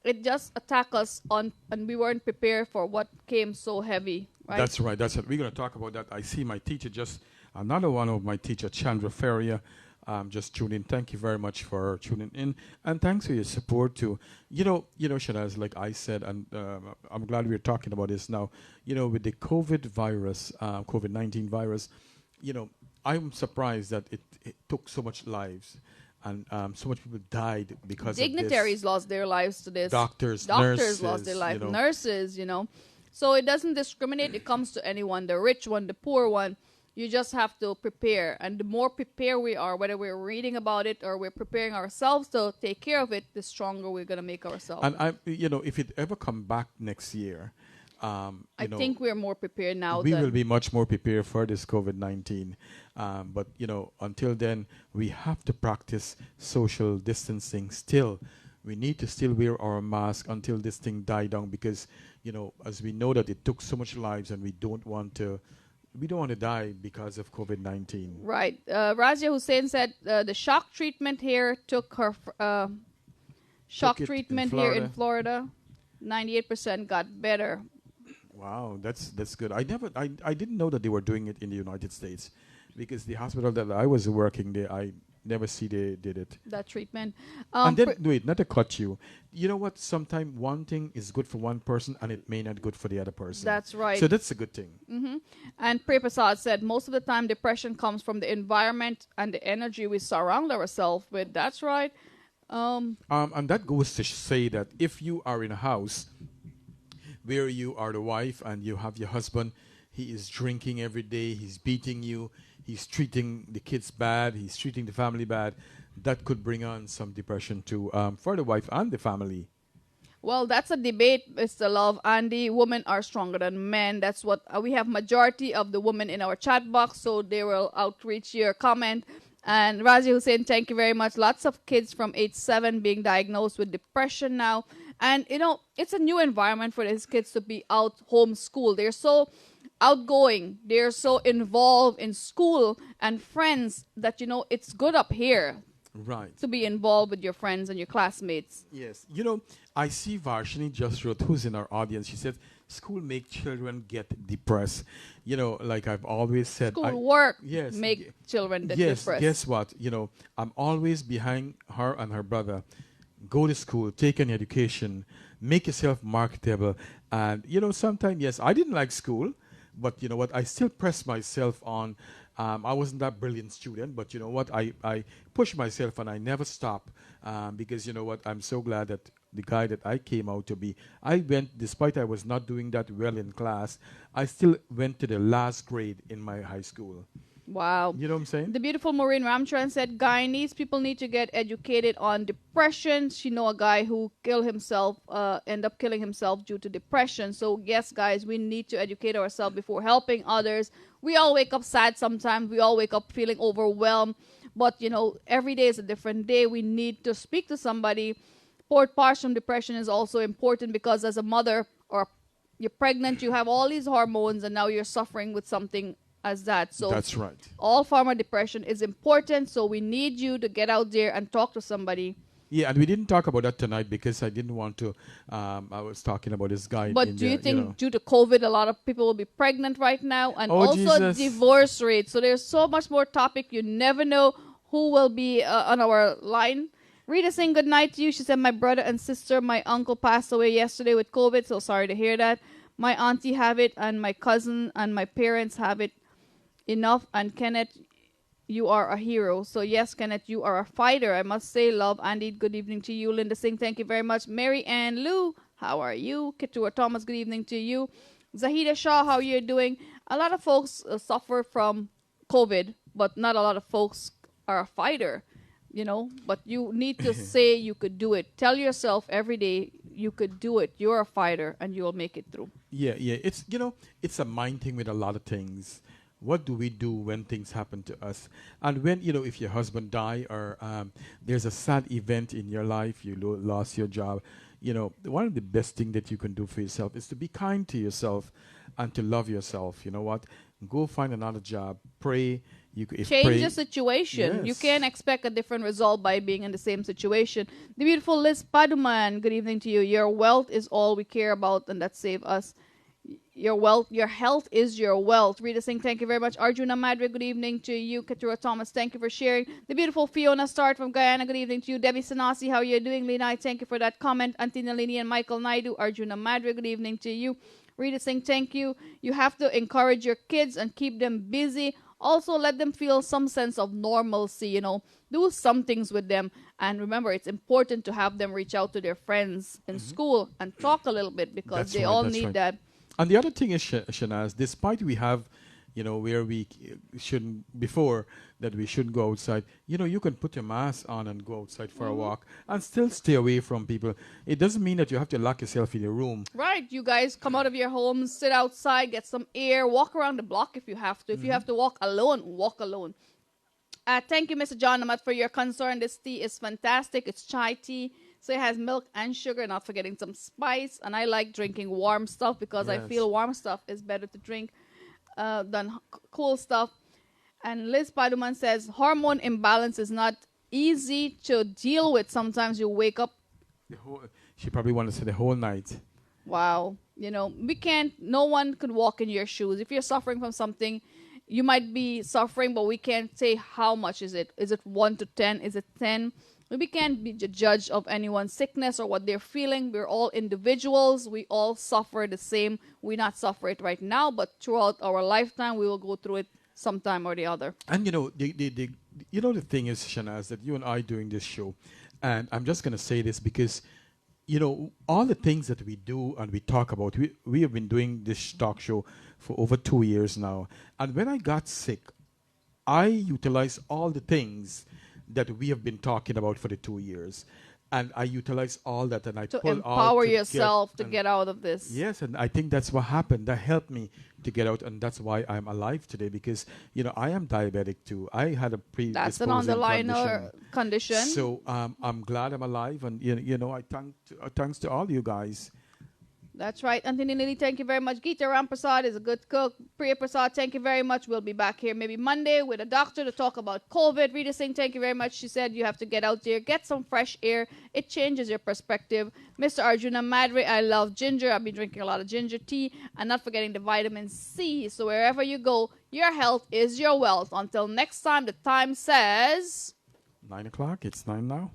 It just attacked us and we weren't prepared for what came so heavy, right? That's right. That's it. We're going to talk about that. I see my teacher another one of my teacher, Chandra Feria, just tuned in. Thank you very much for tuning in, and thanks for your support too. Shanaz, like I said, and I'm glad we're talking about this now. With the COVID-19 virus, I'm surprised that it took so much lives, and so much people died because dignitaries of this. lost their lives to this. Doctors, nurses, lost their life. Nurses, So it doesn't discriminate. It comes to anyone, the rich one, the poor one. You just have to prepare. And the more prepared we are, whether we're reading about it or we're preparing ourselves to take care of it, the stronger we're going to make ourselves. And if it ever come back next year, I think we're more prepared now. We will be much more prepared for this COVID-19. But, until then, we have to practice social distancing still. We need to still wear our mask until this thing die down because, as we know that it took so much lives and we don't want to die because of COVID-19. Right. Razia Hussein said the shock treatment here took her treatment here in Florida. 98% got better. Wow, that's good. I didn't know that they were doing it in the United States because the hospital that I was working there, I never see they did it. That treatment. And then, wait, not to cut you. You know what? Sometimes one thing is good for one person and it may not good for the other person. That's right. So that's a good thing. Mm-hmm. And Prasad said, most of the time depression comes from the environment and the energy we surround ourselves with. That's right. And that goes to say that if you are in a house where you are the wife and you have your husband, he is drinking every day, he's beating you, he's treating the kids bad, he's treating the family bad, that could bring on some depression too for the wife and the family. Well, that's a debate, Mr. Love. Andy, women are stronger than men. That's what we have majority of the women in our chat box, so they will outreach your comment. And Razi Hussein, thank you very much. Lots of kids from age 7 being diagnosed with depression now. And, it's a new environment for these kids to be out homeschooled. They're so outgoing. They're so involved in school and friends that, it's good up here. Right. To be involved with your friends and your classmates. Yes. I see Varshini just wrote, who's in our audience. She said, school make children get depressed. Like I've always said. Schoolwork make children get depressed. Guess what? I'm always behind her and her brother. go to school, take an education, make yourself marketable. And, sometimes, yes, I didn't like school, but you know what, I still pressed myself on. I wasn't that brilliant student, but you know what, I pushed myself and I never stopped because you know what, I'm so glad that the guy that I came out to be, I went, despite I was not doing that well in class, I still went to the last grade in my high school. Wow. You know what I'm saying? The beautiful Maureen Ramcharan said, Guyanese people need to get educated on depression. She know a guy who end up killing himself due to depression. So yes, guys, we need to educate ourselves before helping others. We all wake up sad sometimes. We all wake up feeling overwhelmed. But, every day is a different day. We need to speak to somebody. Postpartum depression is also important because as a mother or you're pregnant, you have all these hormones and now you're suffering with something as that. So that's right. All form of depression is important. So we need you to get out there and talk to somebody. Yeah, and we didn't talk about that tonight because I didn't want to. I was talking about this guy. But do you think due to COVID, a lot of people will be pregnant right now? And also Jesus. Divorce rate. So there's so much more topic. You never know who will be on our line. Rita saying good night to you. She said, my brother and sister, my uncle passed away yesterday with COVID. So sorry to hear that. My auntie have it and my cousin and my parents have it. Enough. And Kenneth, you are a hero. So yes, Kenneth, you are a fighter. I must say, love. Andy, good evening to you. Linda Singh, thank you very much. Mary Ann Lou, how are you? Keturah Thomas, good evening to you. Zahida Shah, how are you doing? A lot of folks suffer from COVID, but not a lot of folks are a fighter, But you need to say you could do it. Tell yourself every day you could do it. You're a fighter and you'll make it through. Yeah. It's, it's a mind thing with a lot of things. What do we do when things happen to us? And when, if your husband die or there's a sad event in your life, you lost your job, one of the best things that you can do for yourself is to be kind to yourself and to love yourself. You know what? Go find another job. Pray. Change the situation. Yes. You can't expect a different result by being in the same situation. The beautiful Liz Paduman, good evening to you. Your wealth is all we care about, and that save us. Your health is your wealth. Rita Singh, thank you very much. Arjuna Madre, good evening to you. Keturah Thomas, thank you for sharing. The beautiful Fiona Start from Guyana, good evening to you. Debbie Sanasi, how are you doing? Lina, thank you for that comment. Antina Lini and Michael Naidu, Arjuna Madre, good evening to you. Rita Singh, thank you. You have to encourage your kids and keep them busy. Also, let them feel some sense of normalcy, Do some things with them. And remember, it's important to have them reach out to their friends in school and talk a little bit because they all need that. And the other thing is, Shanaz, despite we have, where we shouldn't, before that we shouldn't go outside, you can put your mask on and go outside for a walk and still stay away from people. It doesn't mean that you have to lock yourself in your room. Right. You guys come out of your homes, sit outside, get some air, walk around the block if you have to. If you have to walk alone, walk alone. Thank you, Mr. John Namat, for your concern. This tea is fantastic. It's chai tea. So it has milk and sugar, not forgetting some spice. And I like drinking warm stuff because I feel warm stuff is better to drink than cool stuff. And Liz Paduman says, hormone imbalance is not easy to deal with. Sometimes you wake up. She probably wanted to say the whole night. Wow. No one could walk in your shoes. If you're suffering from something, you might be suffering, but we can't say how much is it. Is it 1 to 10? Is it 10? We can't be the judge of anyone's sickness or what they're feeling. We're all individuals. We all suffer the same. We not suffer it right now, but throughout our lifetime, we will go through it sometime or the other. And the thing is, Shanaz, that you and I doing this show, and I'm just going to say this because, all the things that we do and we talk about, we have been doing this talk show for over 2 years now. And when I got sick, I utilized all the things that we have been talking about for the 2 years. And I utilize all that and I to pull empower yourself to get out of this. Yes, and I think that's what happened. That helped me to get out, and that's why I'm alive today because, I am diabetic too. I had a predisposing That's an underlying condition. So I'm glad I'm alive, and, I thanks to all you guys. That's right. Anthony Lily, thank you very much. Geeta Ramprasad is a good cook. Priya Prasad, thank you very much. We'll be back here maybe Monday with a doctor to talk about COVID. Rita Singh, thank you very much. She said you have to get out there, get some fresh air. It changes your perspective. Mr. Arjuna Madre, I love ginger. I've been drinking a lot of ginger tea and not forgetting the vitamin C. So wherever you go, your health is your wealth. Until next time, the time says... 9 o'clock. It's 9 now.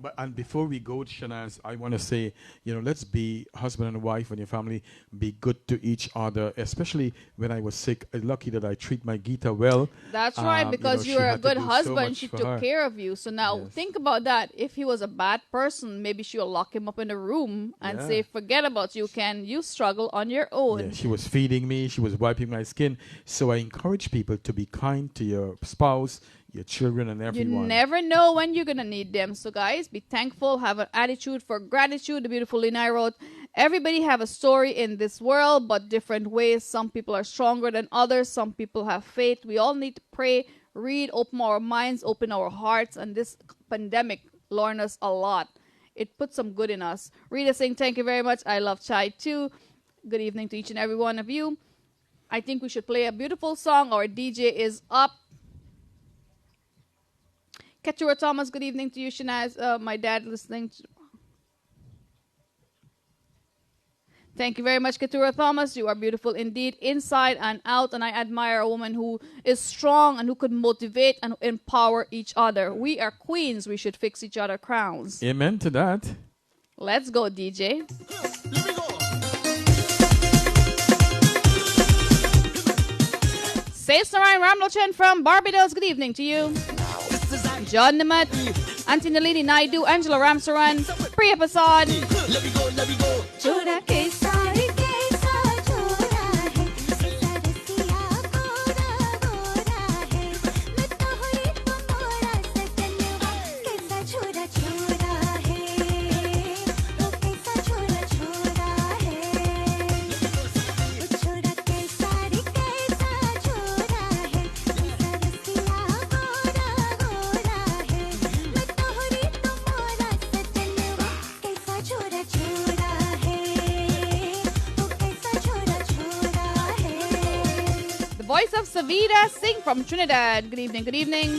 But and before we go, Shanaz, I want to say, let's be husband and wife and your family. Be good to each other, especially when I was sick. I'm lucky that I treat my Gita well. That's right, because she you're a had to good do so husband. much She for took her. care of you. So now Yes. think about that. If he was a bad person, maybe she'll lock him up in a room and Yeah. say, forget about you, Ken. You struggle on your own. Yeah, she was feeding me. She was wiping my skin. So I encourage people to be kind to your spouse, your children, and You everyone. never know when you're going to need them. So, guys, be thankful. Have an attitude for gratitude. The beautiful Lina wrote, everybody have a story in this world, but different ways. Some people are stronger than others. Some people have faith. We all need to pray, read, open our minds, open our hearts. And this pandemic learned us a lot. It put some good in us. Rita saying, thank you very much. I love chai too. Good evening to each and every one of you. I think we should play a beautiful song. Our DJ is up. Keturah Thomas, good evening to you, Shanaz. My dad listening. Thank you very much, Keturah Thomas. You are beautiful indeed, inside and out. And I admire a woman who is strong and who could motivate and empower each other. We are queens. We should fix each other crowns. Amen to that. Let's go, DJ. Says Narayan Ramlochan from Barbados. Good evening to you. John Namat, Auntie Nalini Naidu, Angela Ramsaran, Priya Prasad. Let me go, let me go. छोड़ा कैसा रे कैसा छोड़ा है कैसा रसिया गोरा गोरा है मैं तो हुई तुम्हारा सजनवा कैसा छोड़ा छोड़ा है वो कैसा छोड़ा छोड़ा है वो छोड़ा कैसा रे कैसा छोड़ा है कैसा रसिया गोरा गोरा है मैं तो हुई तुम्हारा सजनवा कैसा छोड़ा छोड़ा है वो कैसा छोड़ा छोड़ा है The voice of Savita Singh from Trinidad. Good evening, good evening.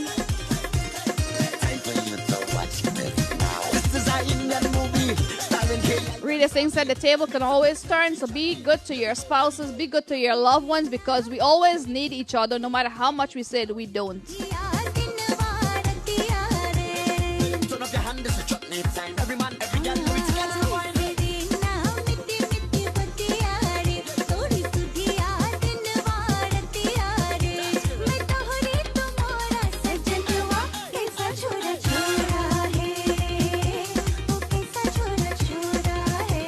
Time for you to watch this now. This is an Indian movie starring K. Rita Singh said the table can always turn, so be good to your spouses, be good to your loved ones, because we always need each other, no matter how much we said we don't. यार दिन वार दिया रे Turn up your hand, this is chutney time. Every man, every girl, do it together. तेरी नाम मिट्टी मिट्टी बतिया रे थोड़ी सुधी यार दिन वार दिया रे मैं तो हुई तुम्हारा सजनवा कैसा छोड़ा छोड़ा है वो कैसा छोड़ा छोड़ा है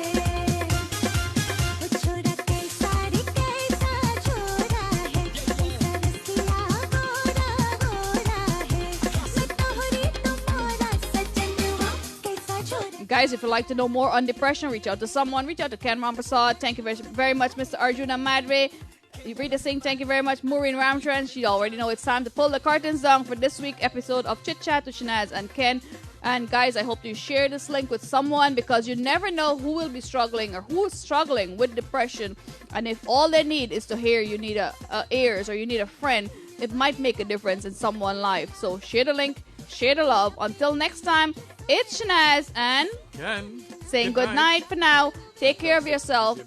वो छोड़ा कैसा रे कैसा छोड़ा है कैसा रसिया गोरा गोरा है मैं तो हुई तुम्हारा सजनवा कैसा छोड़ा Guys, if you'd like to know more on depression, reach out to someone. Reach out to Ken Prasad. Thank you very much, Mr. Arjuna Madre. Rita Singh, thank you very much. Maureen Ramcharan, she already know it's time to pull the curtains down for this week's episode of Chit Chat with Shanaz and Ken. And guys, I hope you share this link with someone, because you never know who will be struggling or who is struggling with depression. And if all they need is to hear you need a ears or you need a friend, it might make a difference in someone's life. So share the link, share the love. Until next time, it's Shanaz and Ken. saying good night for now. Take care of yourself.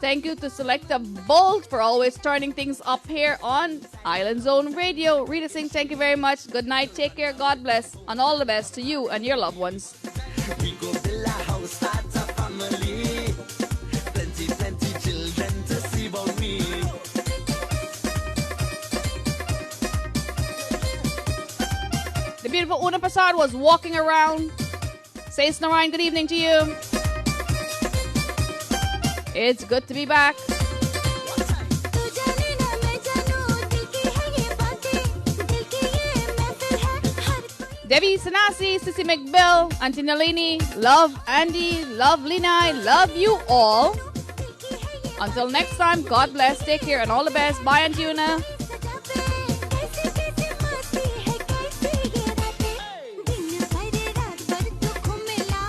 Thank you to Selecta Bolt for always turning things up here on Island Zone Radio. Rita Singh, thank you very much. Good night. Take care. God bless. And all the best to you and your loved ones. We go build a house, start a family. Plenty, plenty children to see about me. The beautiful Una Prasad was walking around. Says Narayan, good evening to you. It's good to be back. तू जाने ना मैं जानूं दिल की है ये बातें दिल की ये महफिल है हर कोई Debbie Sanasi, Sissy McBill, Auntie Nalini, love Andy, love Lina, love you all. दिल की है ये Until next time, God bless, take care, and all the best. Bye, Auntie Una. सजा पे कैसी कैसी मस्ती है कैसी ये रातें दिन भर रात भर दुख मिला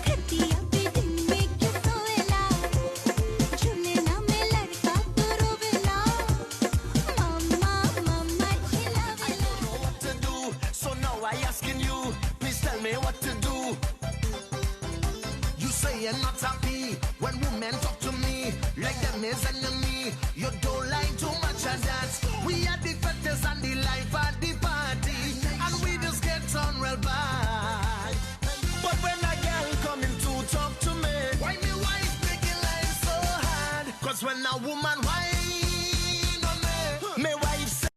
खतिया पे दिन में क्यों सोएला झूले ना में लड़का तो रोवेला मम्मा मम्मा चिल्लावेला What to do? So now I asking you, please tell me what to do. You say you're not happy when women talk to me like them is enemy. You don't like too much of that. We are the factors and the life at the party.